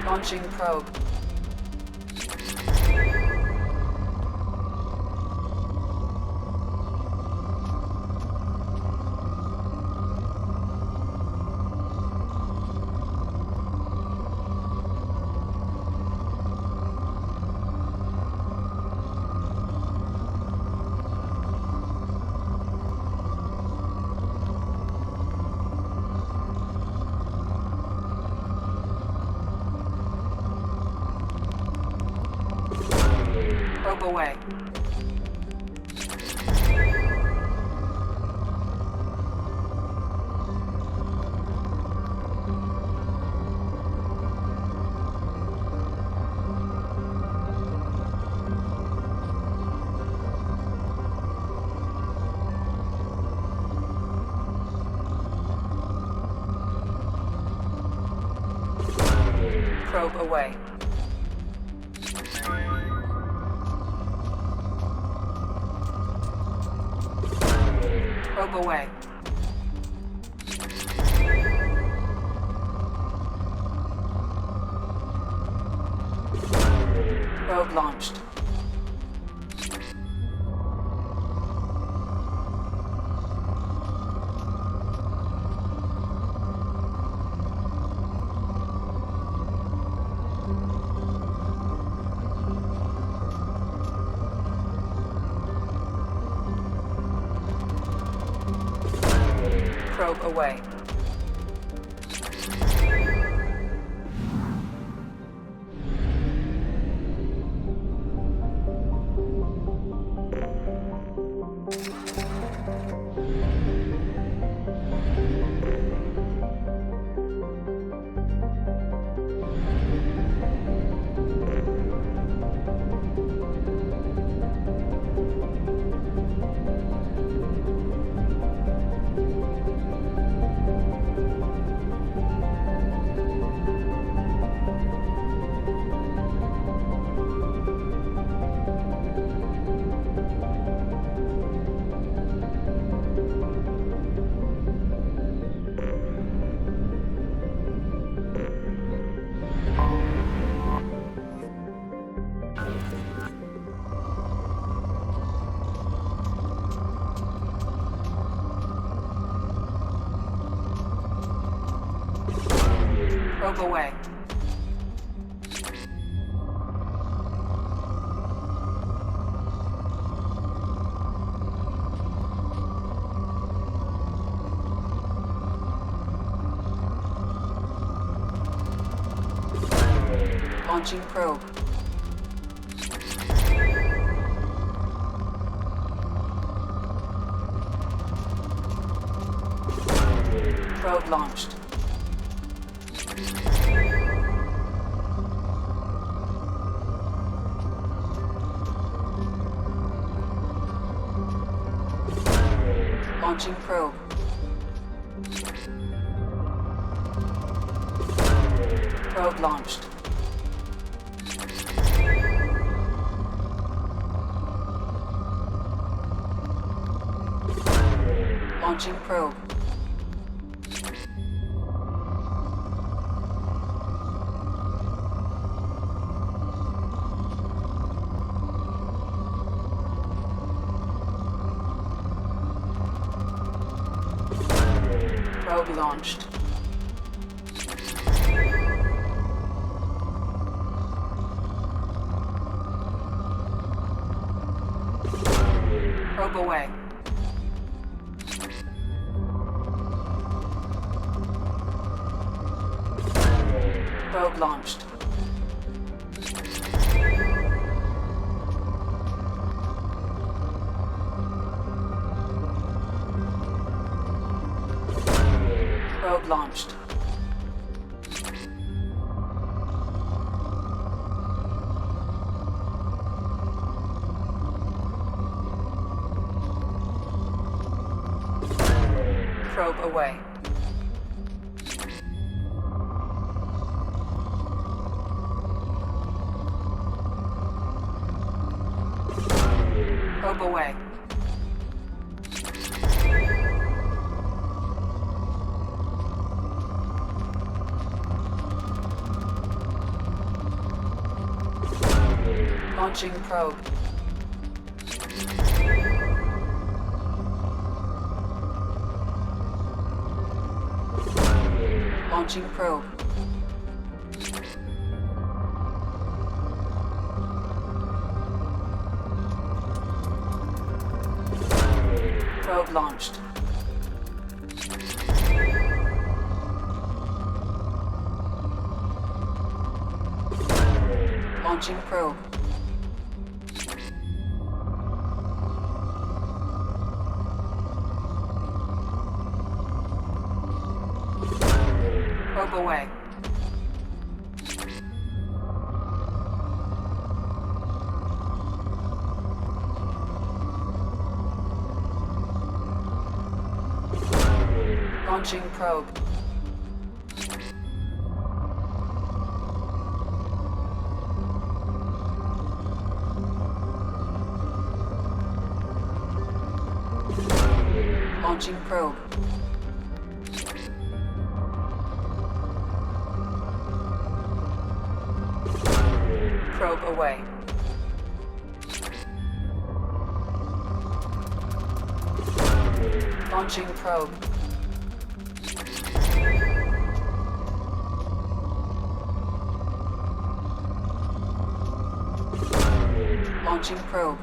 Launching probe. Probe away. Probe away. Probe away. Probe launched. Probe away. Probe away. Launching probe. Probe launched. Launching probe. Probe launched. Launching probe. Probe launched. Probe away. Probe launched. Probe launched. Probe away. Probe away. Launching probe. Launching probe. Probe launched. Launching probe. Probe away. Launching probe. Launching probe. Probe away. Launching probe. Launching probe.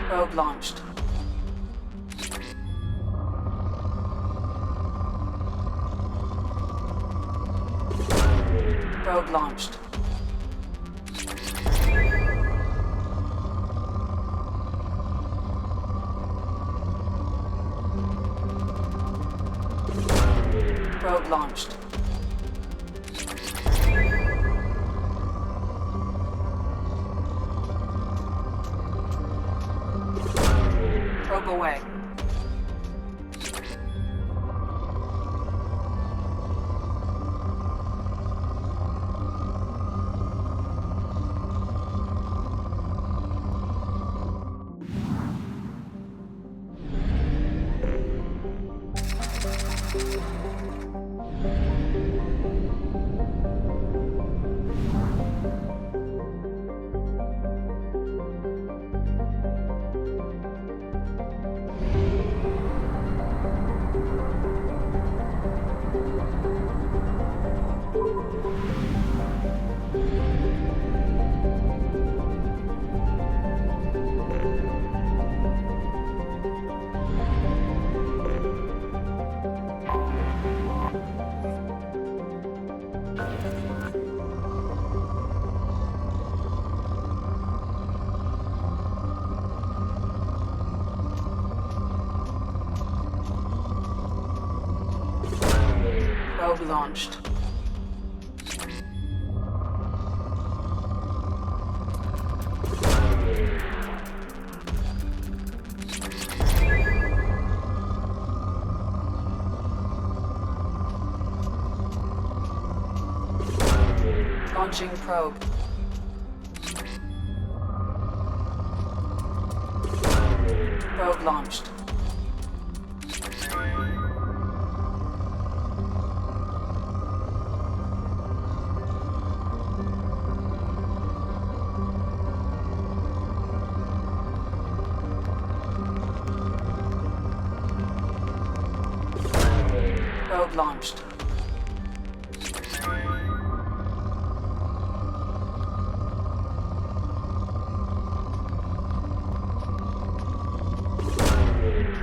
Probe launched. Probe launched. Probe launched. Probe away. Probe launched. Launching probe. Probe launched. Probe launched.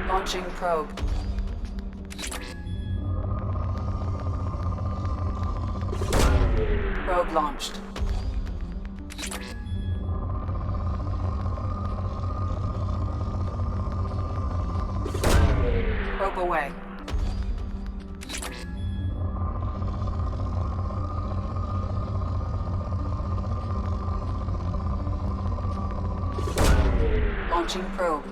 Launching probe. Probe launched. Probe away. Launching probe.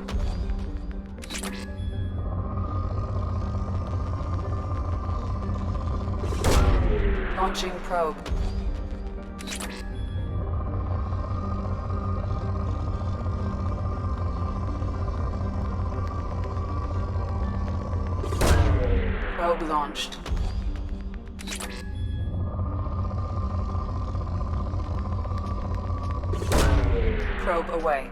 Launching probe. launched. Probe away.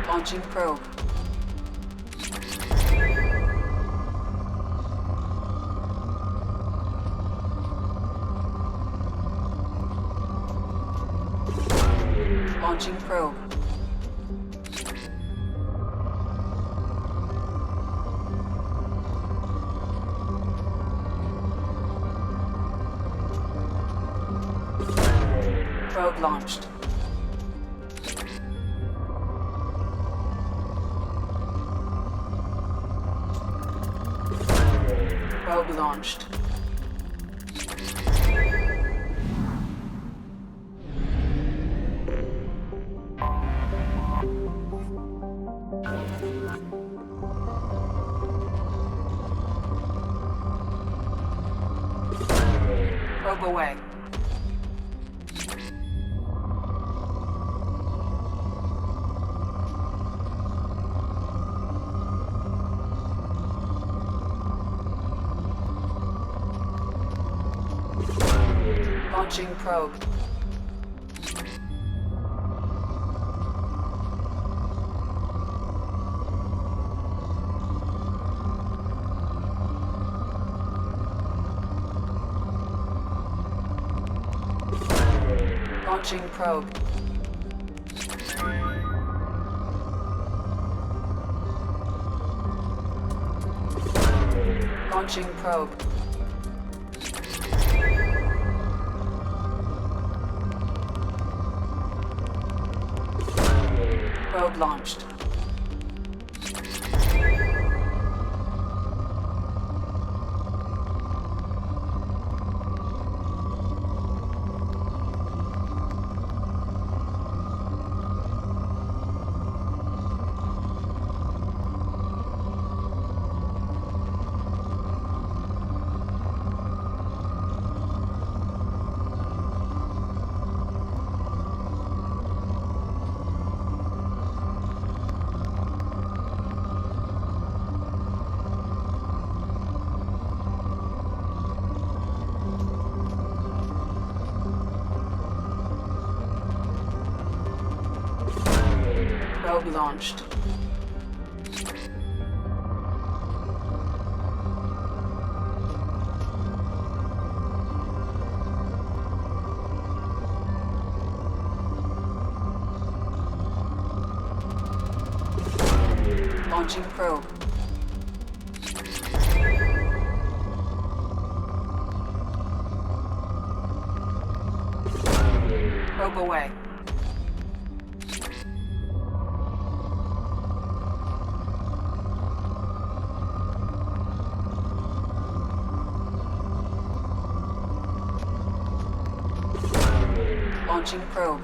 Launching probe. Launching probe. Probe launched. Probe launched. Probe away. Launching probe. Launching probe. Launching probe. Probe launched. Probe launched. Launching probe. Probe away. Launching probe.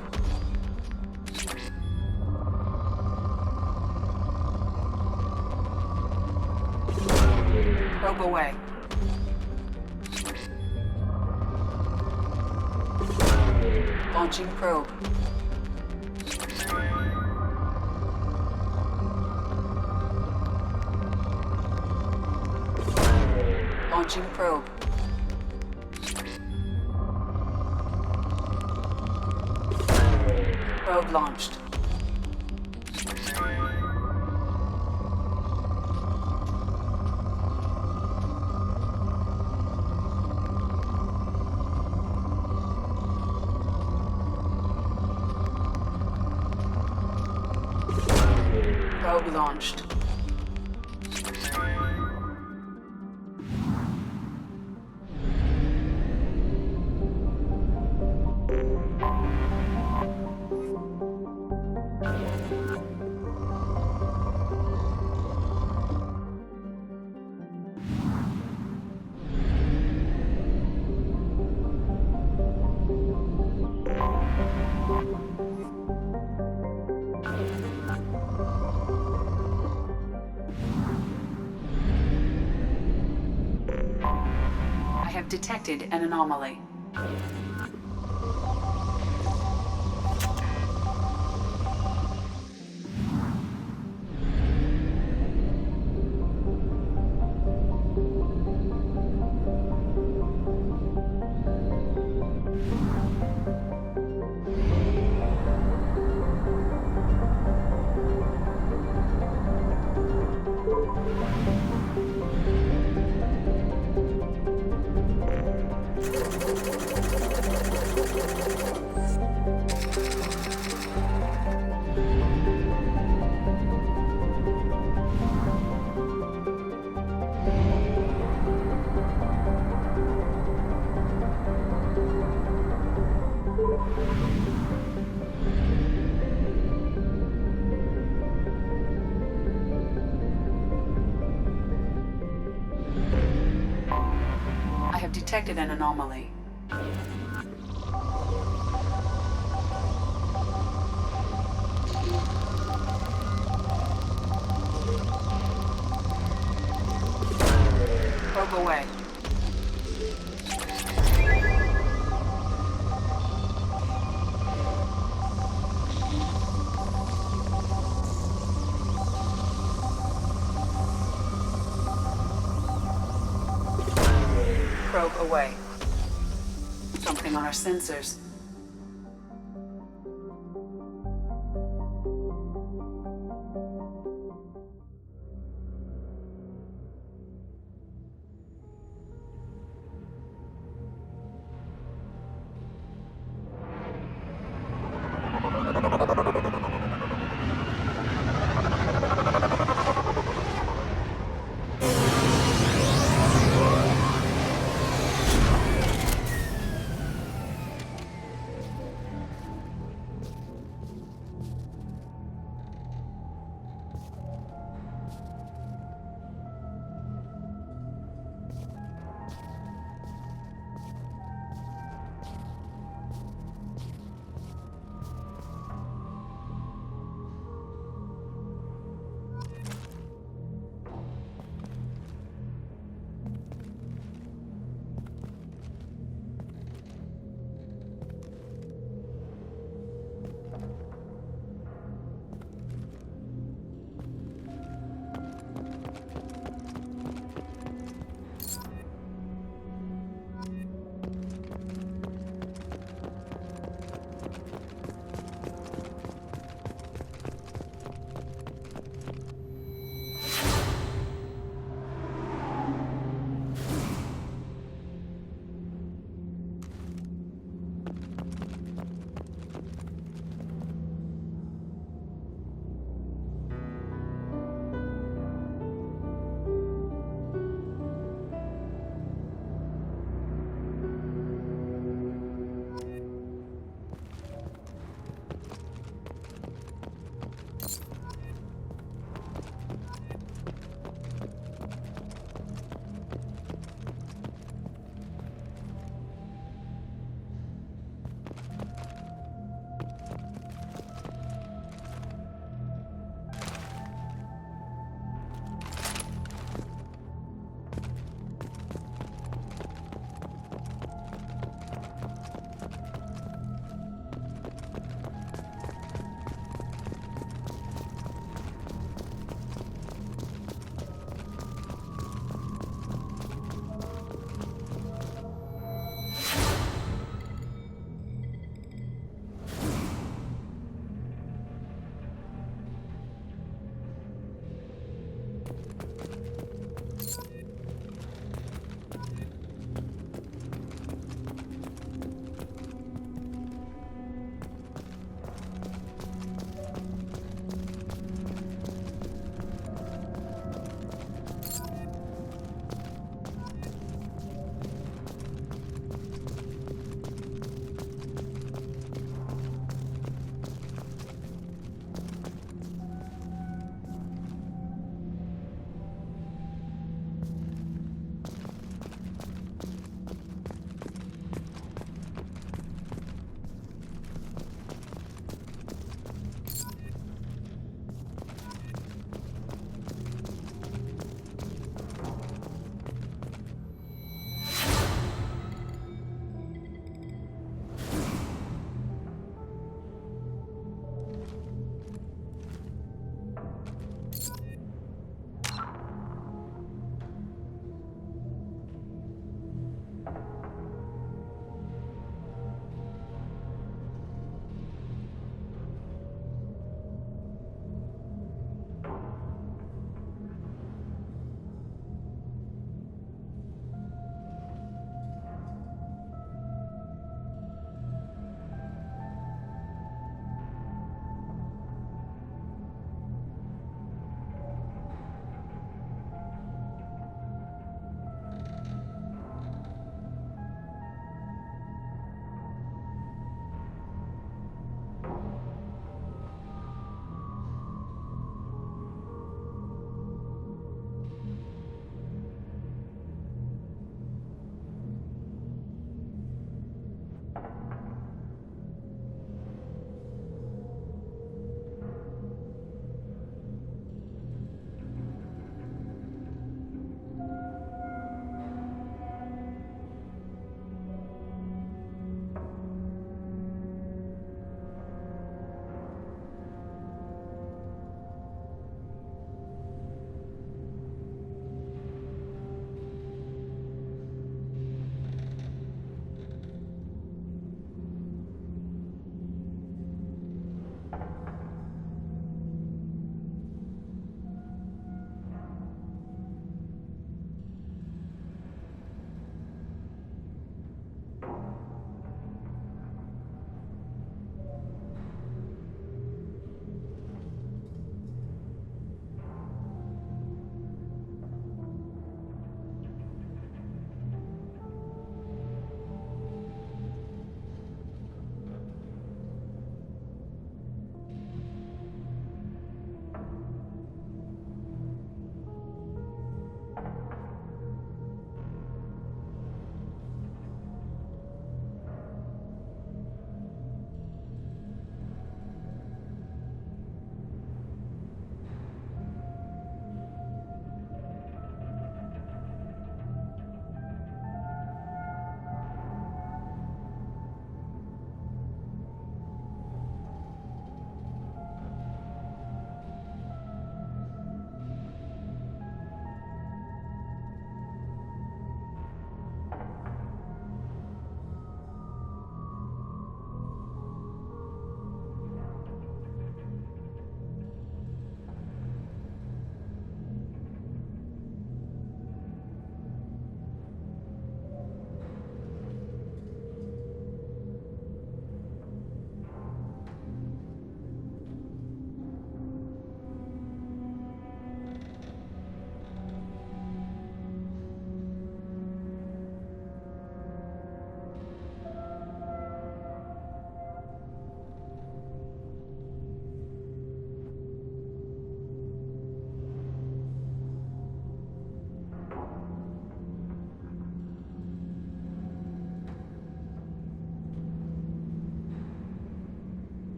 Probe away. Launching probe. Launching probe. Probe launched. Probe launched. have detected an anomaly. I have detected an anomaly. Probe away. Probe away. Something on our sensors.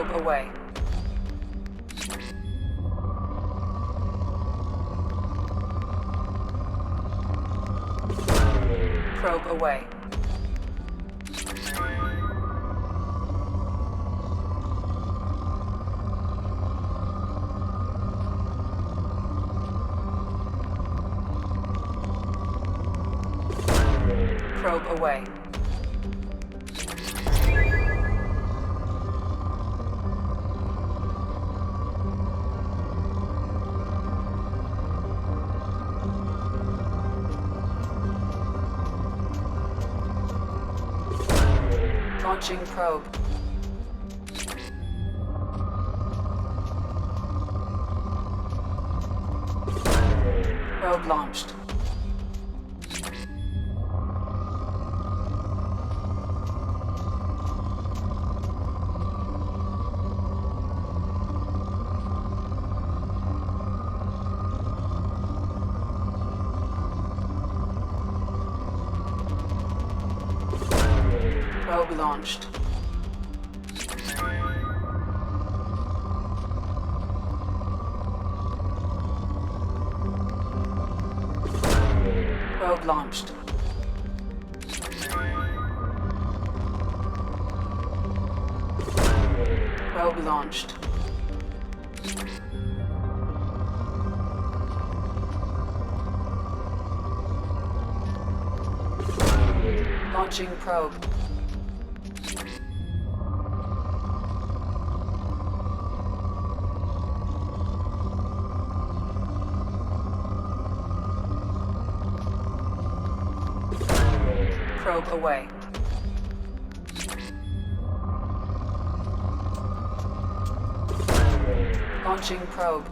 Probe away. Probe away. Probe away. Launching probe. Probe launched. Probe launched. Probe launched. Probe launched. Launching probe. Probe away. Launching probe.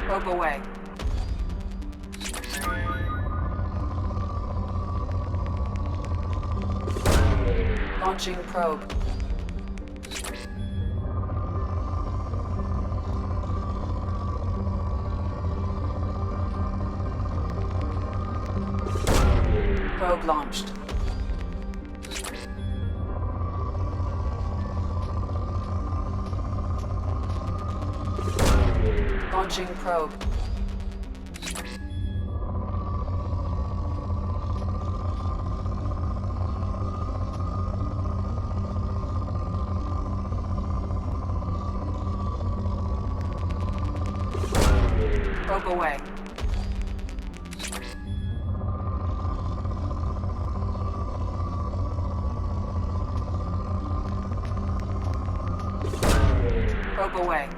Probe away. Launching probe. Probe launched. Launching probe. Probe away. Probe away.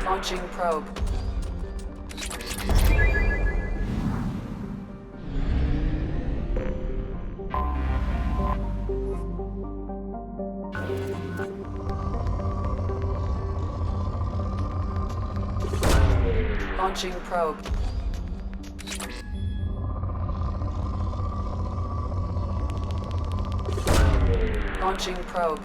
Launching probe. Launching probe. Launching probe.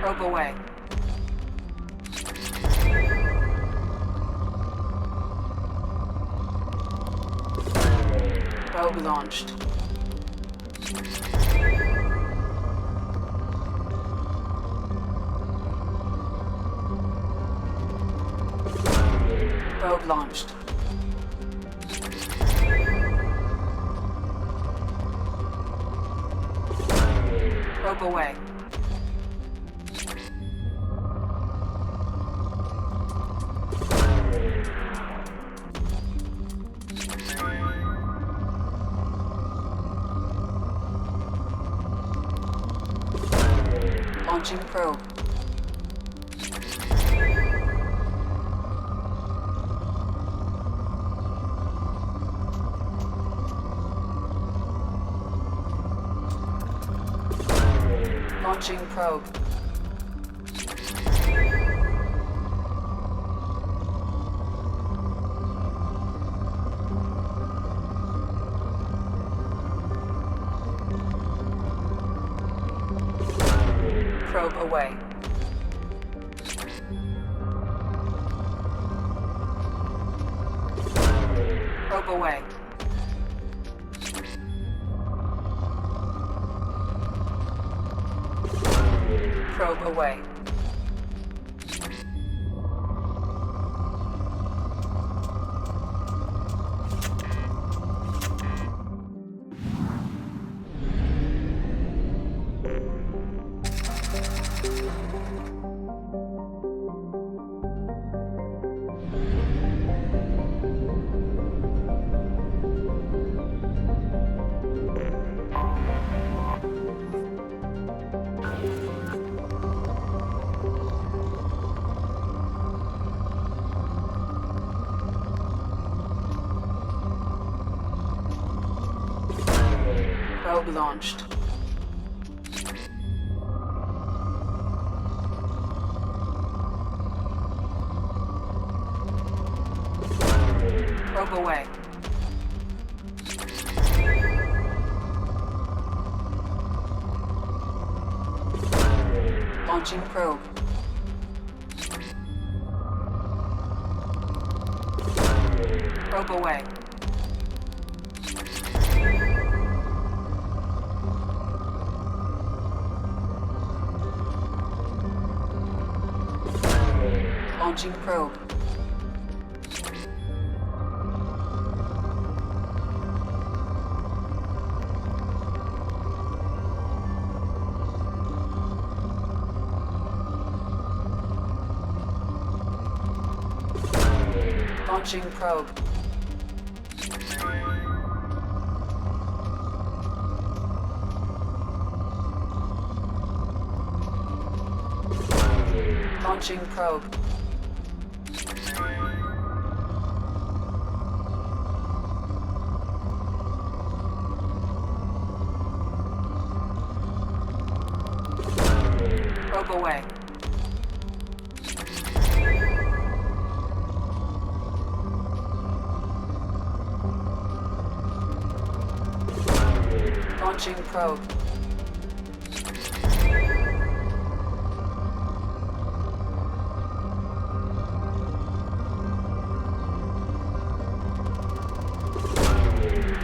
Probe away. Probe launched. Probe launched. Probe away. Launching probe. Launching probe. Probe away. Probe away. Probe away. Probe launched. Probe away. Launching probe. Probe away. Launching probe. Launching probe. Launching probe. Probe away. Launching probe.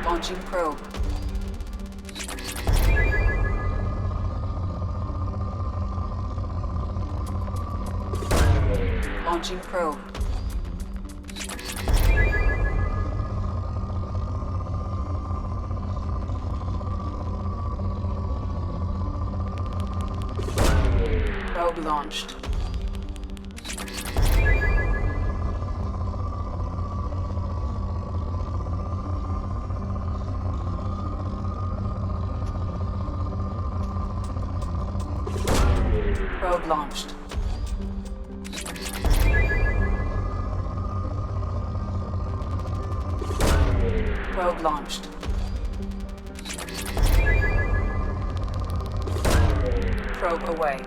Launching probe. Launching probe. Probe launched. Probe launched. Probe launched. Probe away.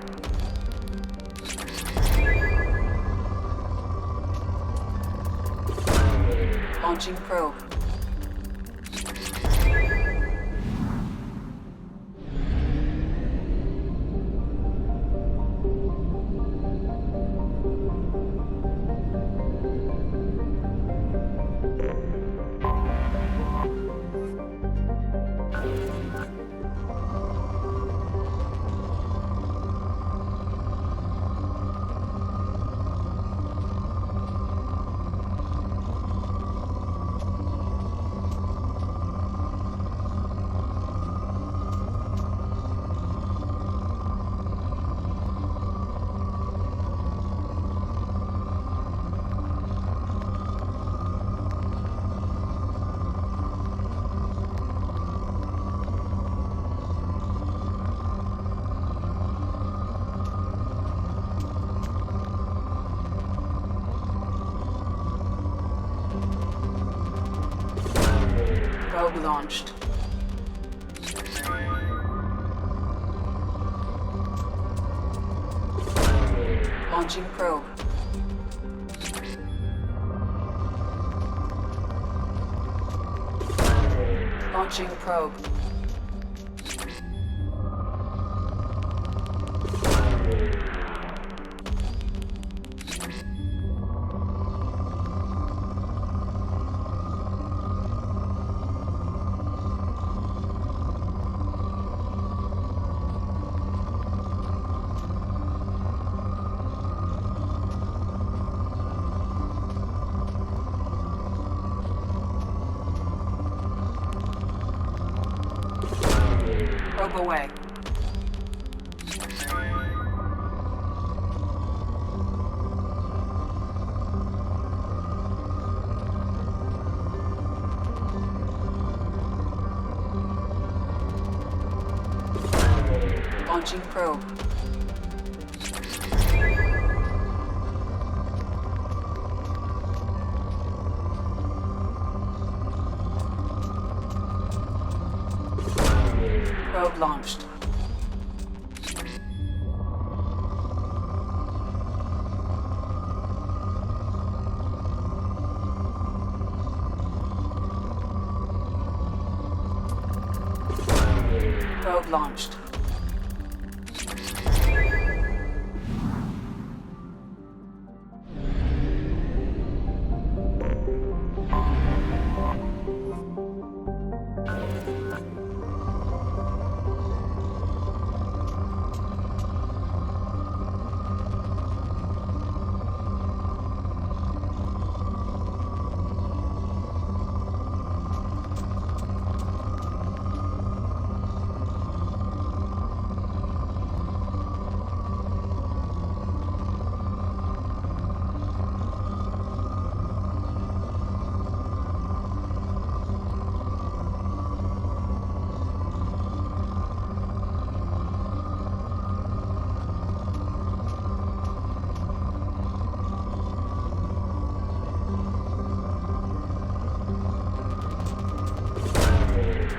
Launching probe. Probe launched. Launching probe. Launching probe. Probe away. Launching probe. Probe launched. Probe launched.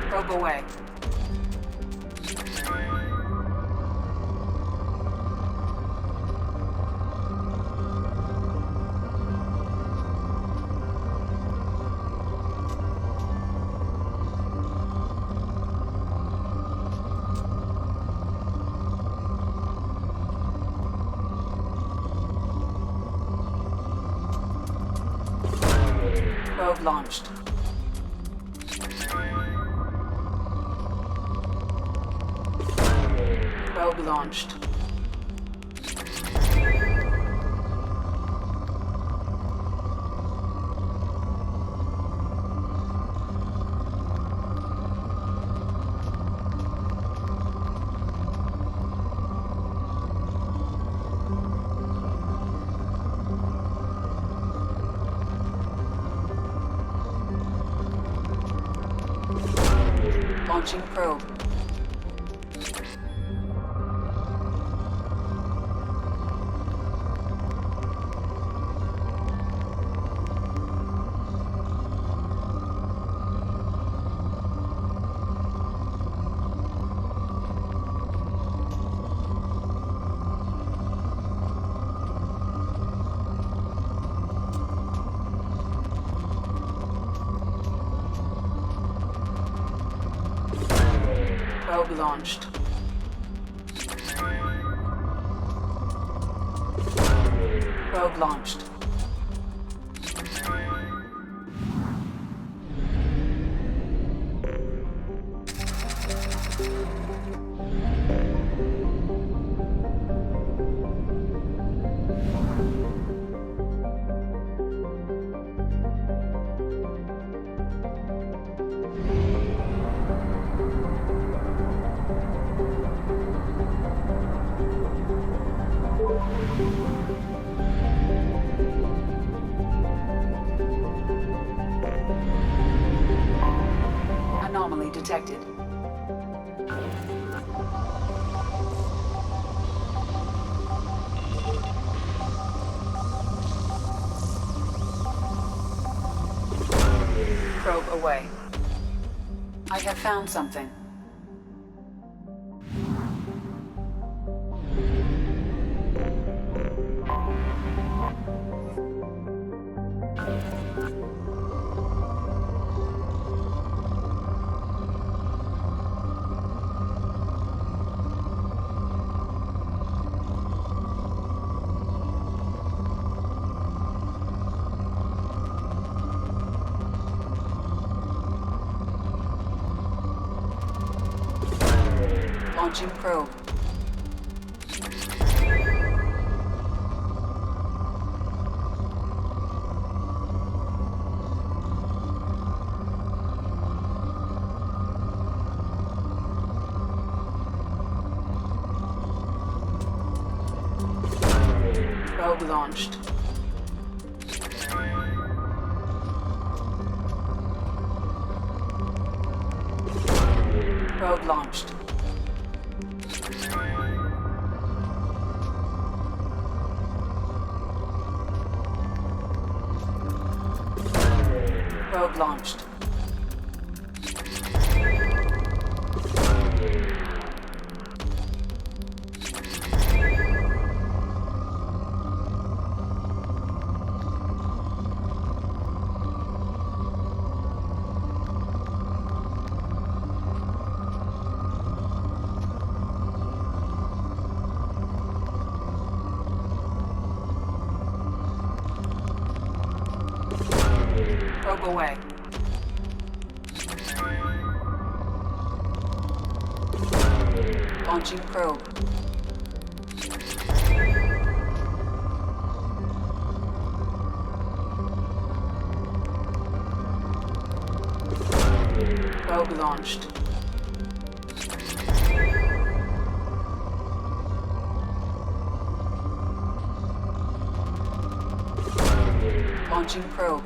Probe away. Probe launched. Probe launched. Launching probe. Probe launched. Probe launched. Anomaly detected. Probe away. I have found something. Launching probe. Probe launched. Probe launched. Probe launched. Probe away. Launching probe. Probe launched. Launching probe.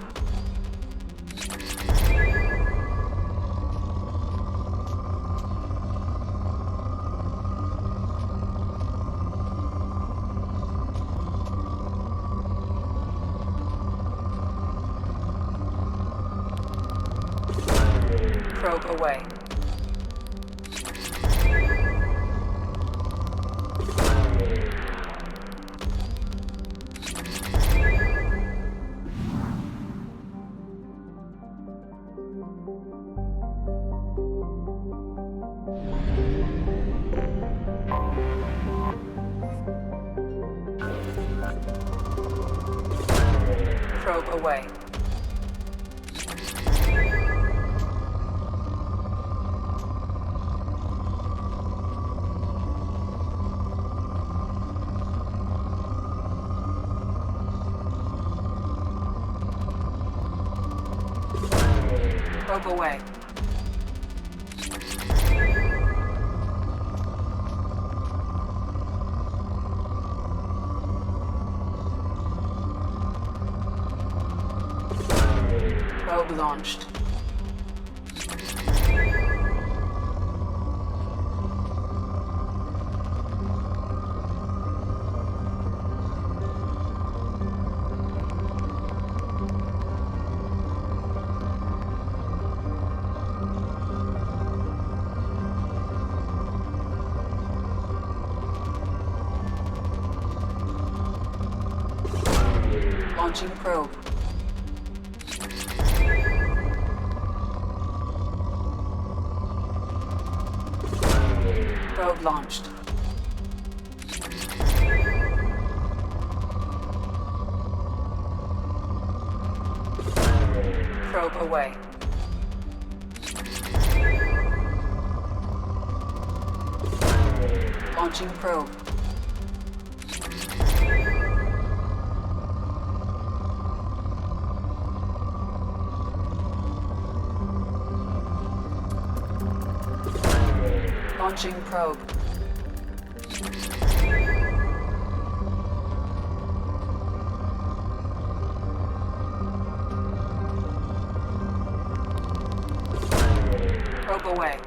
Probe away. Probe away. Probe away. Probe launched. Launching probe. Probe launched. Probe away. Launching probe. Launching probe. Probe away.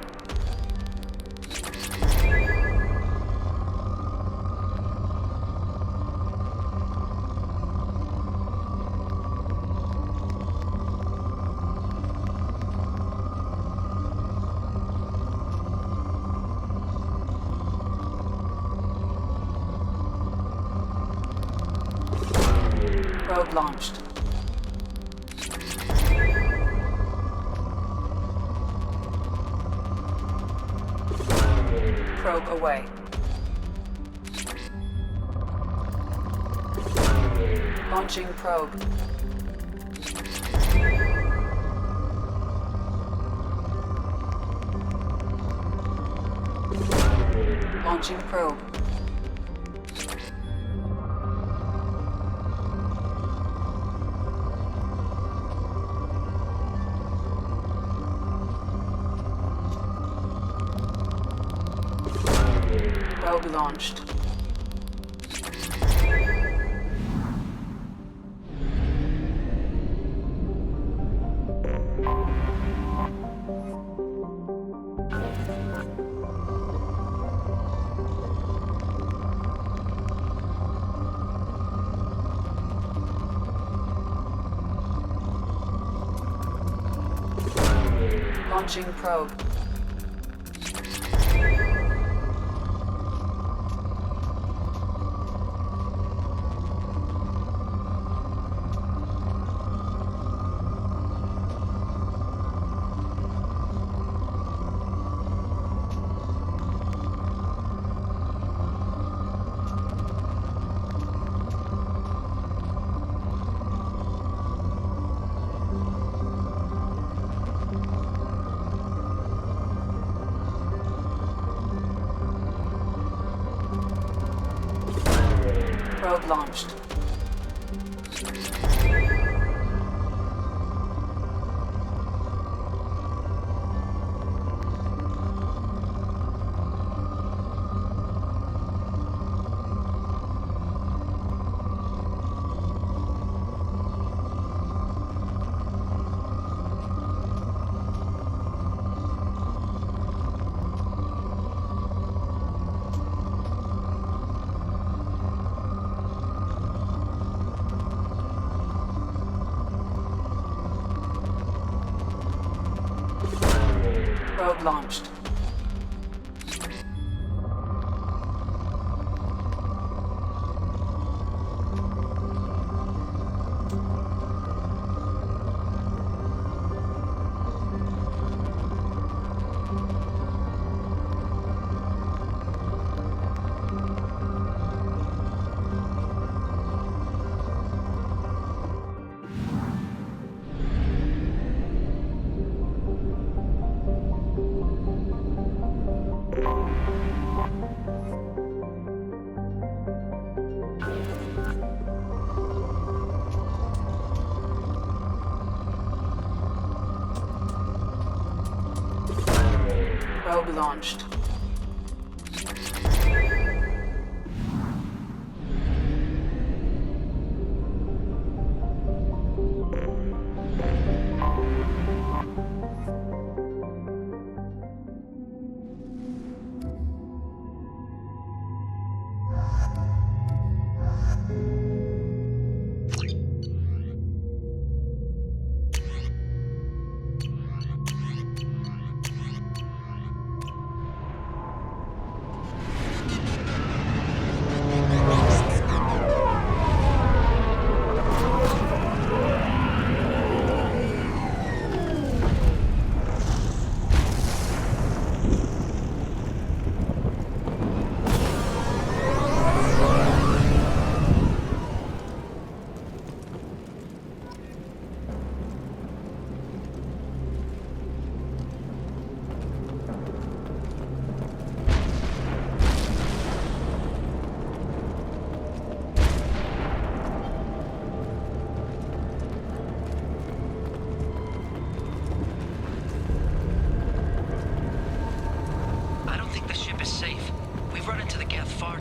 Probe launched. Probe away. Launching probe. Launching probe. Probe launched. Launching probe. Probe launched. Probe launched. Probe launched.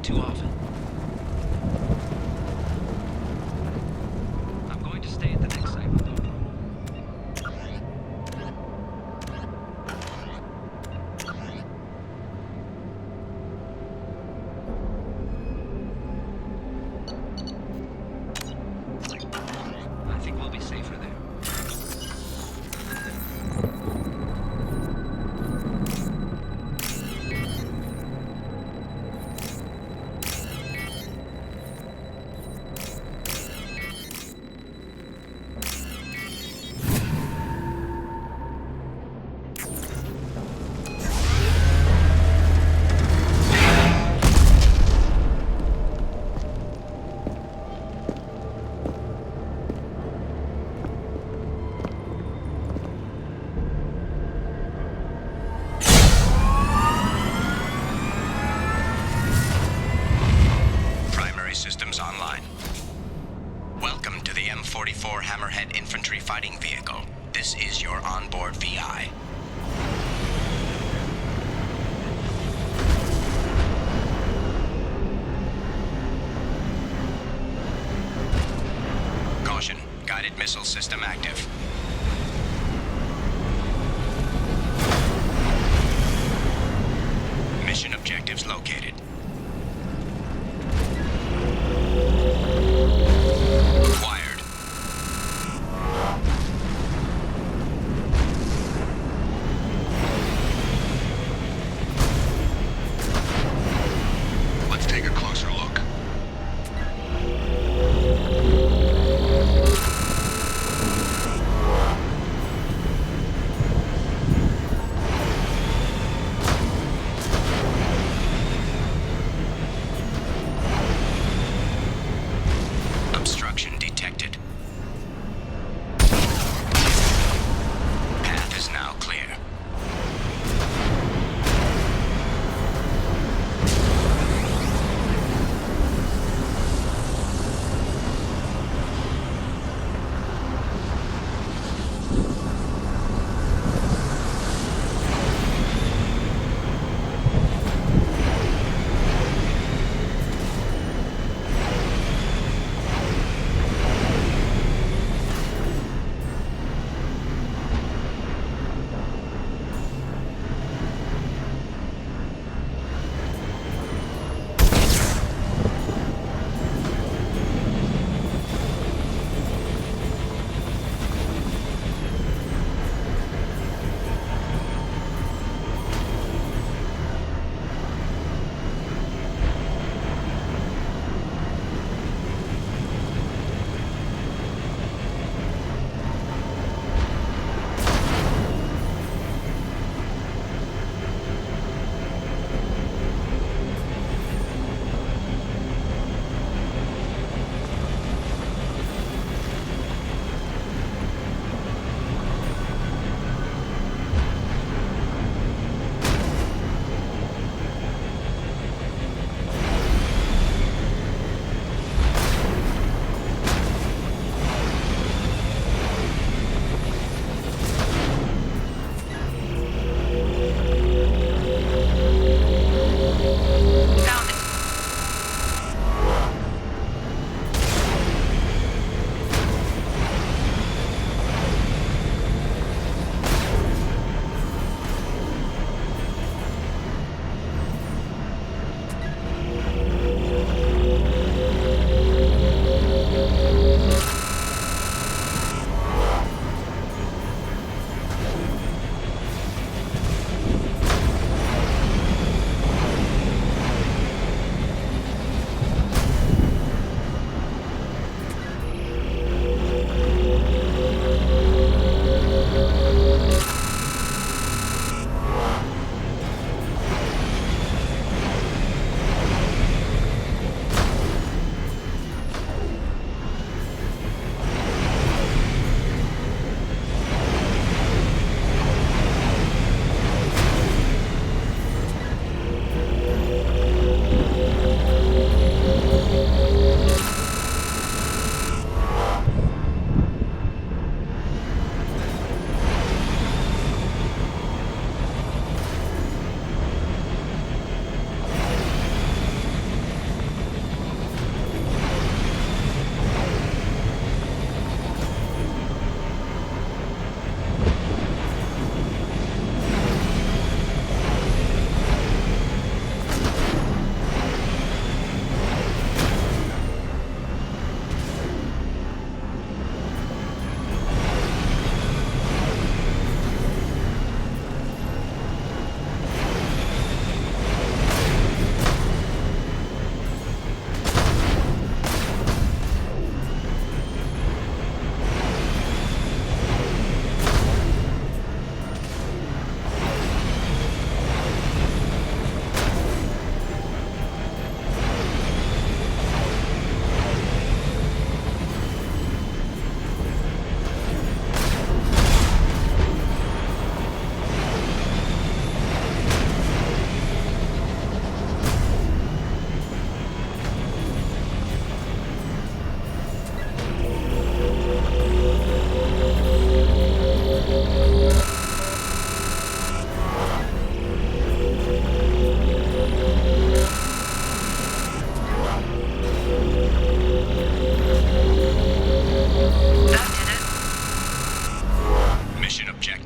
Too often. I'm going to stay at the next site. I think we'll be safer there. Systems online. Welcome to the M44 Hammerhead Infantry Fighting Vehicle. This is your onboard VI. Caution, guided missile system active. Mission objectives located.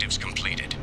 Objectives completed.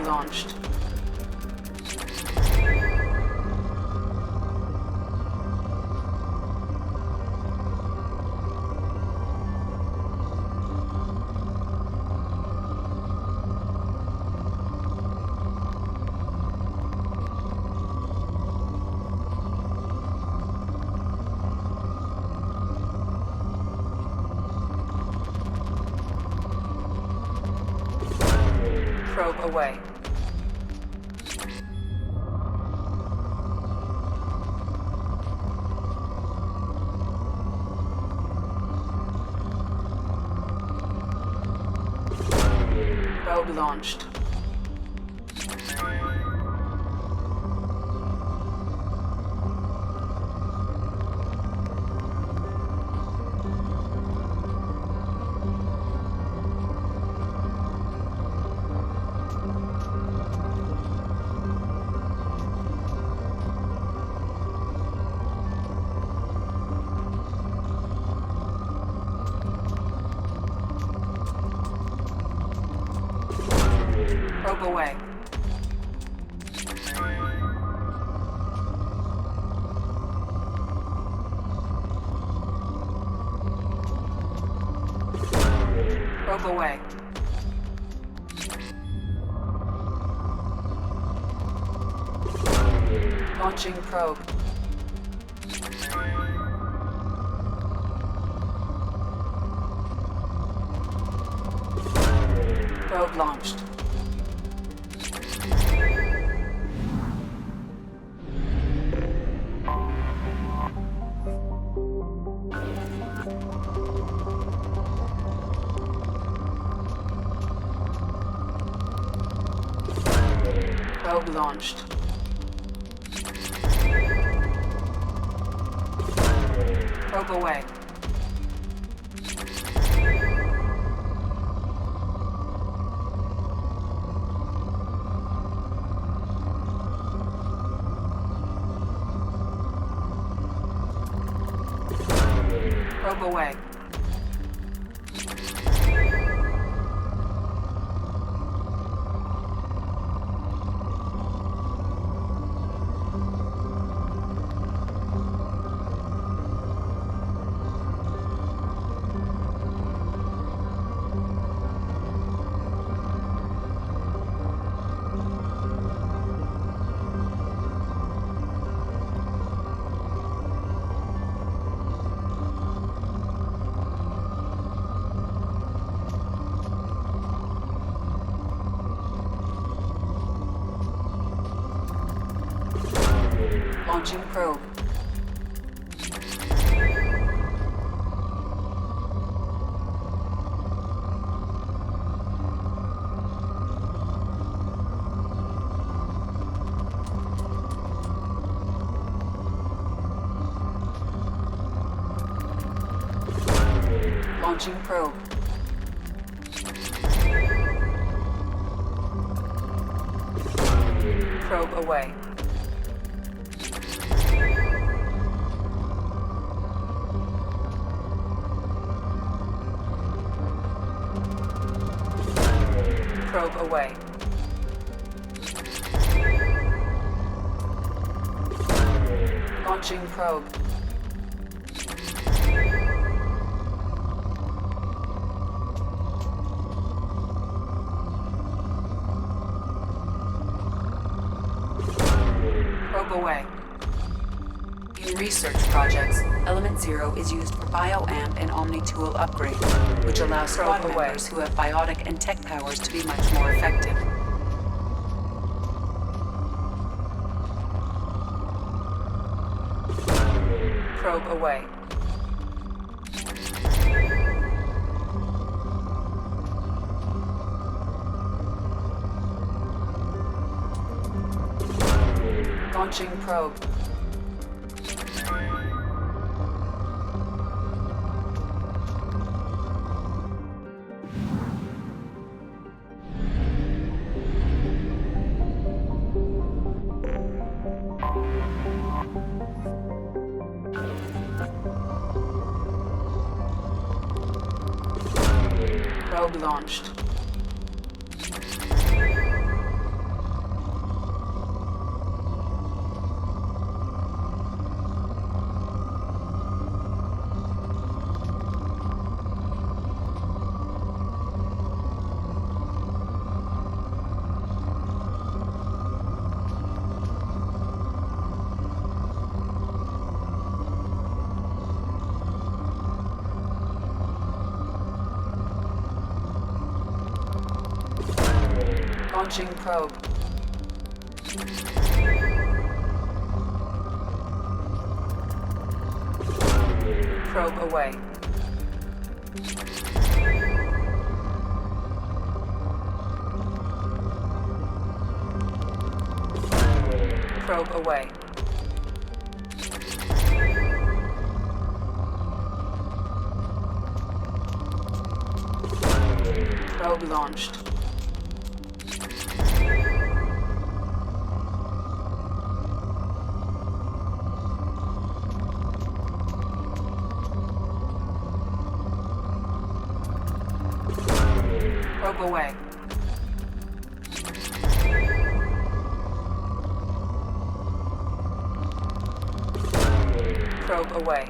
Probe launched. Probe away. Probe launched. Probe away. Probe away. Launching probe. Probe launched. Probe launched. Probe away. Probe away. Launching probe. Launching probe. Probe away. Probe away. Launching probe. Probe away. In research projects, Element Zero is used for bioamp and Omni-tool upgrade, which allows squad members who have biotic and tech powers to be much more effective. Probe away. Launching probe. Probe launched. Launching probe. Probe away. Probe away. Probe launched. Probe away. Probe away.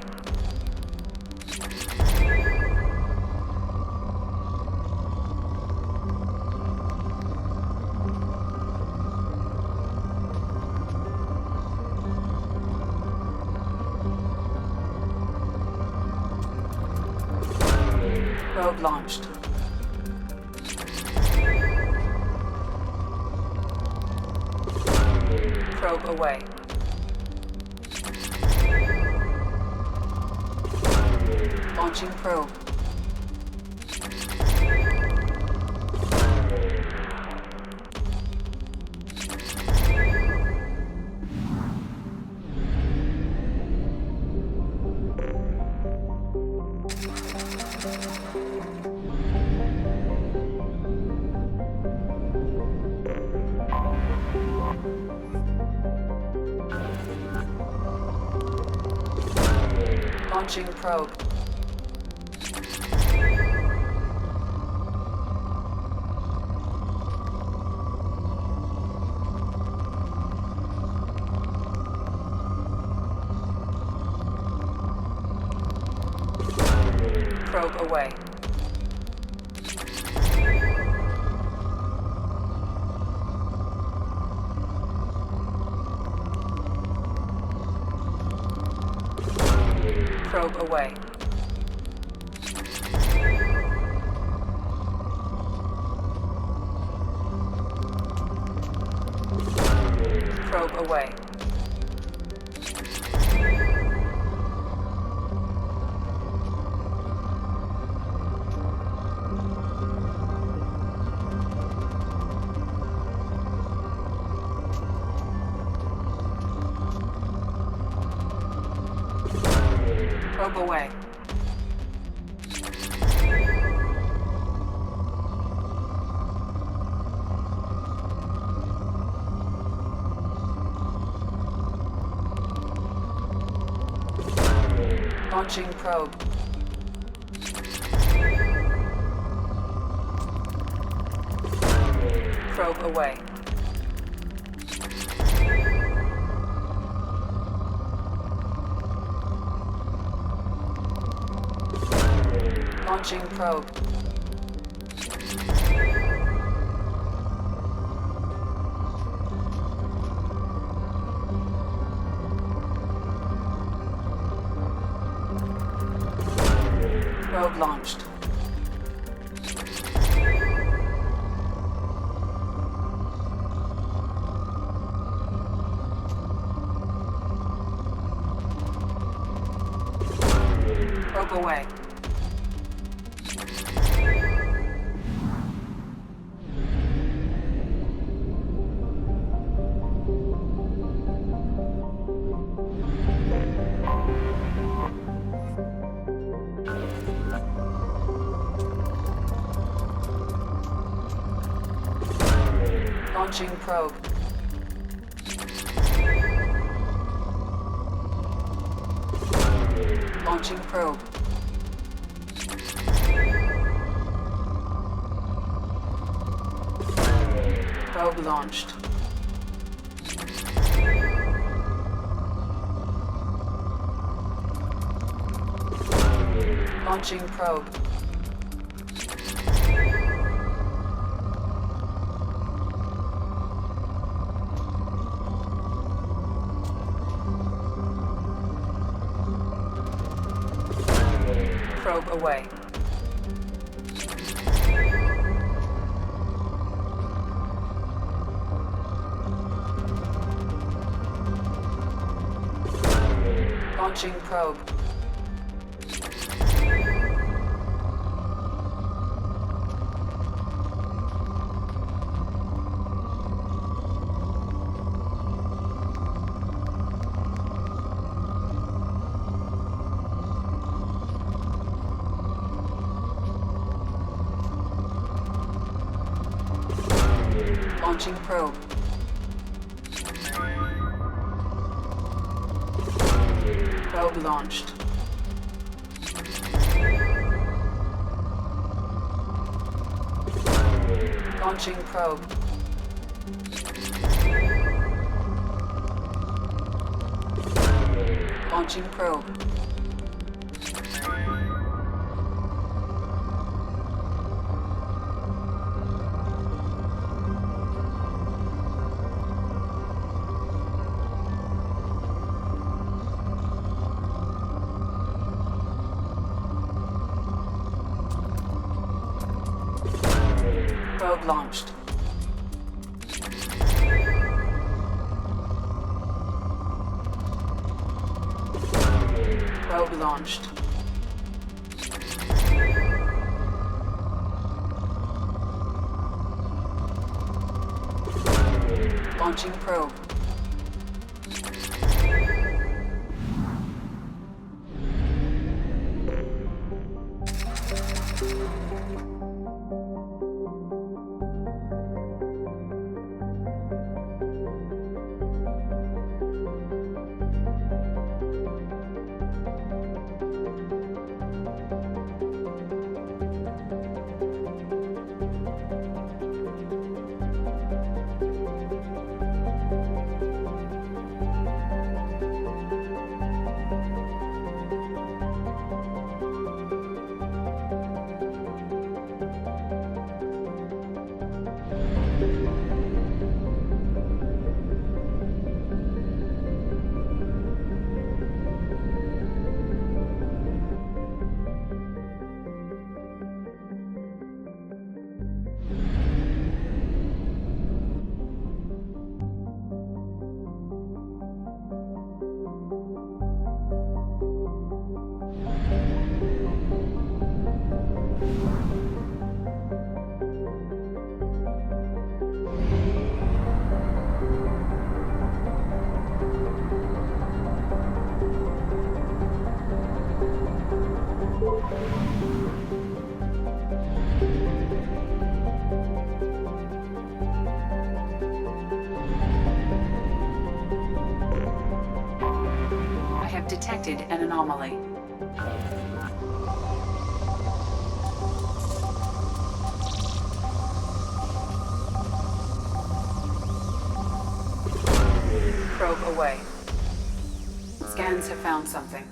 Probe launched. Probe away. Launching probe. Launching probe. Probe away. Probe away. Probe away. Probe away. Launching probe. Probe away. Launching probe. Probe launched. Probe away. Launching probe. Launching probe. Probe launched. Launching probe. Probe away. Launching probe. Launching probe. Probe launched. Launching probe. Launching probe. Probe launched. Probe launched. Launching probe. Detected an anomaly. Probe away. Scans have found something.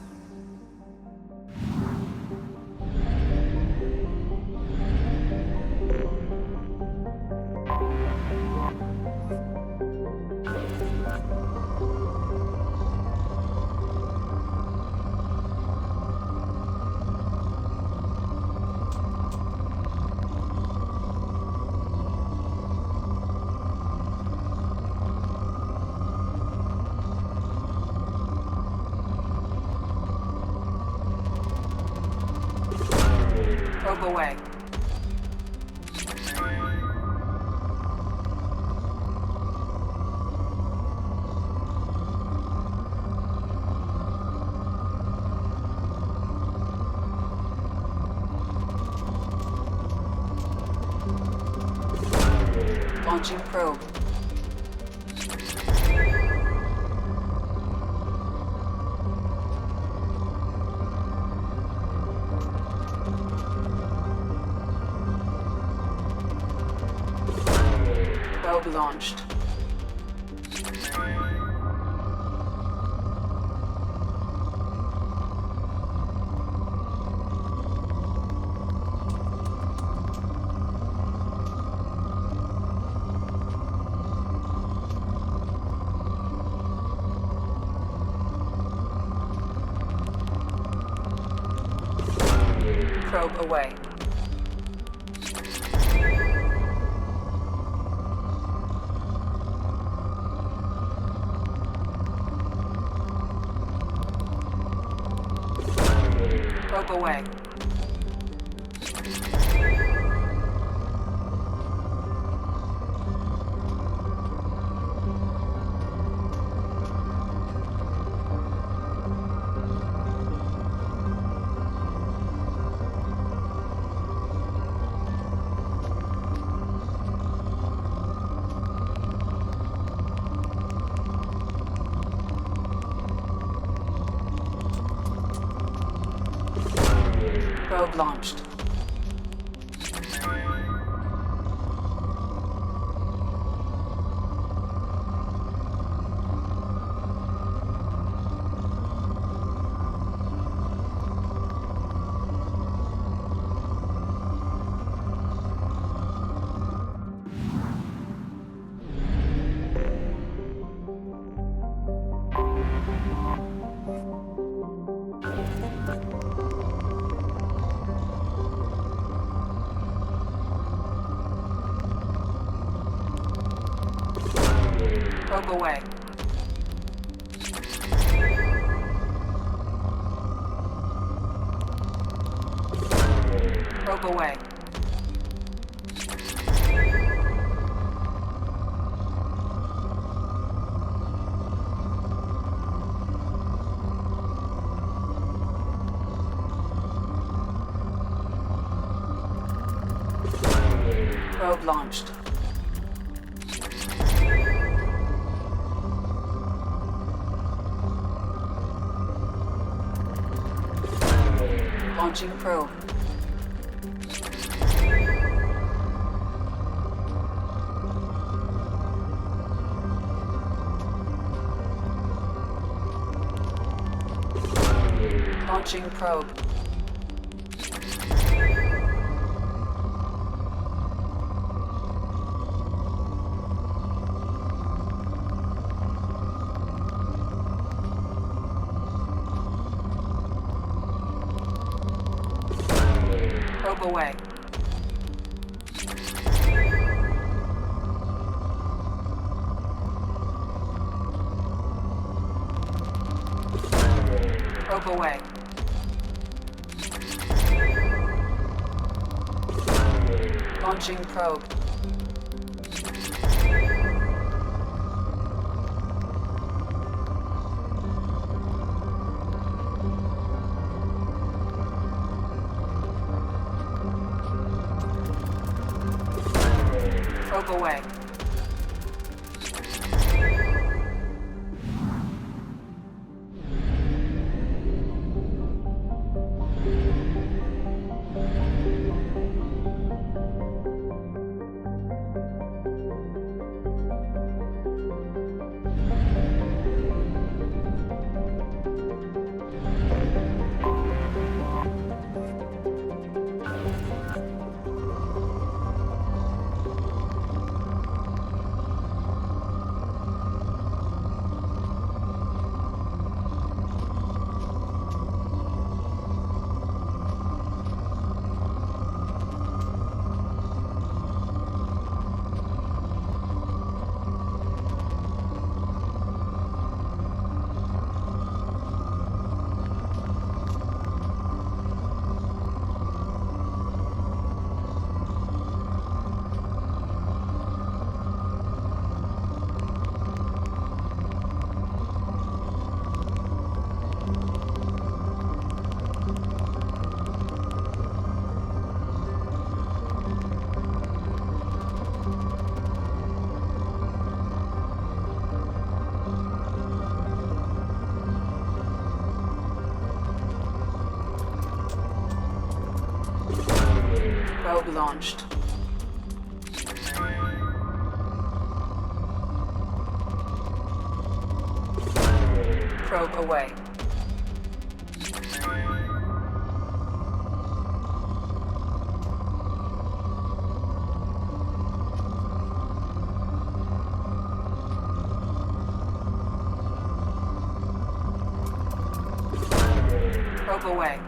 Probe away. Launching probe. Probe launched. Probe away. Probe away. Probe launched. Probe away. Probe away. Probe launched. Launching probe. Launching probe. Probe away. Probe away. Launching probe. Probe away. Probe launched. Probe away. Probe away.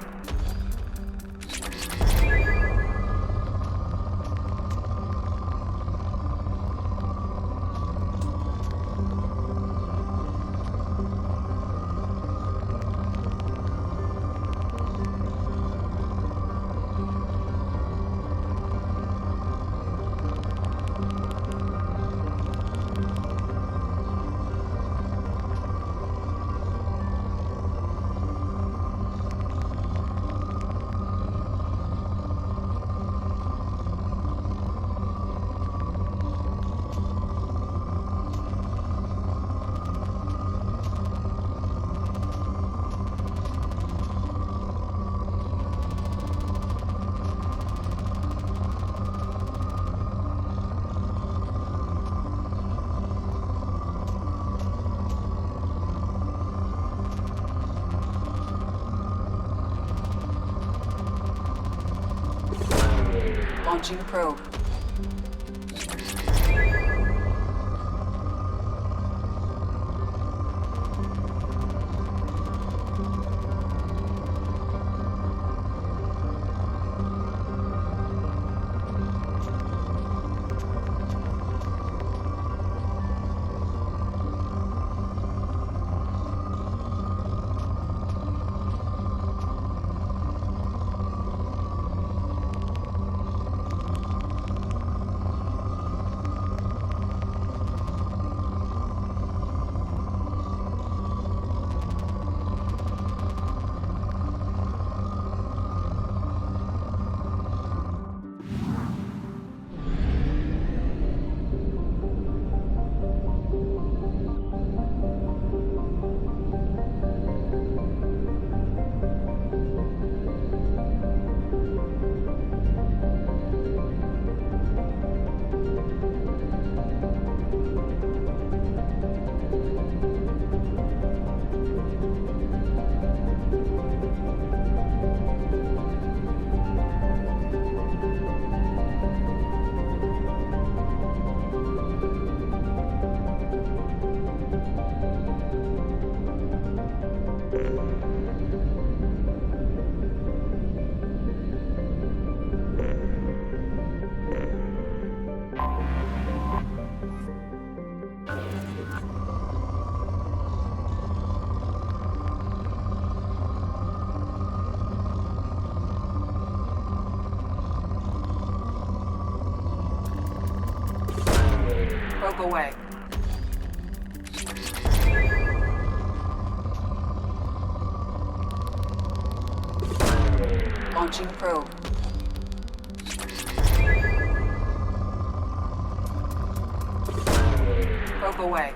Launching probe. Probe away. Launching probe. Probe away.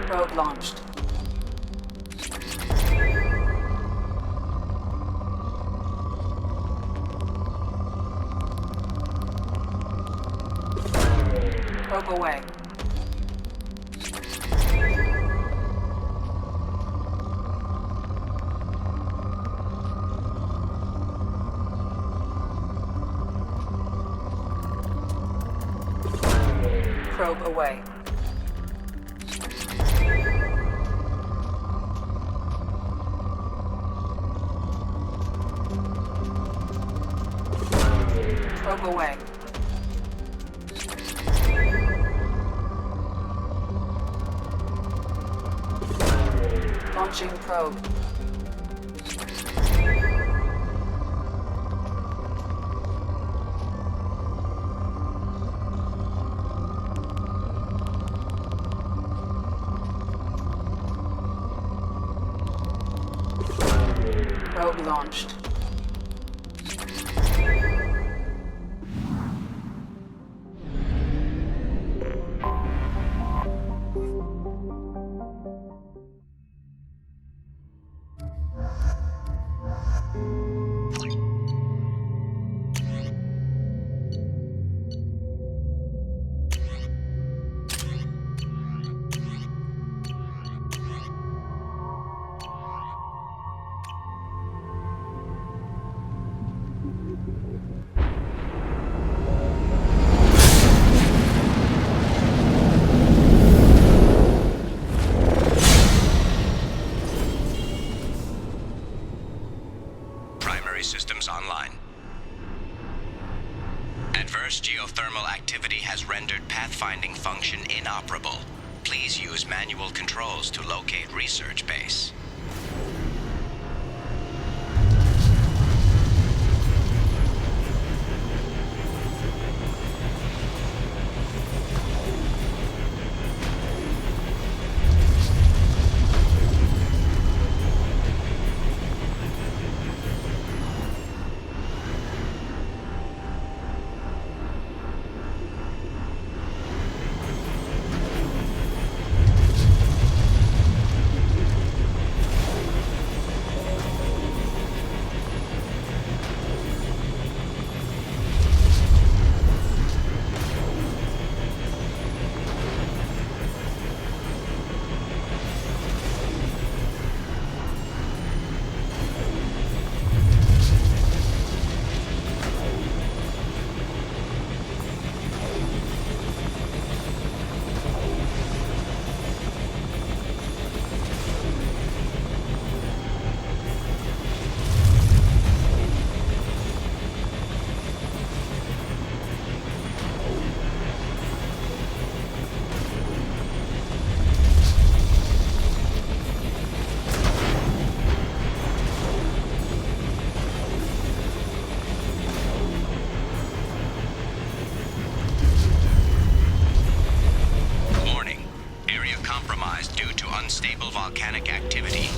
Probe launched. Probe away. Probe away. Probe away. Launching probe. Probe launched. Systems online. Adverse geothermal activity has rendered pathfinding function inoperable. Please use manual controls to locate research base. volcanic activity.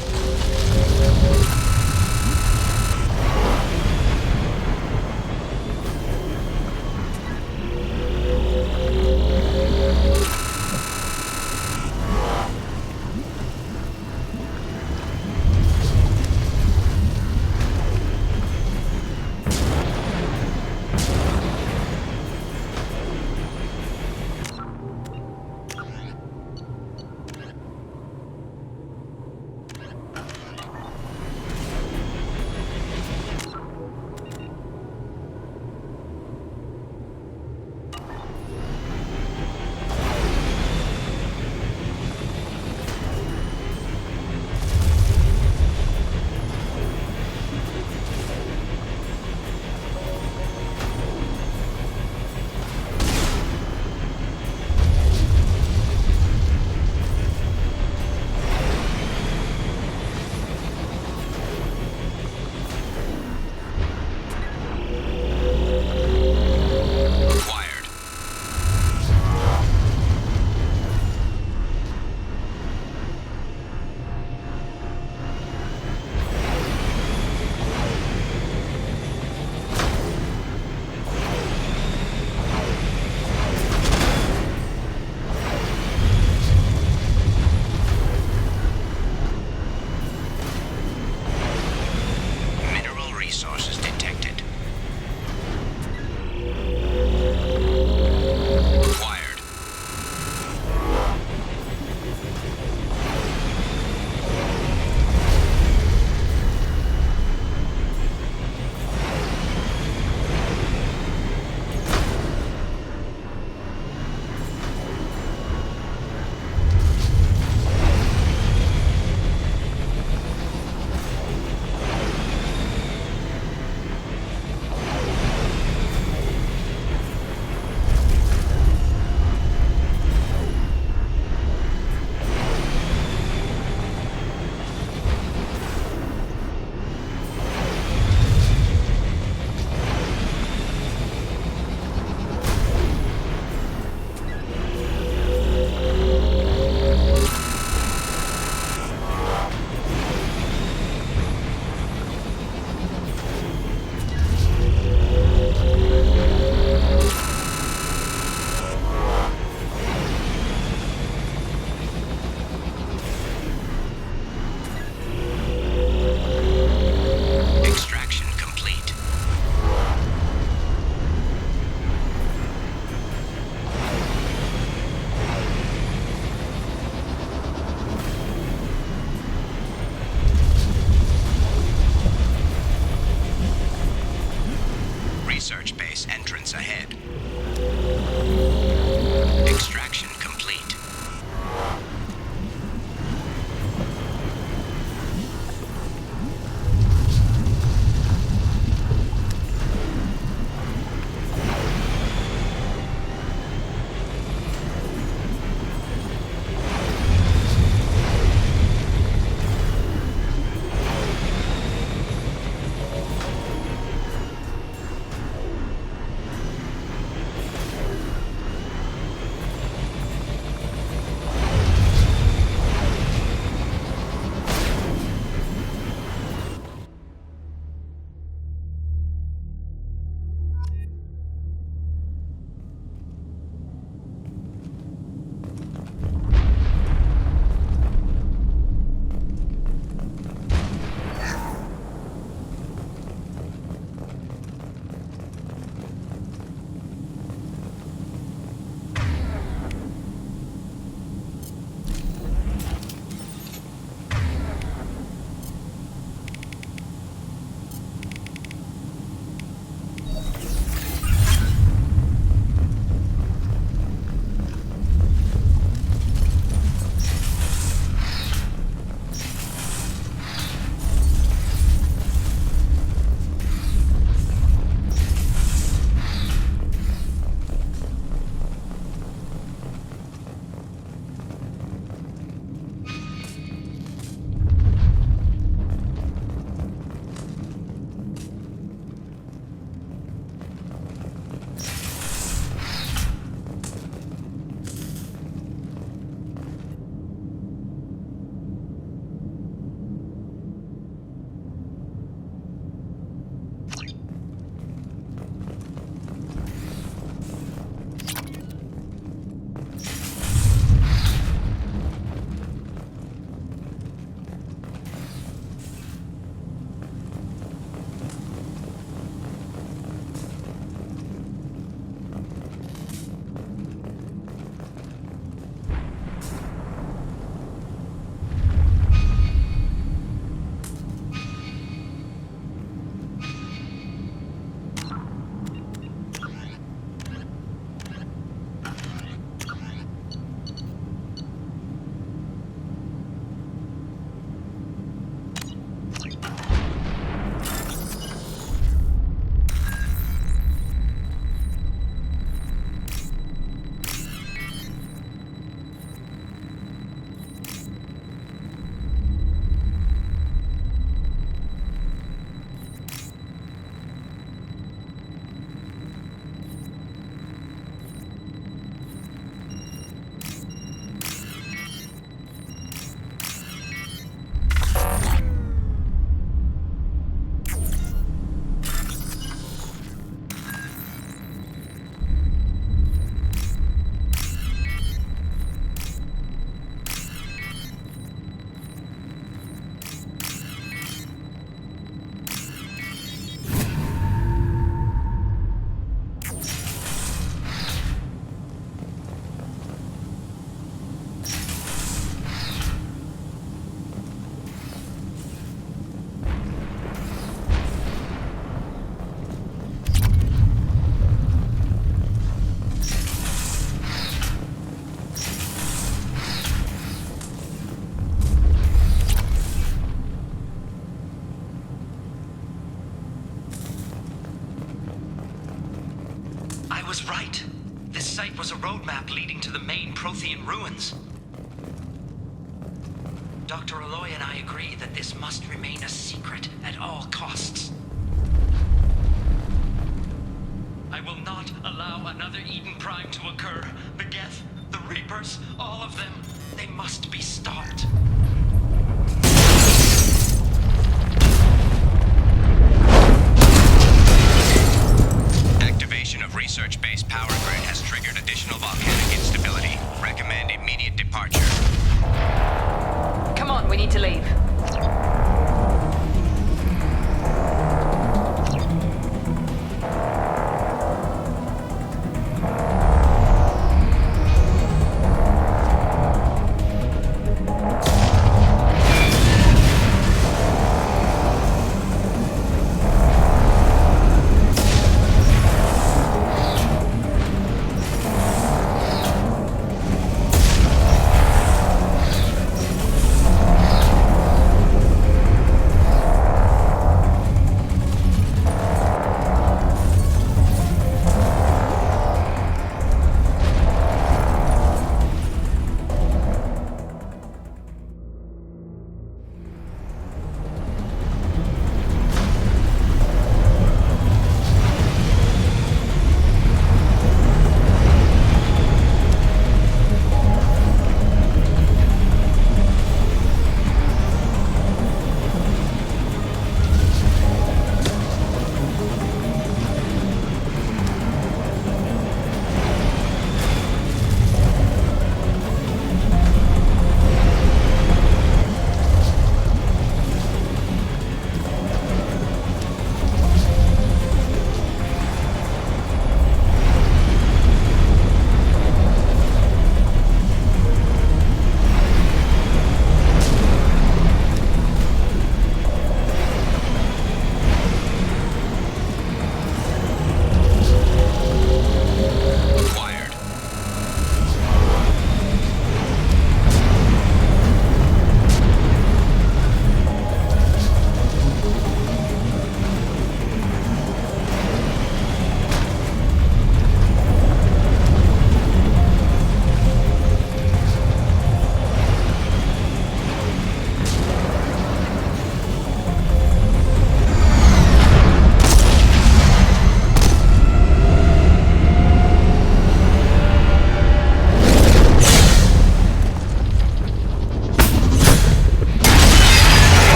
was right. This site was a roadmap leading to the main Prothean ruins. Dr. Aloy and I agree that this must remain a secret at all costs. I will not allow another Eden Prime to occur. The Geth, the Reapers, all of them, they must be stopped. Activation of research-based power grid has triggered additional volcanic instability. Recommend immediate departure. Come on, we need to leave.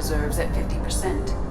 reserves at 50%.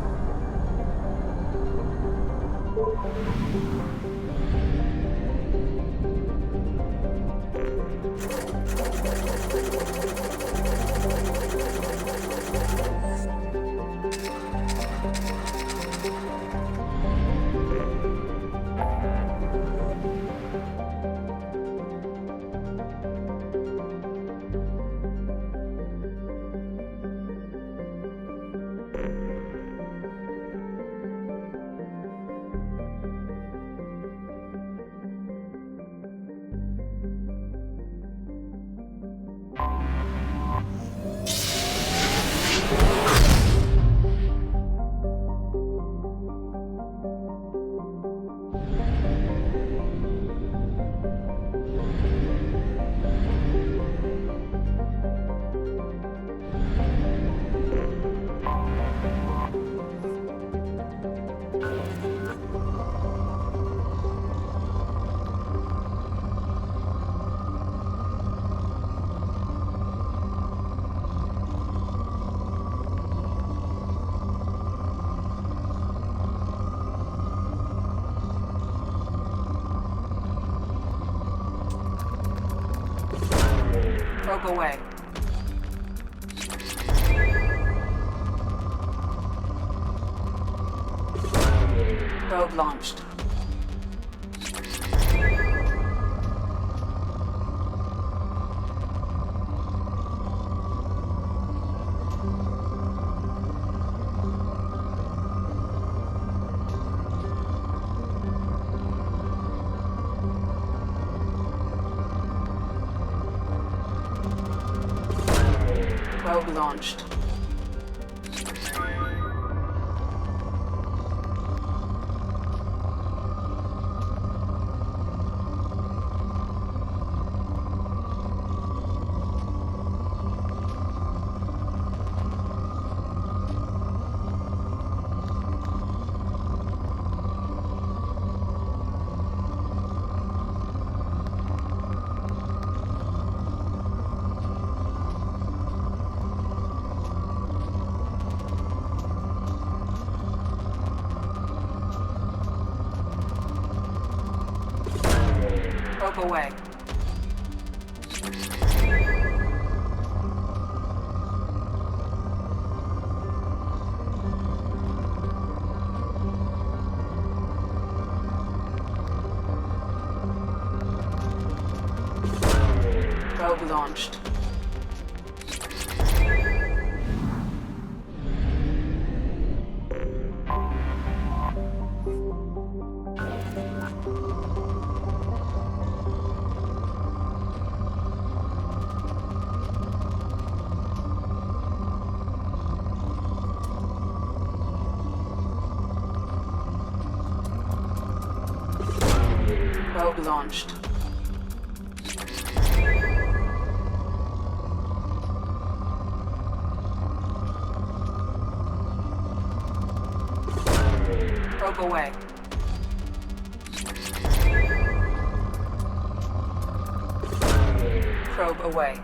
away. Probe launched. Probe launched. Probe away. Probe launched. Probe launched. Probe away. Probe away.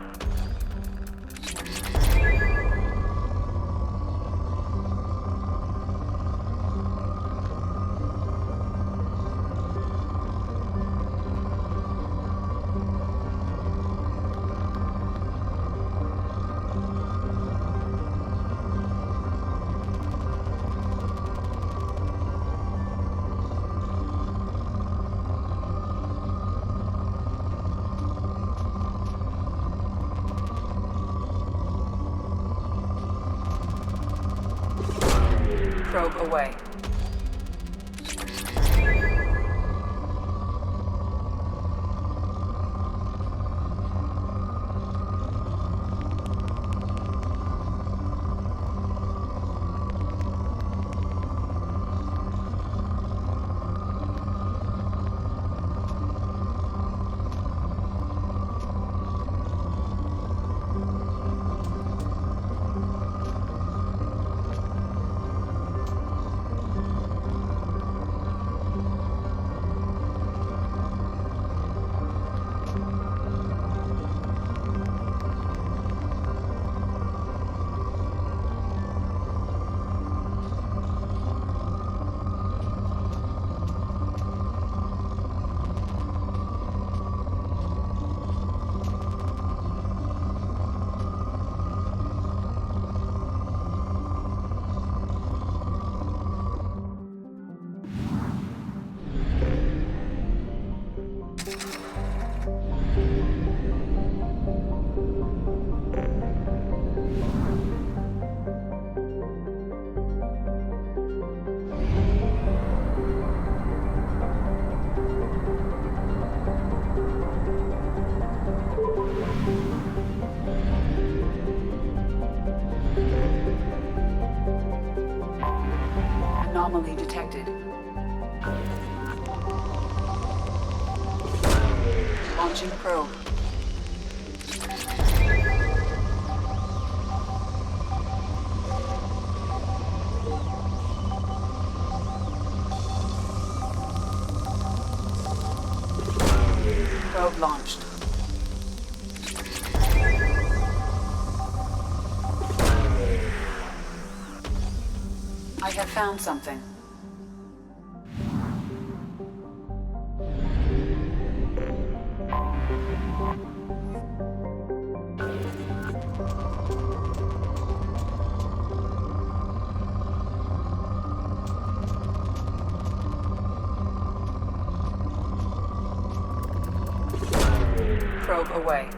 Probe away. Anomaly detected. Launching probe. Probe launched. I have found something. Probe away.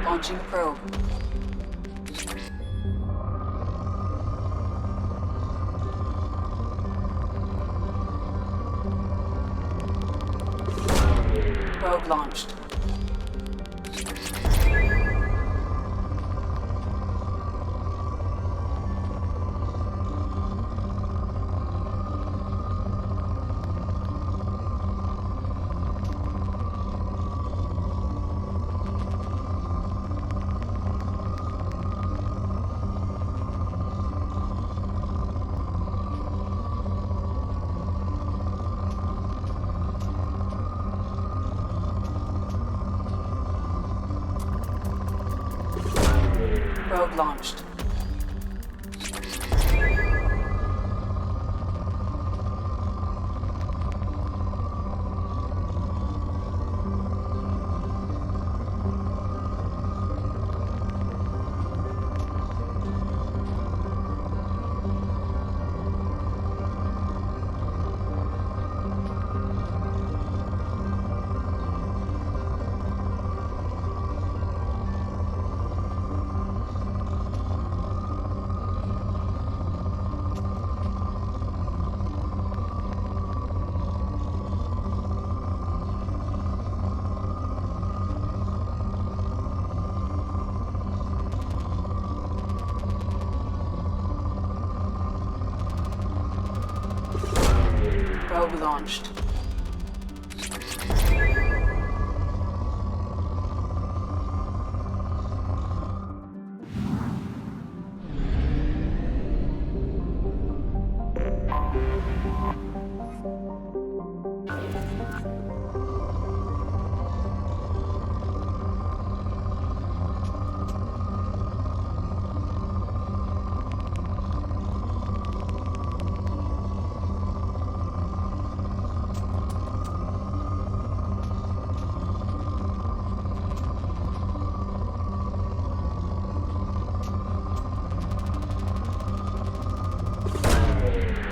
Launching probe. Probe launched. Probe launched. Probe launched.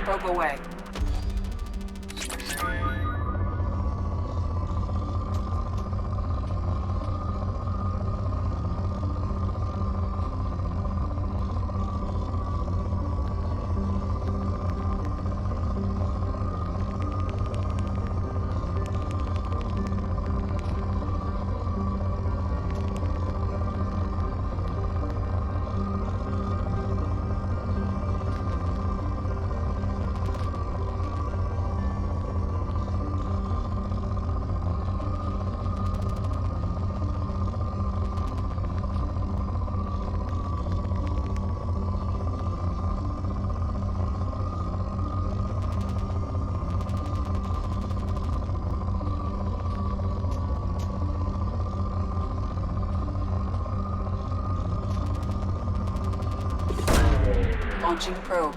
Probe away. Launching probe.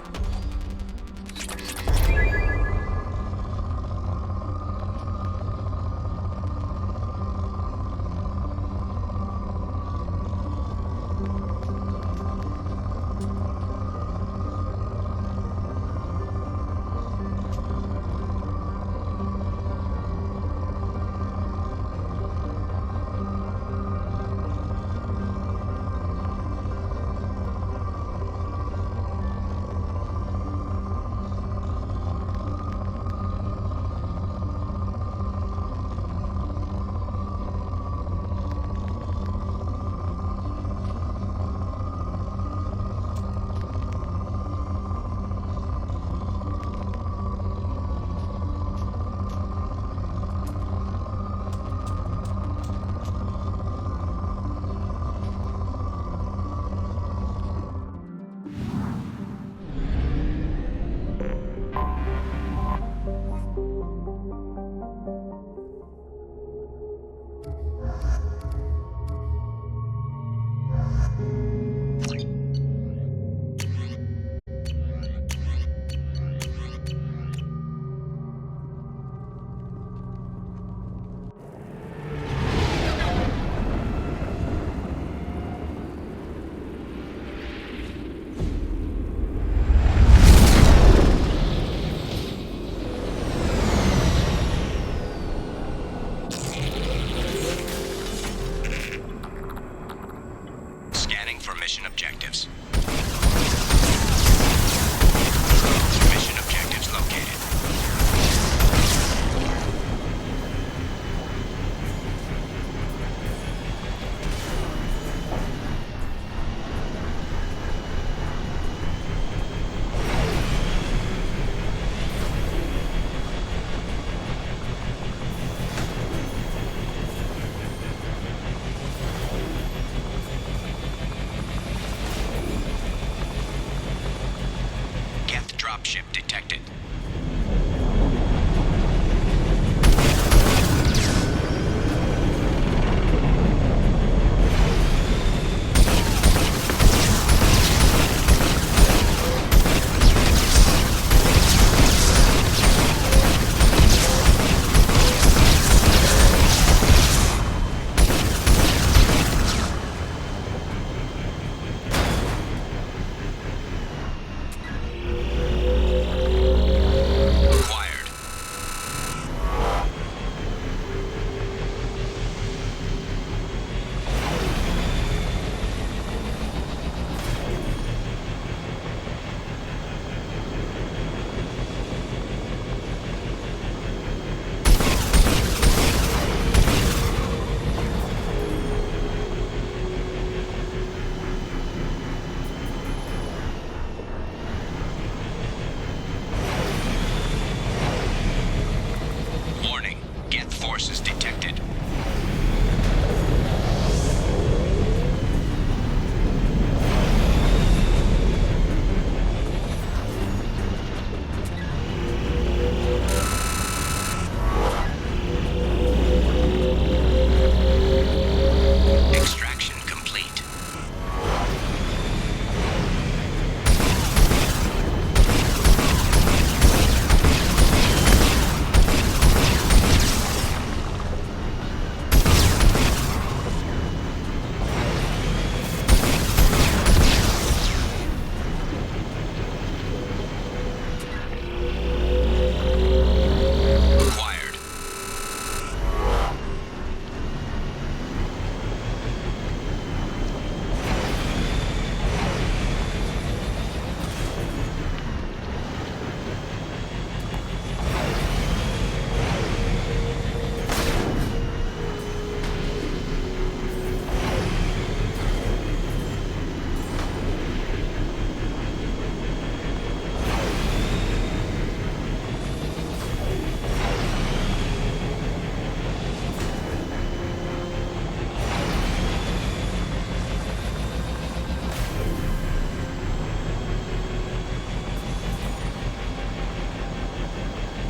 mission objectives. Mission objectives located. Dropship detected. Forces detected. Extraction complete.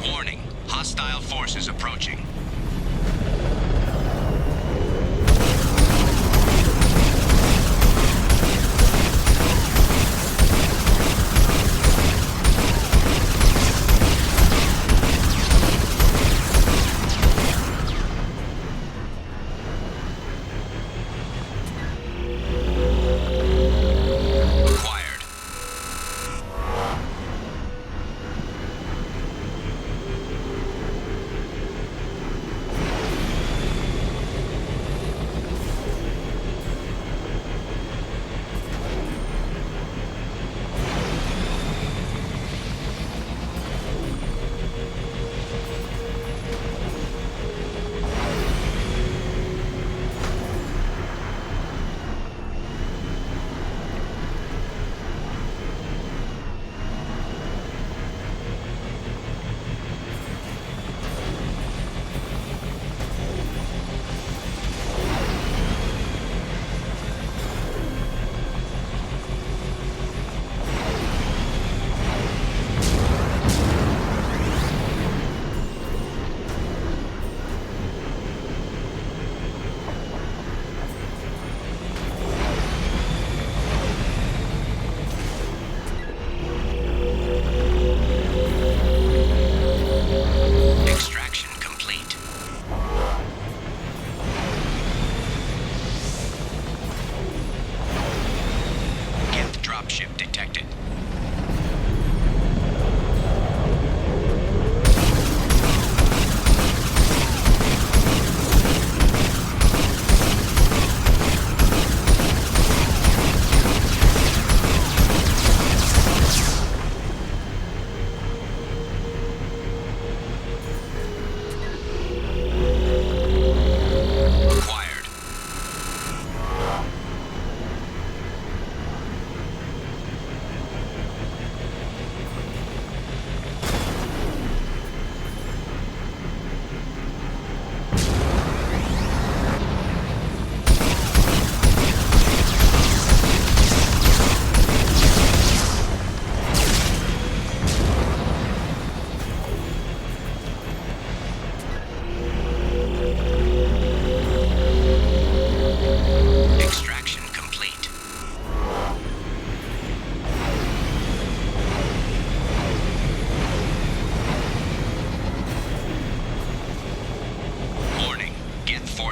Warning, hostile forces approaching.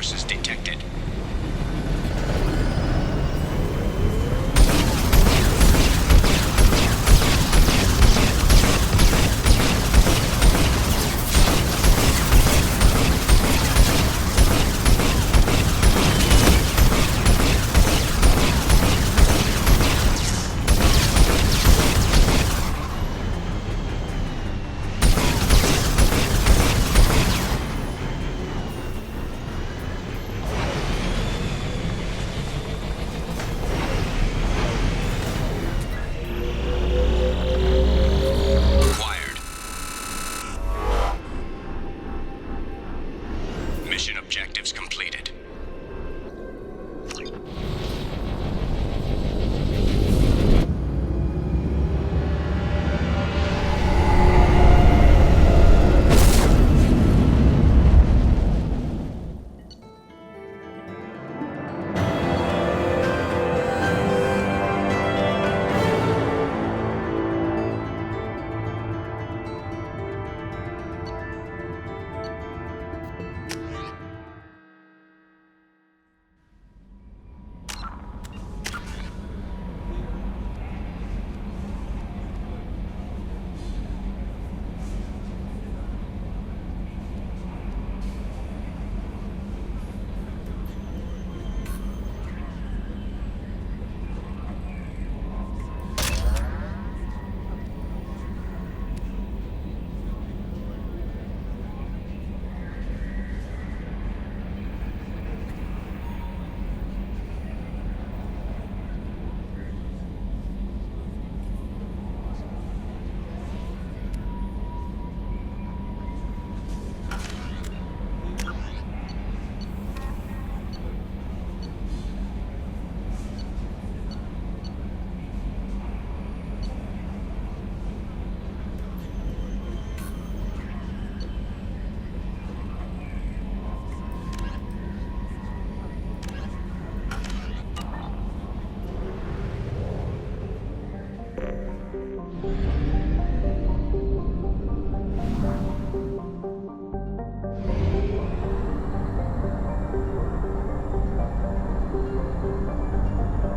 forces detected. Mission objectives completed.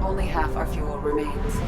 Only half our fuel remains.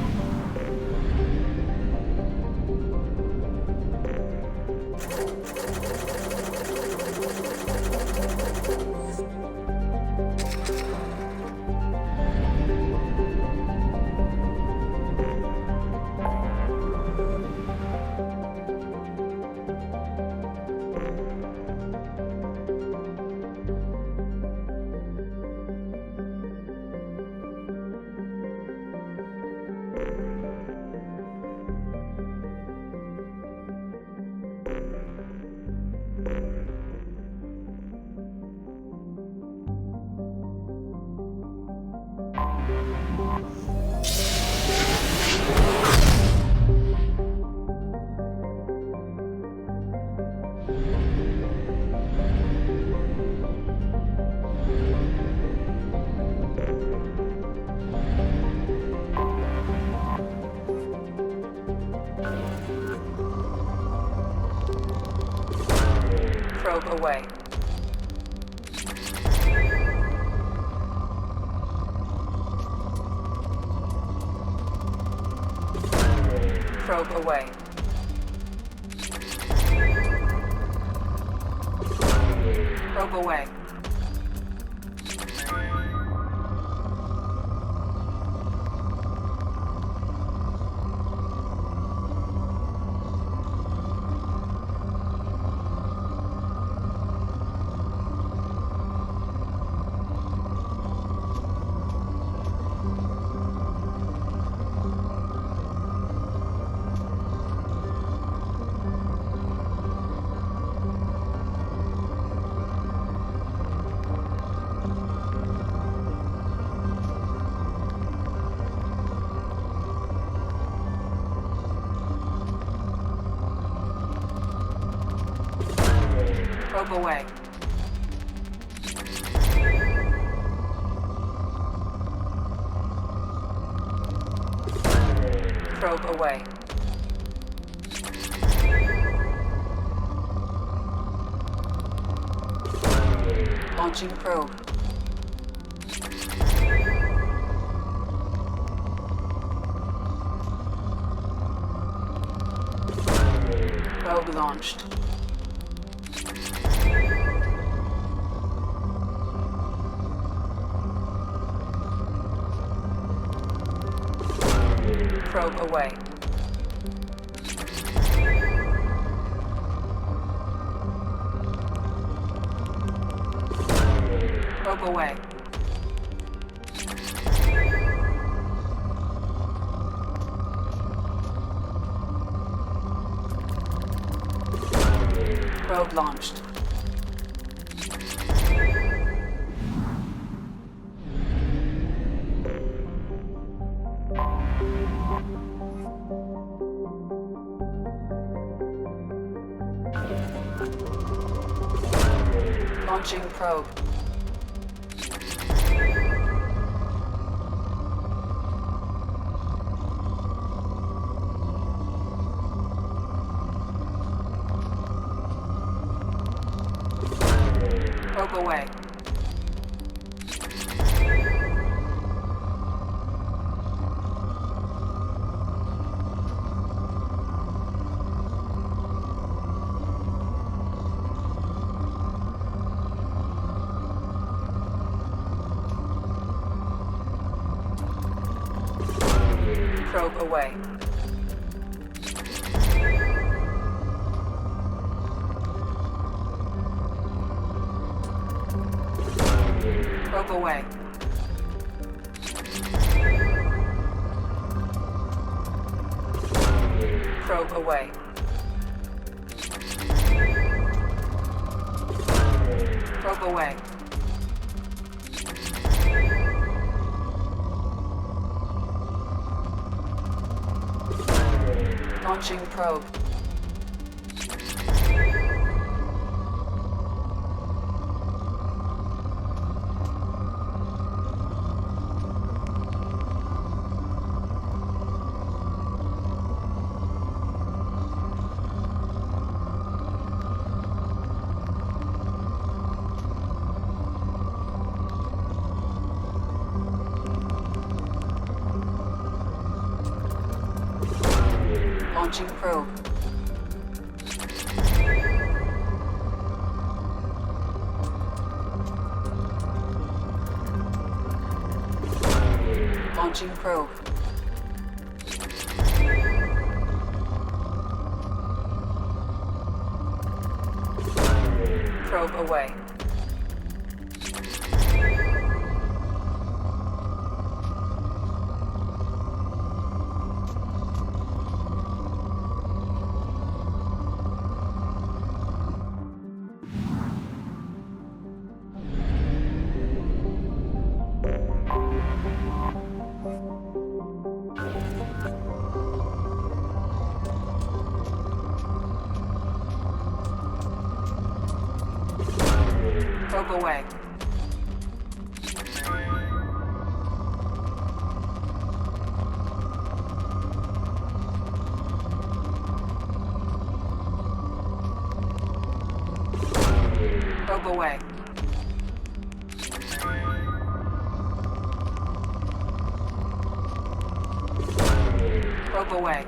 Probe away. Probe away. Probe away. Probe away. Probe away. Launching probe. Probe launched. Probe away. Probe away. Probe launched. Launching probe. Probe away. Probe away. Probe away. Probe away. Probe away. Launching probe. Launching probe. Launching probe. Probe away. Probe away. Probe away. Probe away.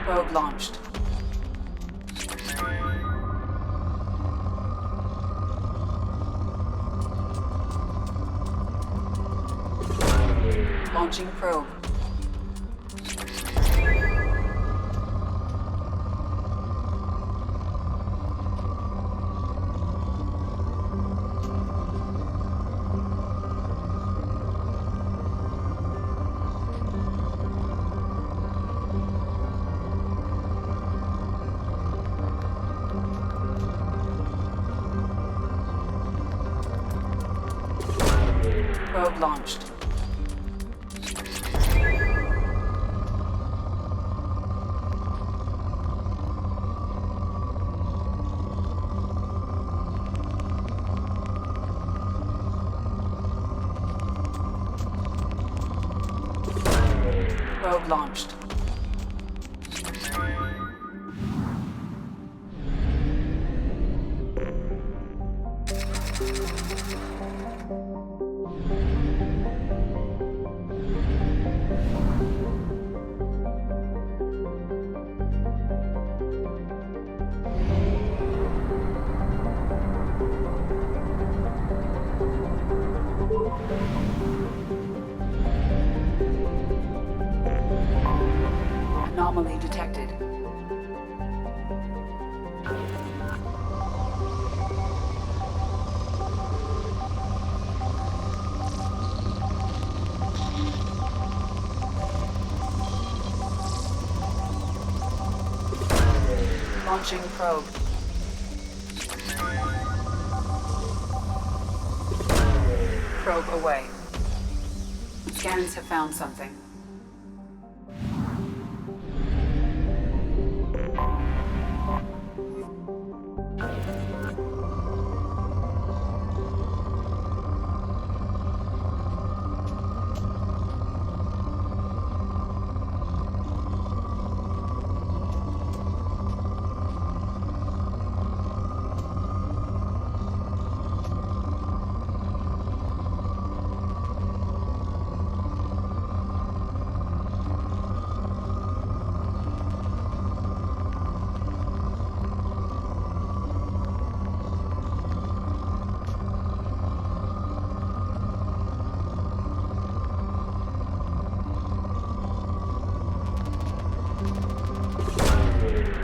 Probe launched. Launching probe. launched. Probe launched. Anomaly detected. Launching probe. Probe away. Scans have found something.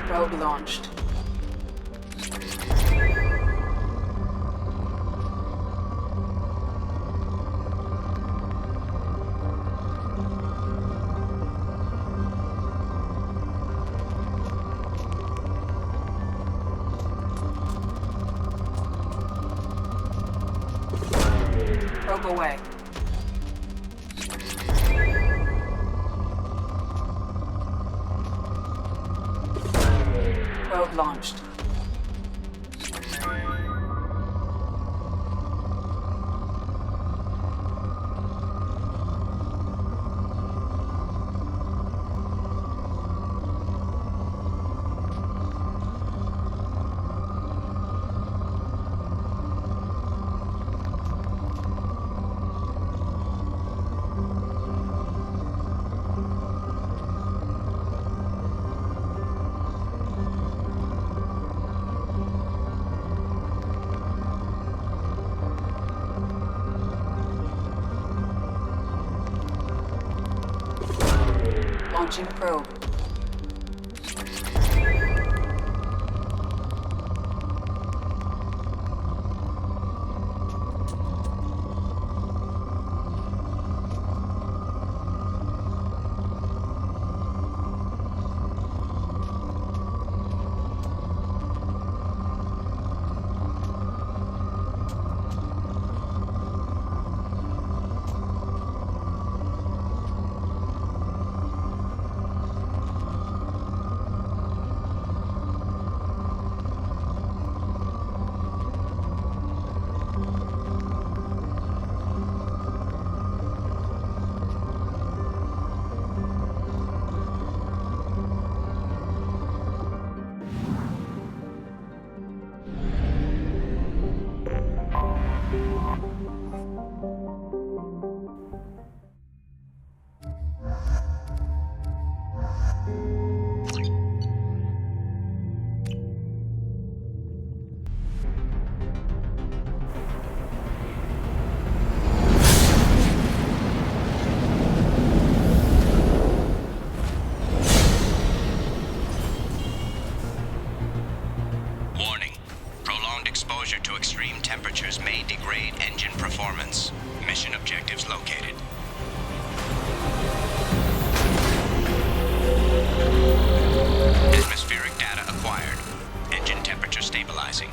Probe launched. Probe away. Probe launched. Launching probe. Exposure to extreme temperatures may degrade engine performance. Mission objectives located. Atmospheric data acquired. Engine temperature stabilizing.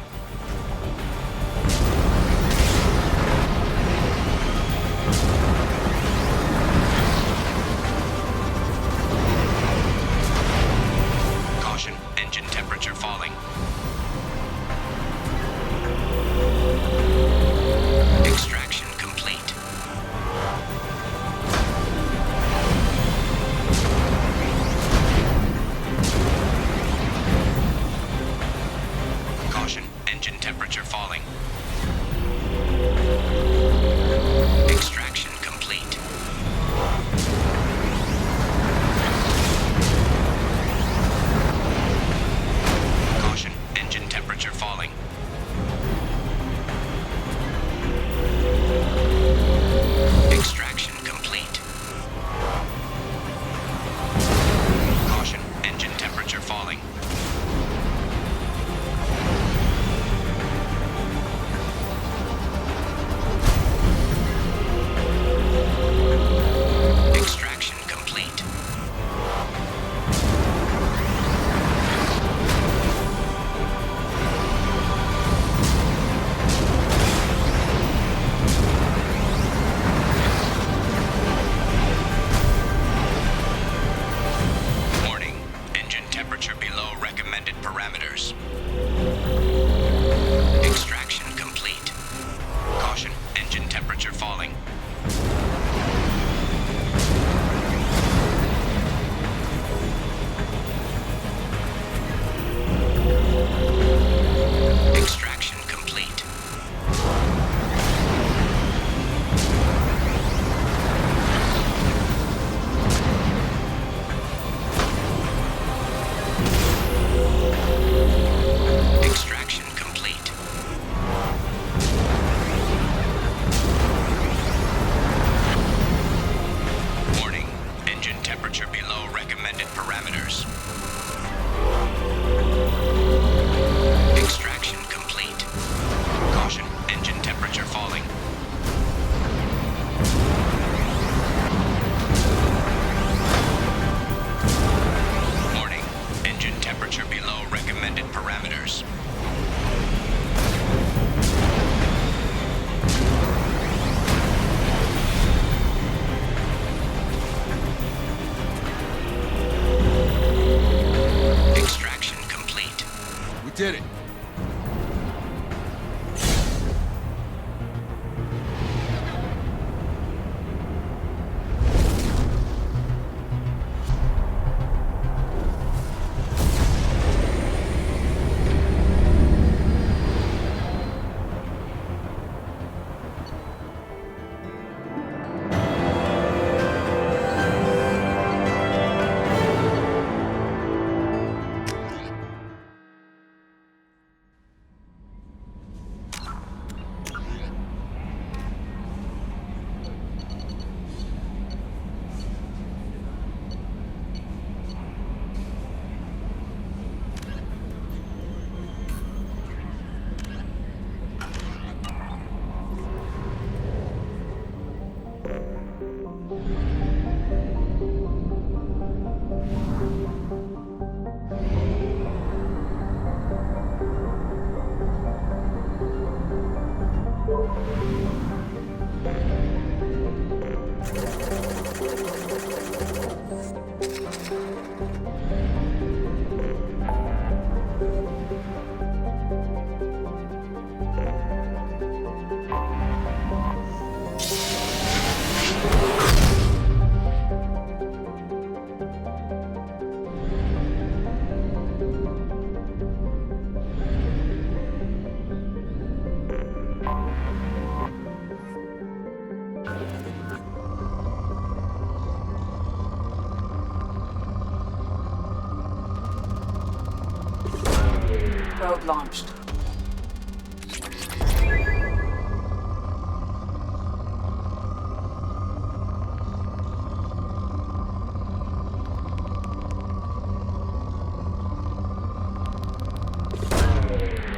Probe launched.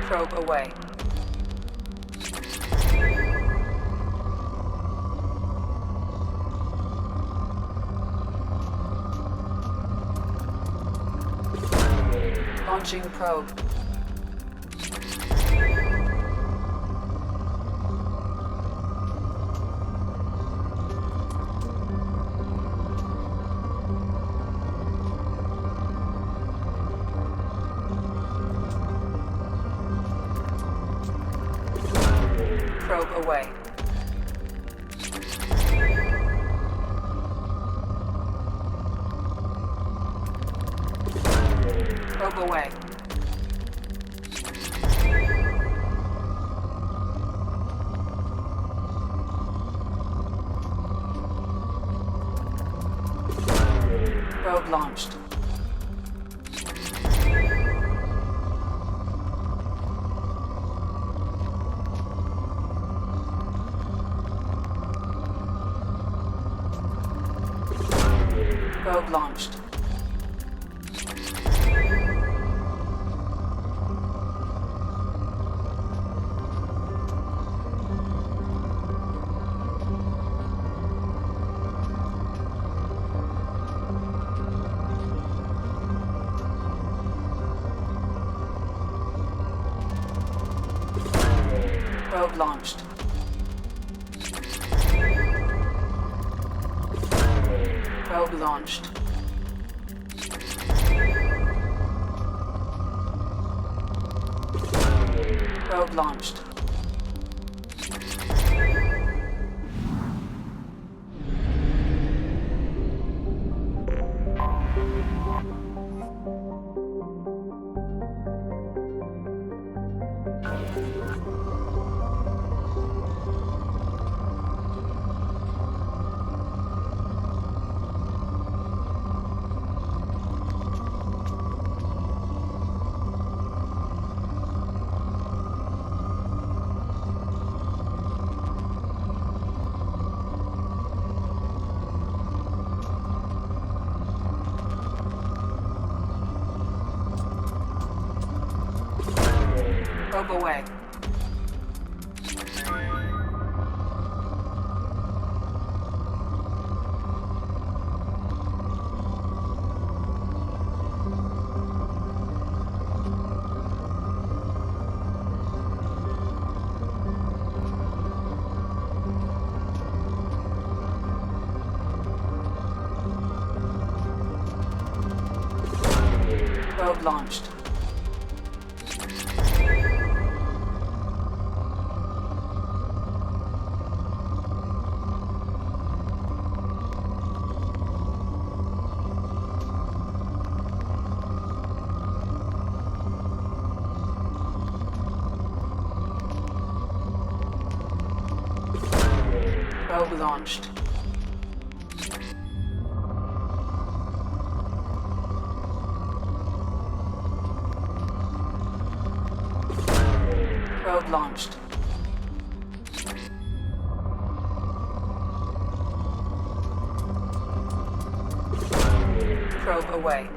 Probe away. Launching probe. Probe away. Probe away. Probe launched. Probe launched. Probe launched. Probe launched. Probe launched. Probe away. Probe launched. Probe launched. Probe launched. Probe away.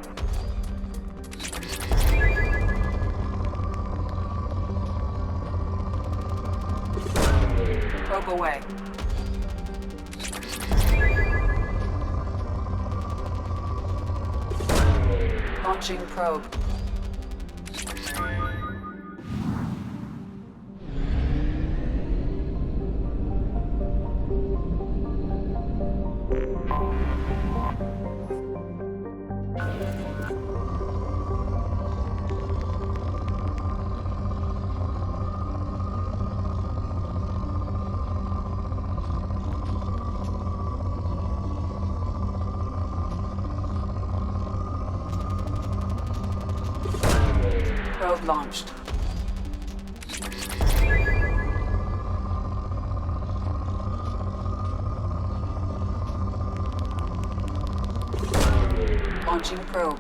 Probe away. Launching probe. Probe launched. Launching probe.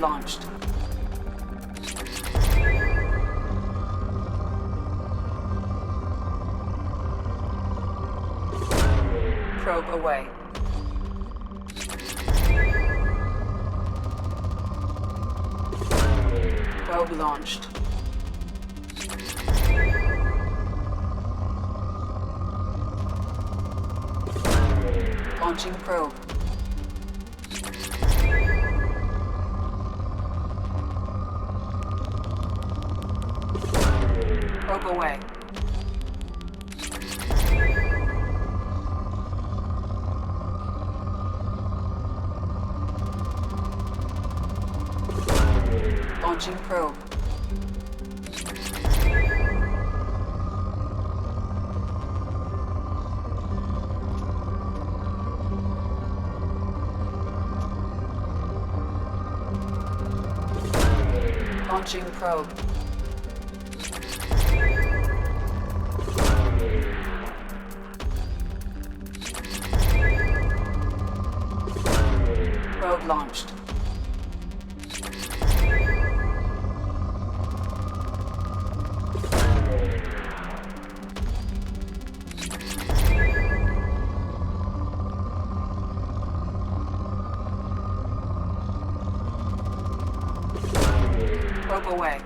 launched. Probe away. Probe launched. Launching probe. Probe away. Launching probe. Launching probe. Probe launched. Probe away.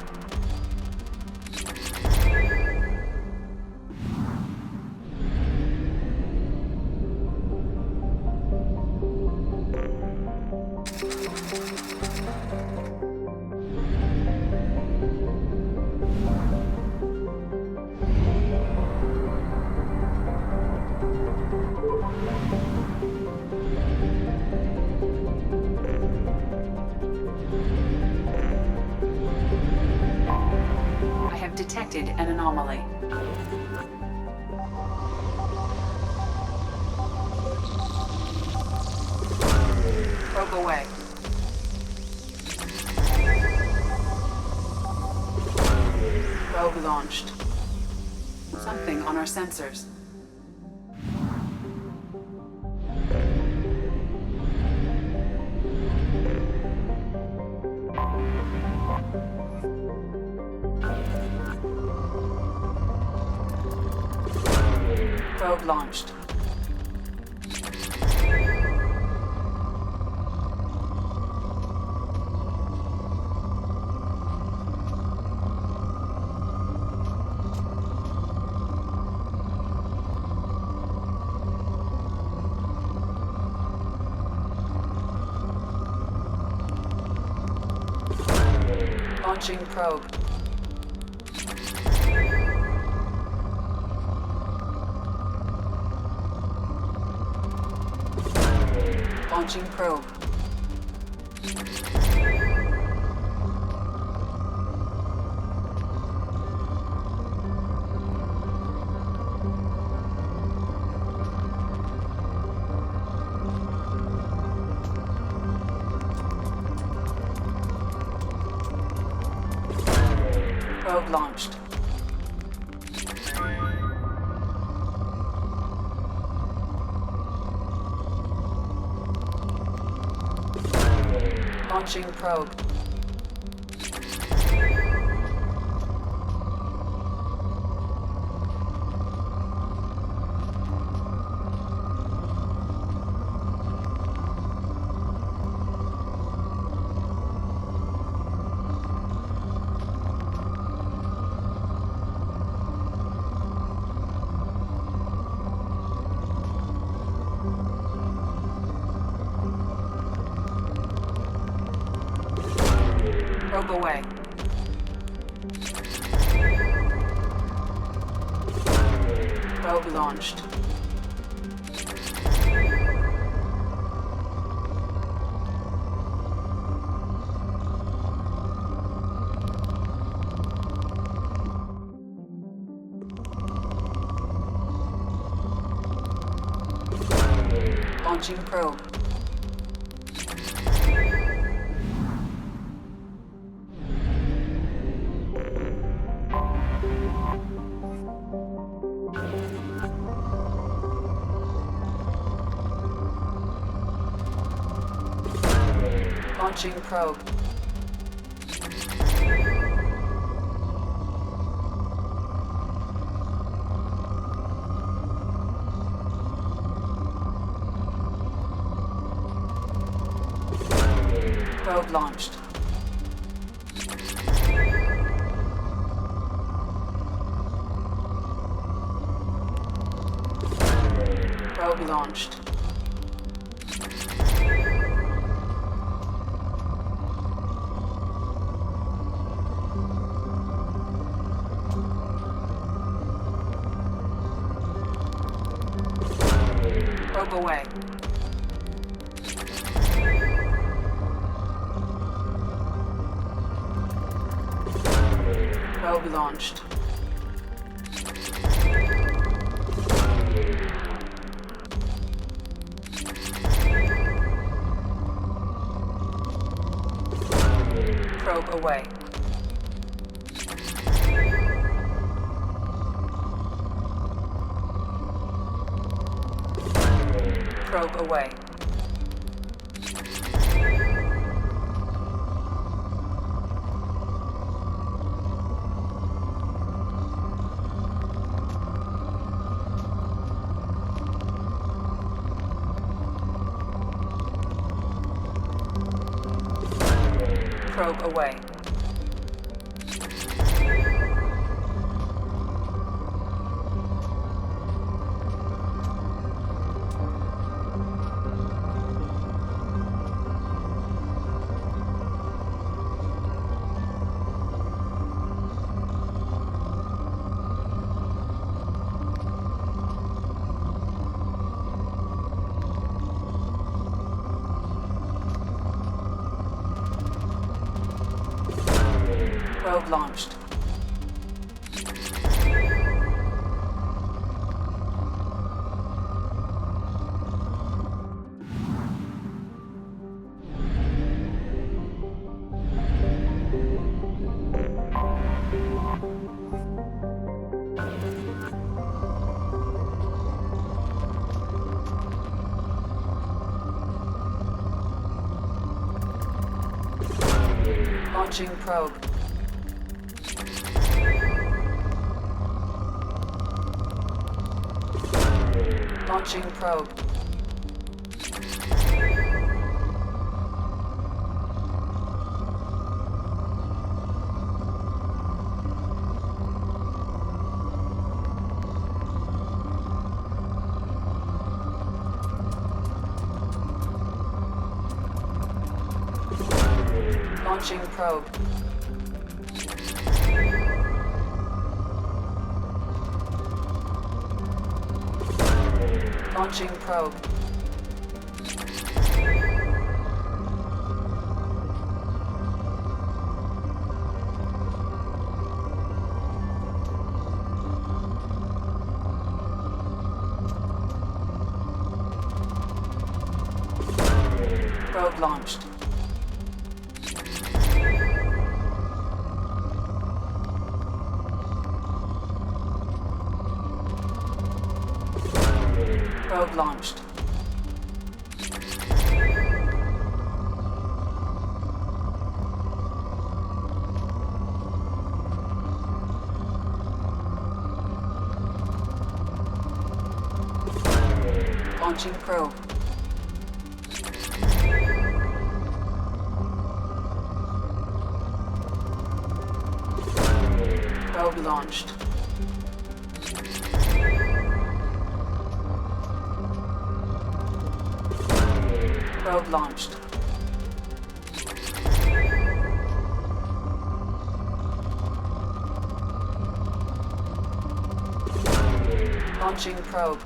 I have detected an anomaly. Probe away. Probe launched. Something on our sensors. Probe launched. Launching probe. Launching probe. Probe launched. Launching probe. Probe away. Probe launched. Launching probe. Launching probe. Probe launched. Probe launched. Probe away. Probe launched. Probe away. Probe away. Probe away. Probe launched. Launching probe. Launching probe. Launching probe. Launching probe. Probe launched. Probe launched. Launching probe. Probe launched. Probe launched. Launching probe.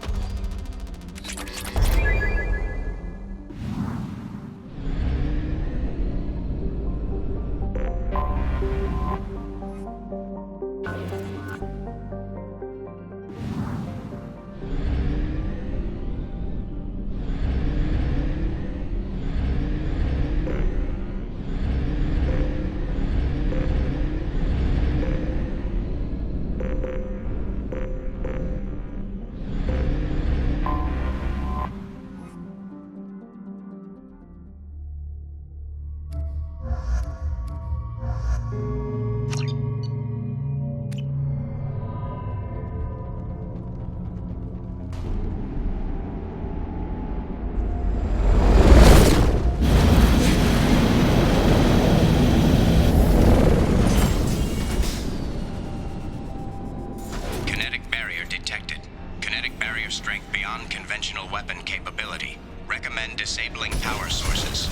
barrier strength beyond conventional weapon capability. Recommend disabling power sources.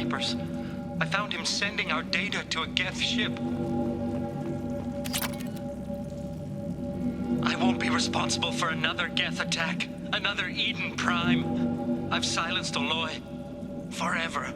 Reapers. I found him sending our data to a Geth ship. I won't be responsible for another Geth attack, another Eden Prime. I've silenced Aloy. Forever.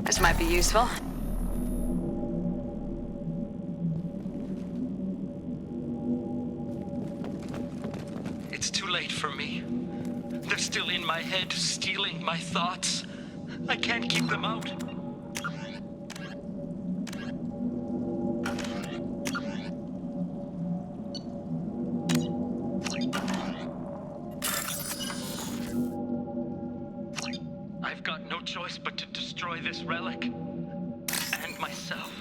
This might be useful. It's too late for me. They're still in my head, stealing my thoughts. I can't keep them out. I've got no choice but to destroy this relic. And myself.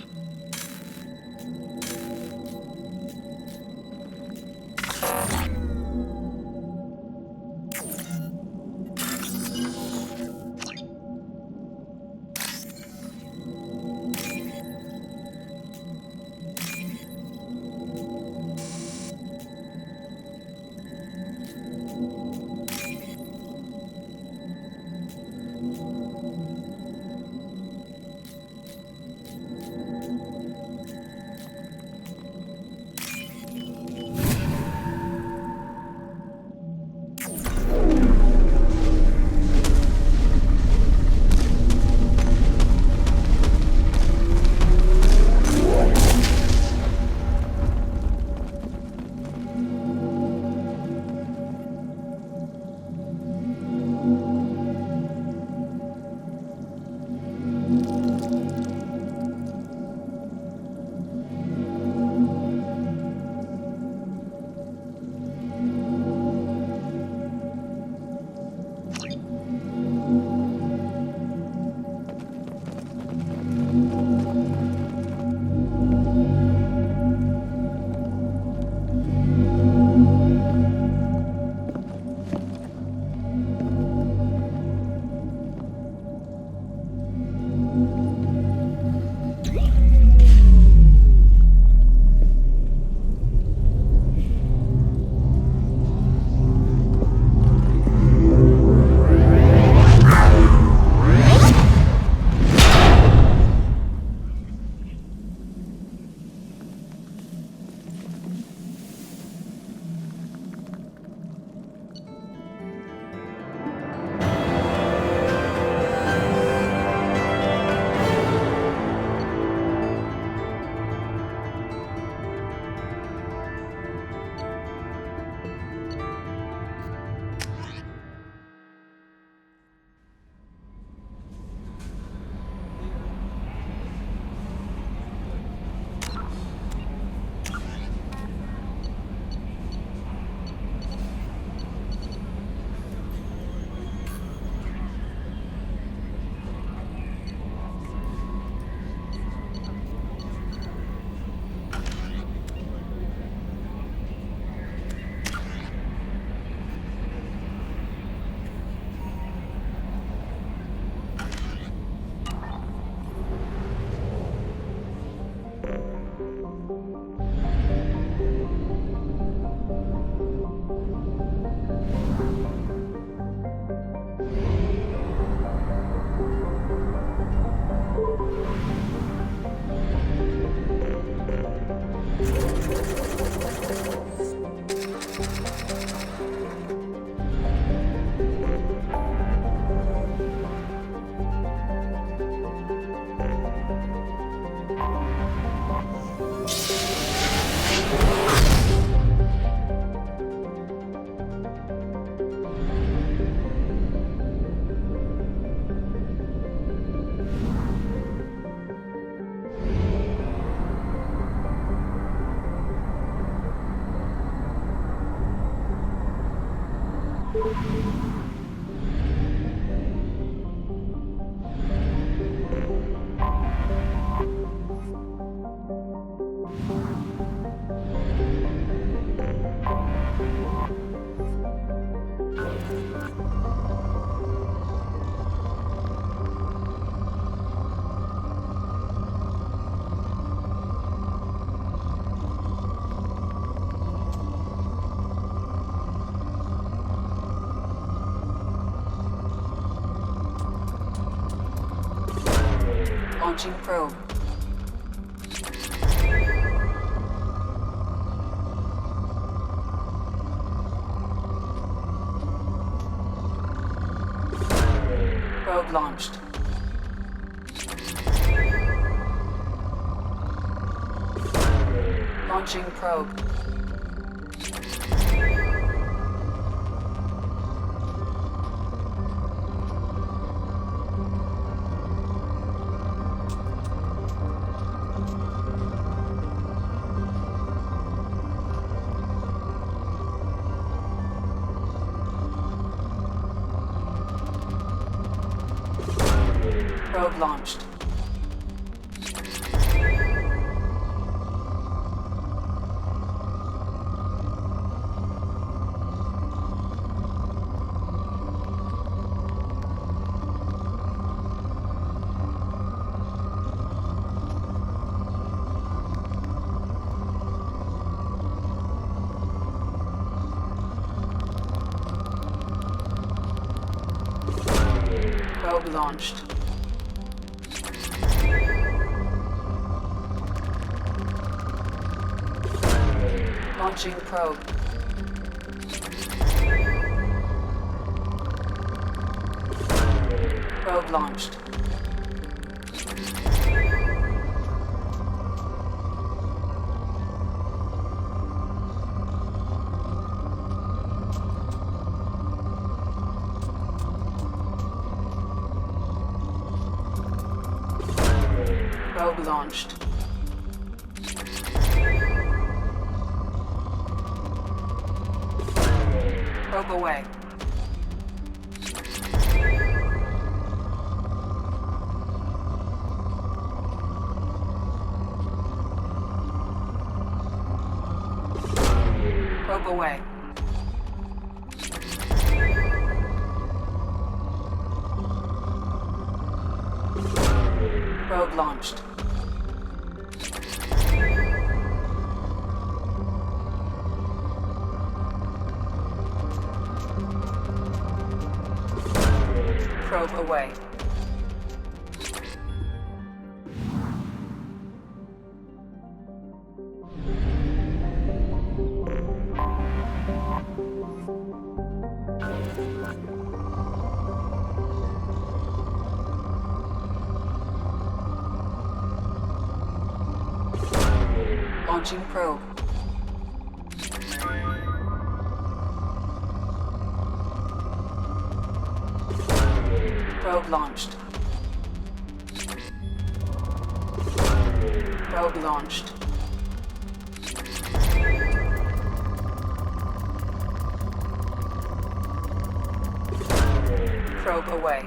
Launching probe. Probe launched. Launching probe. Probe launched. Probe launched. Launching probe. Probe launched. Probe launched. Probe away. Probe away. Probe launched. Probe away. Launching probe. Probe launched. Probe launched. Probe away.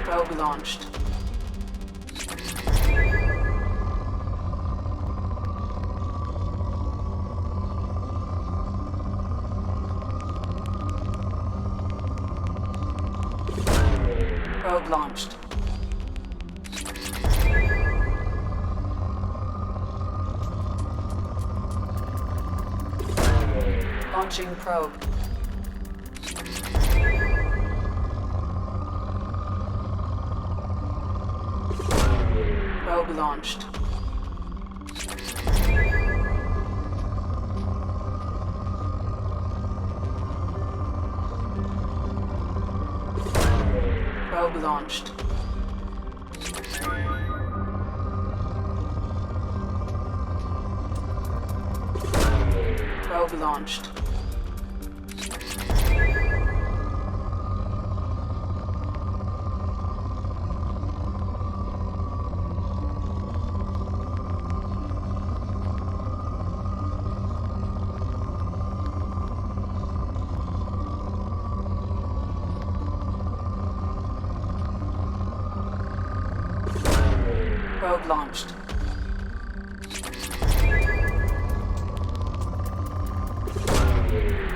Probe launched. Probe launched. Launching probe. Probe launched. Probe launched. Probe launched. Probe launched.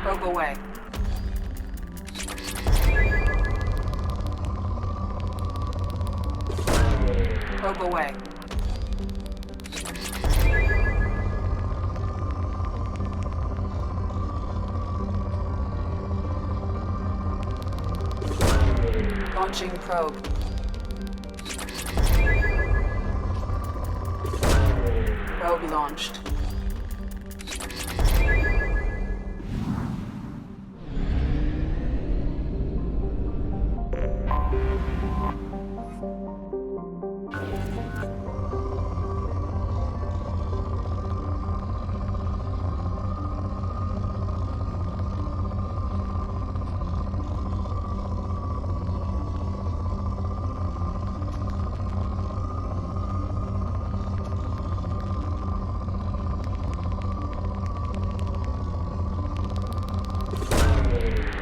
Probe away. Probe away. Launching probe. Probe launched.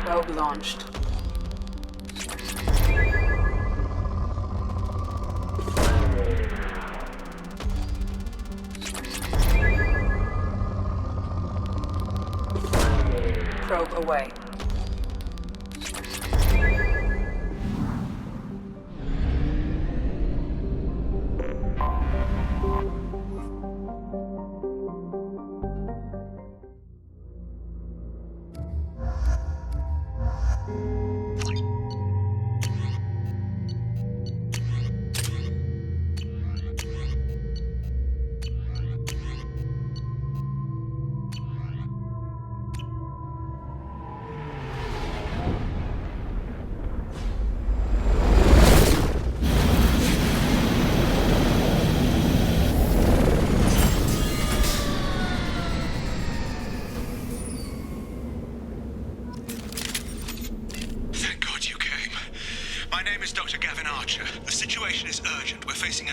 Probe launched. Probe away.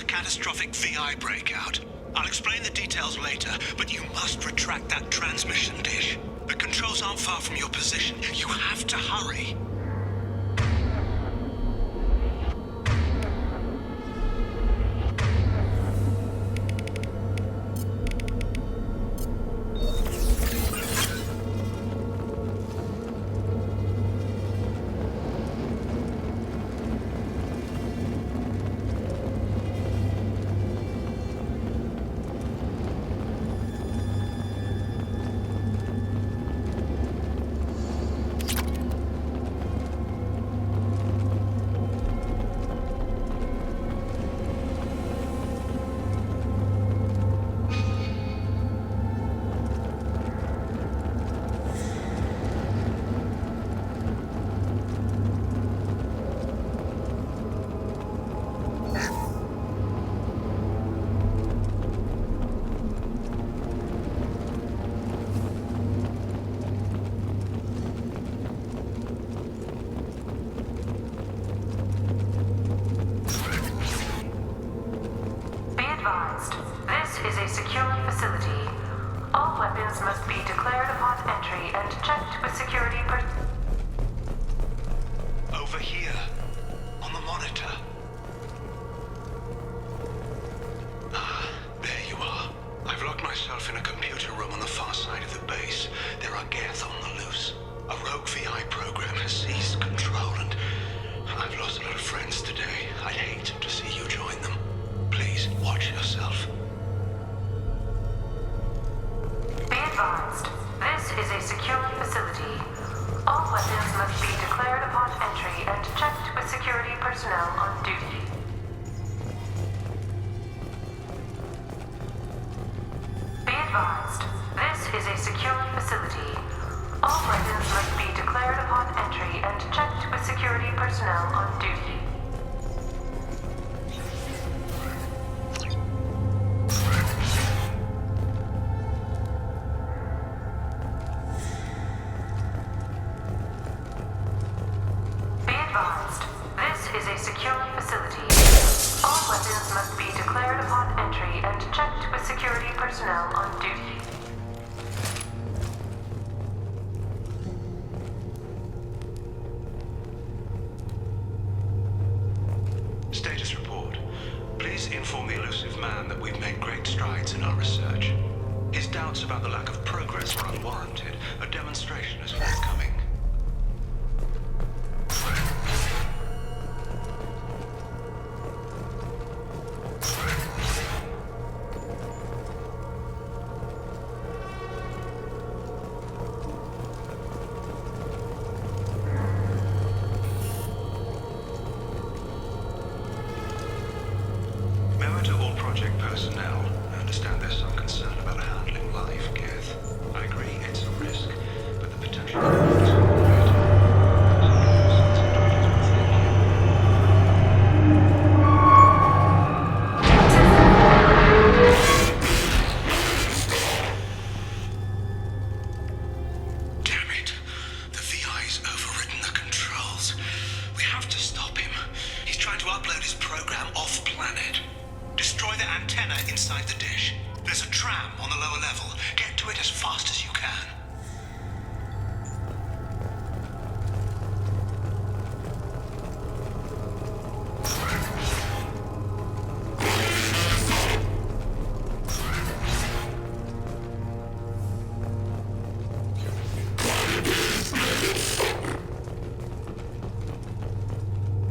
Catastrophic VI breakout. I'll explain the details later, but you must retract that transmission dish. The controls aren't far from your position. You have to hurry. This is a secure facility. All weapons must be declared upon entry and checked with security Over here, on the monitor. Ah, there you are. I've locked myself in a computer room on the far side of the base. There are Geth on the loose. A rogue VI program has seized control, and I've lost a lot of friends today. I'd hate to see you join them. Please, watch yourself. Be advised, this is a secure facility. All weapons must be declared upon entry and checked with security personnel on duty. Be advised, this is a secure facility. All weapons must be declared upon entry and checked with security personnel on duty. Be advised, this is a secure facility. All weapons must be declared upon entry and checked with security personnel on duty. Status report. Please inform the elusive man that we've made great strides in our research. His doubts about the lack of progress were unwarranted, A demonstration is forthcoming. Memo to all project personnel. I understand there's some concern about handling live, Geth. I agree, it's a risk, but the potential benefits are Damn it. The VI's overridden the controls. We have to stop him. He's trying to upload his program off-planet. Destroy the antenna inside the dish. There's a tram on the lower level. Get to it as fast as you can.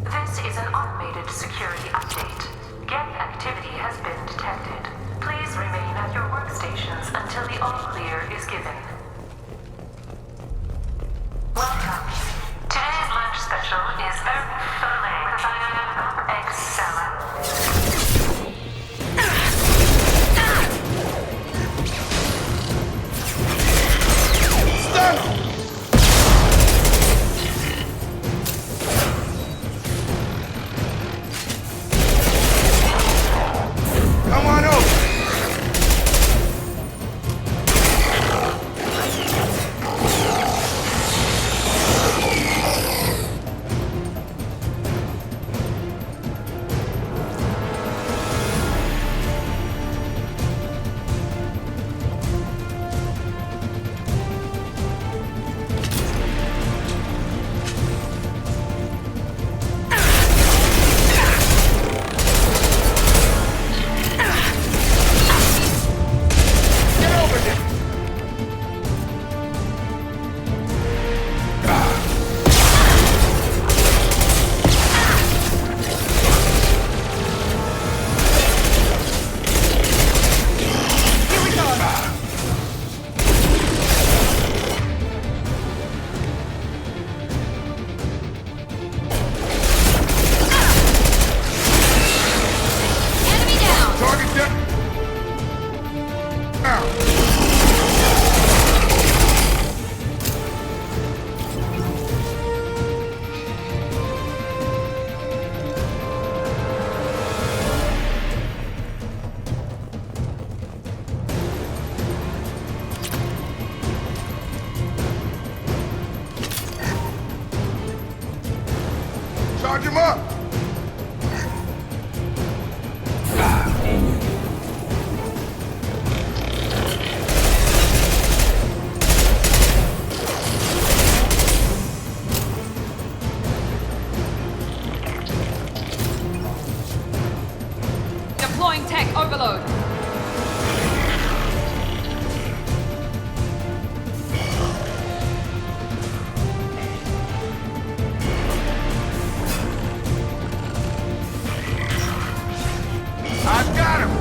This is an automated security update. Geth activity has been detected. Please remain at your workstations until the all-clear is given. Welcome. Today's lunch special is beef fillet with egg salad. Stop! Come on over! Charge him up! Deploying tech overload. I've got him!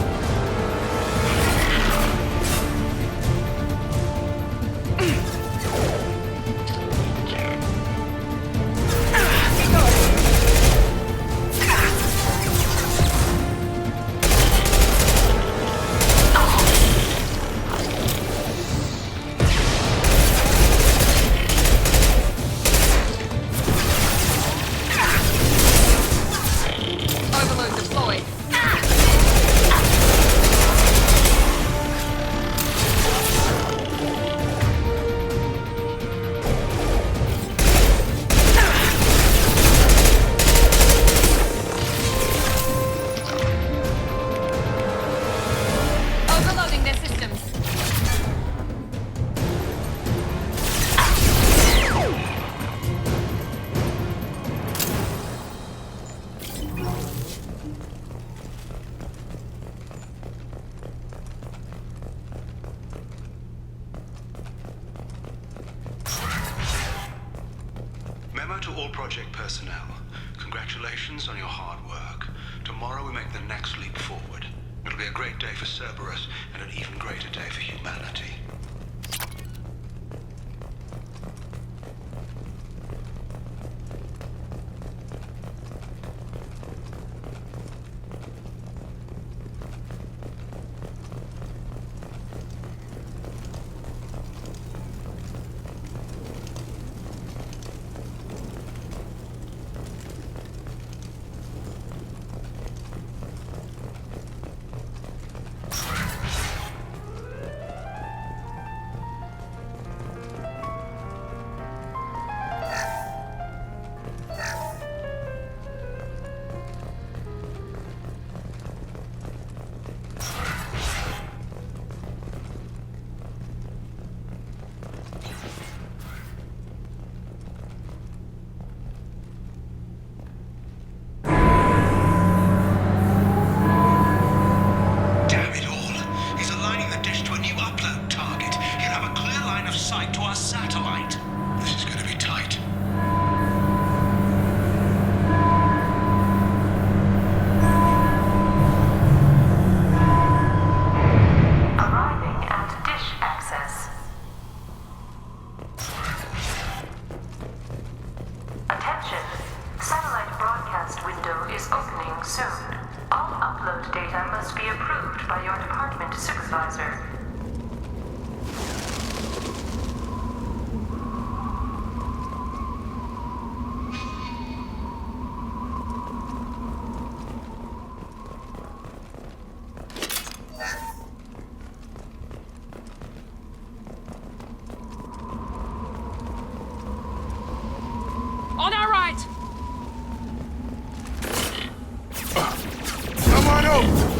personnel. Congratulations on your hard work. Tomorrow we make the next leap forward. It'll be a great day for Cerberus, and an even greater day for humanity. On our right! Come on over!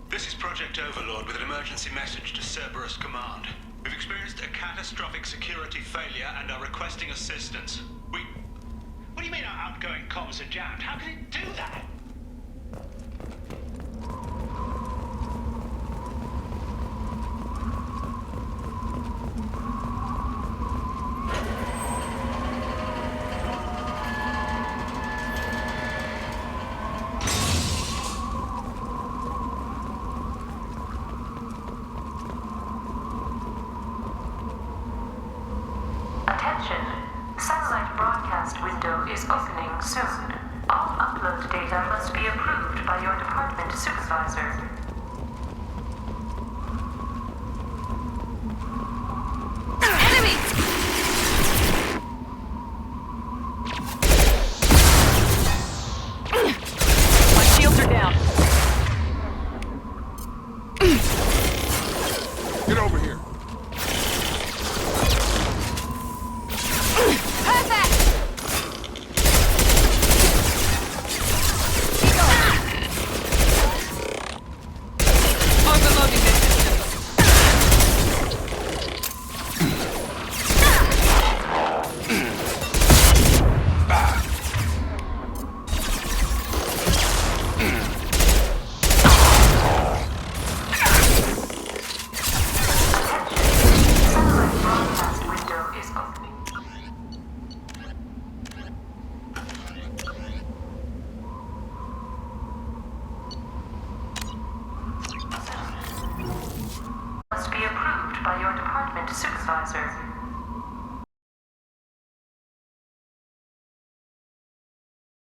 This is Project Overlord with an emergency message to Cerberus Command. We've experienced a catastrophic security failure and are requesting assistance. What do you mean our outgoing comms are jammed? How can it do that? Satellite broadcast window is opening soon. All upload data must be approved by your department supervisor. My shields are down. Get over here. Must be approved by your department supervisor.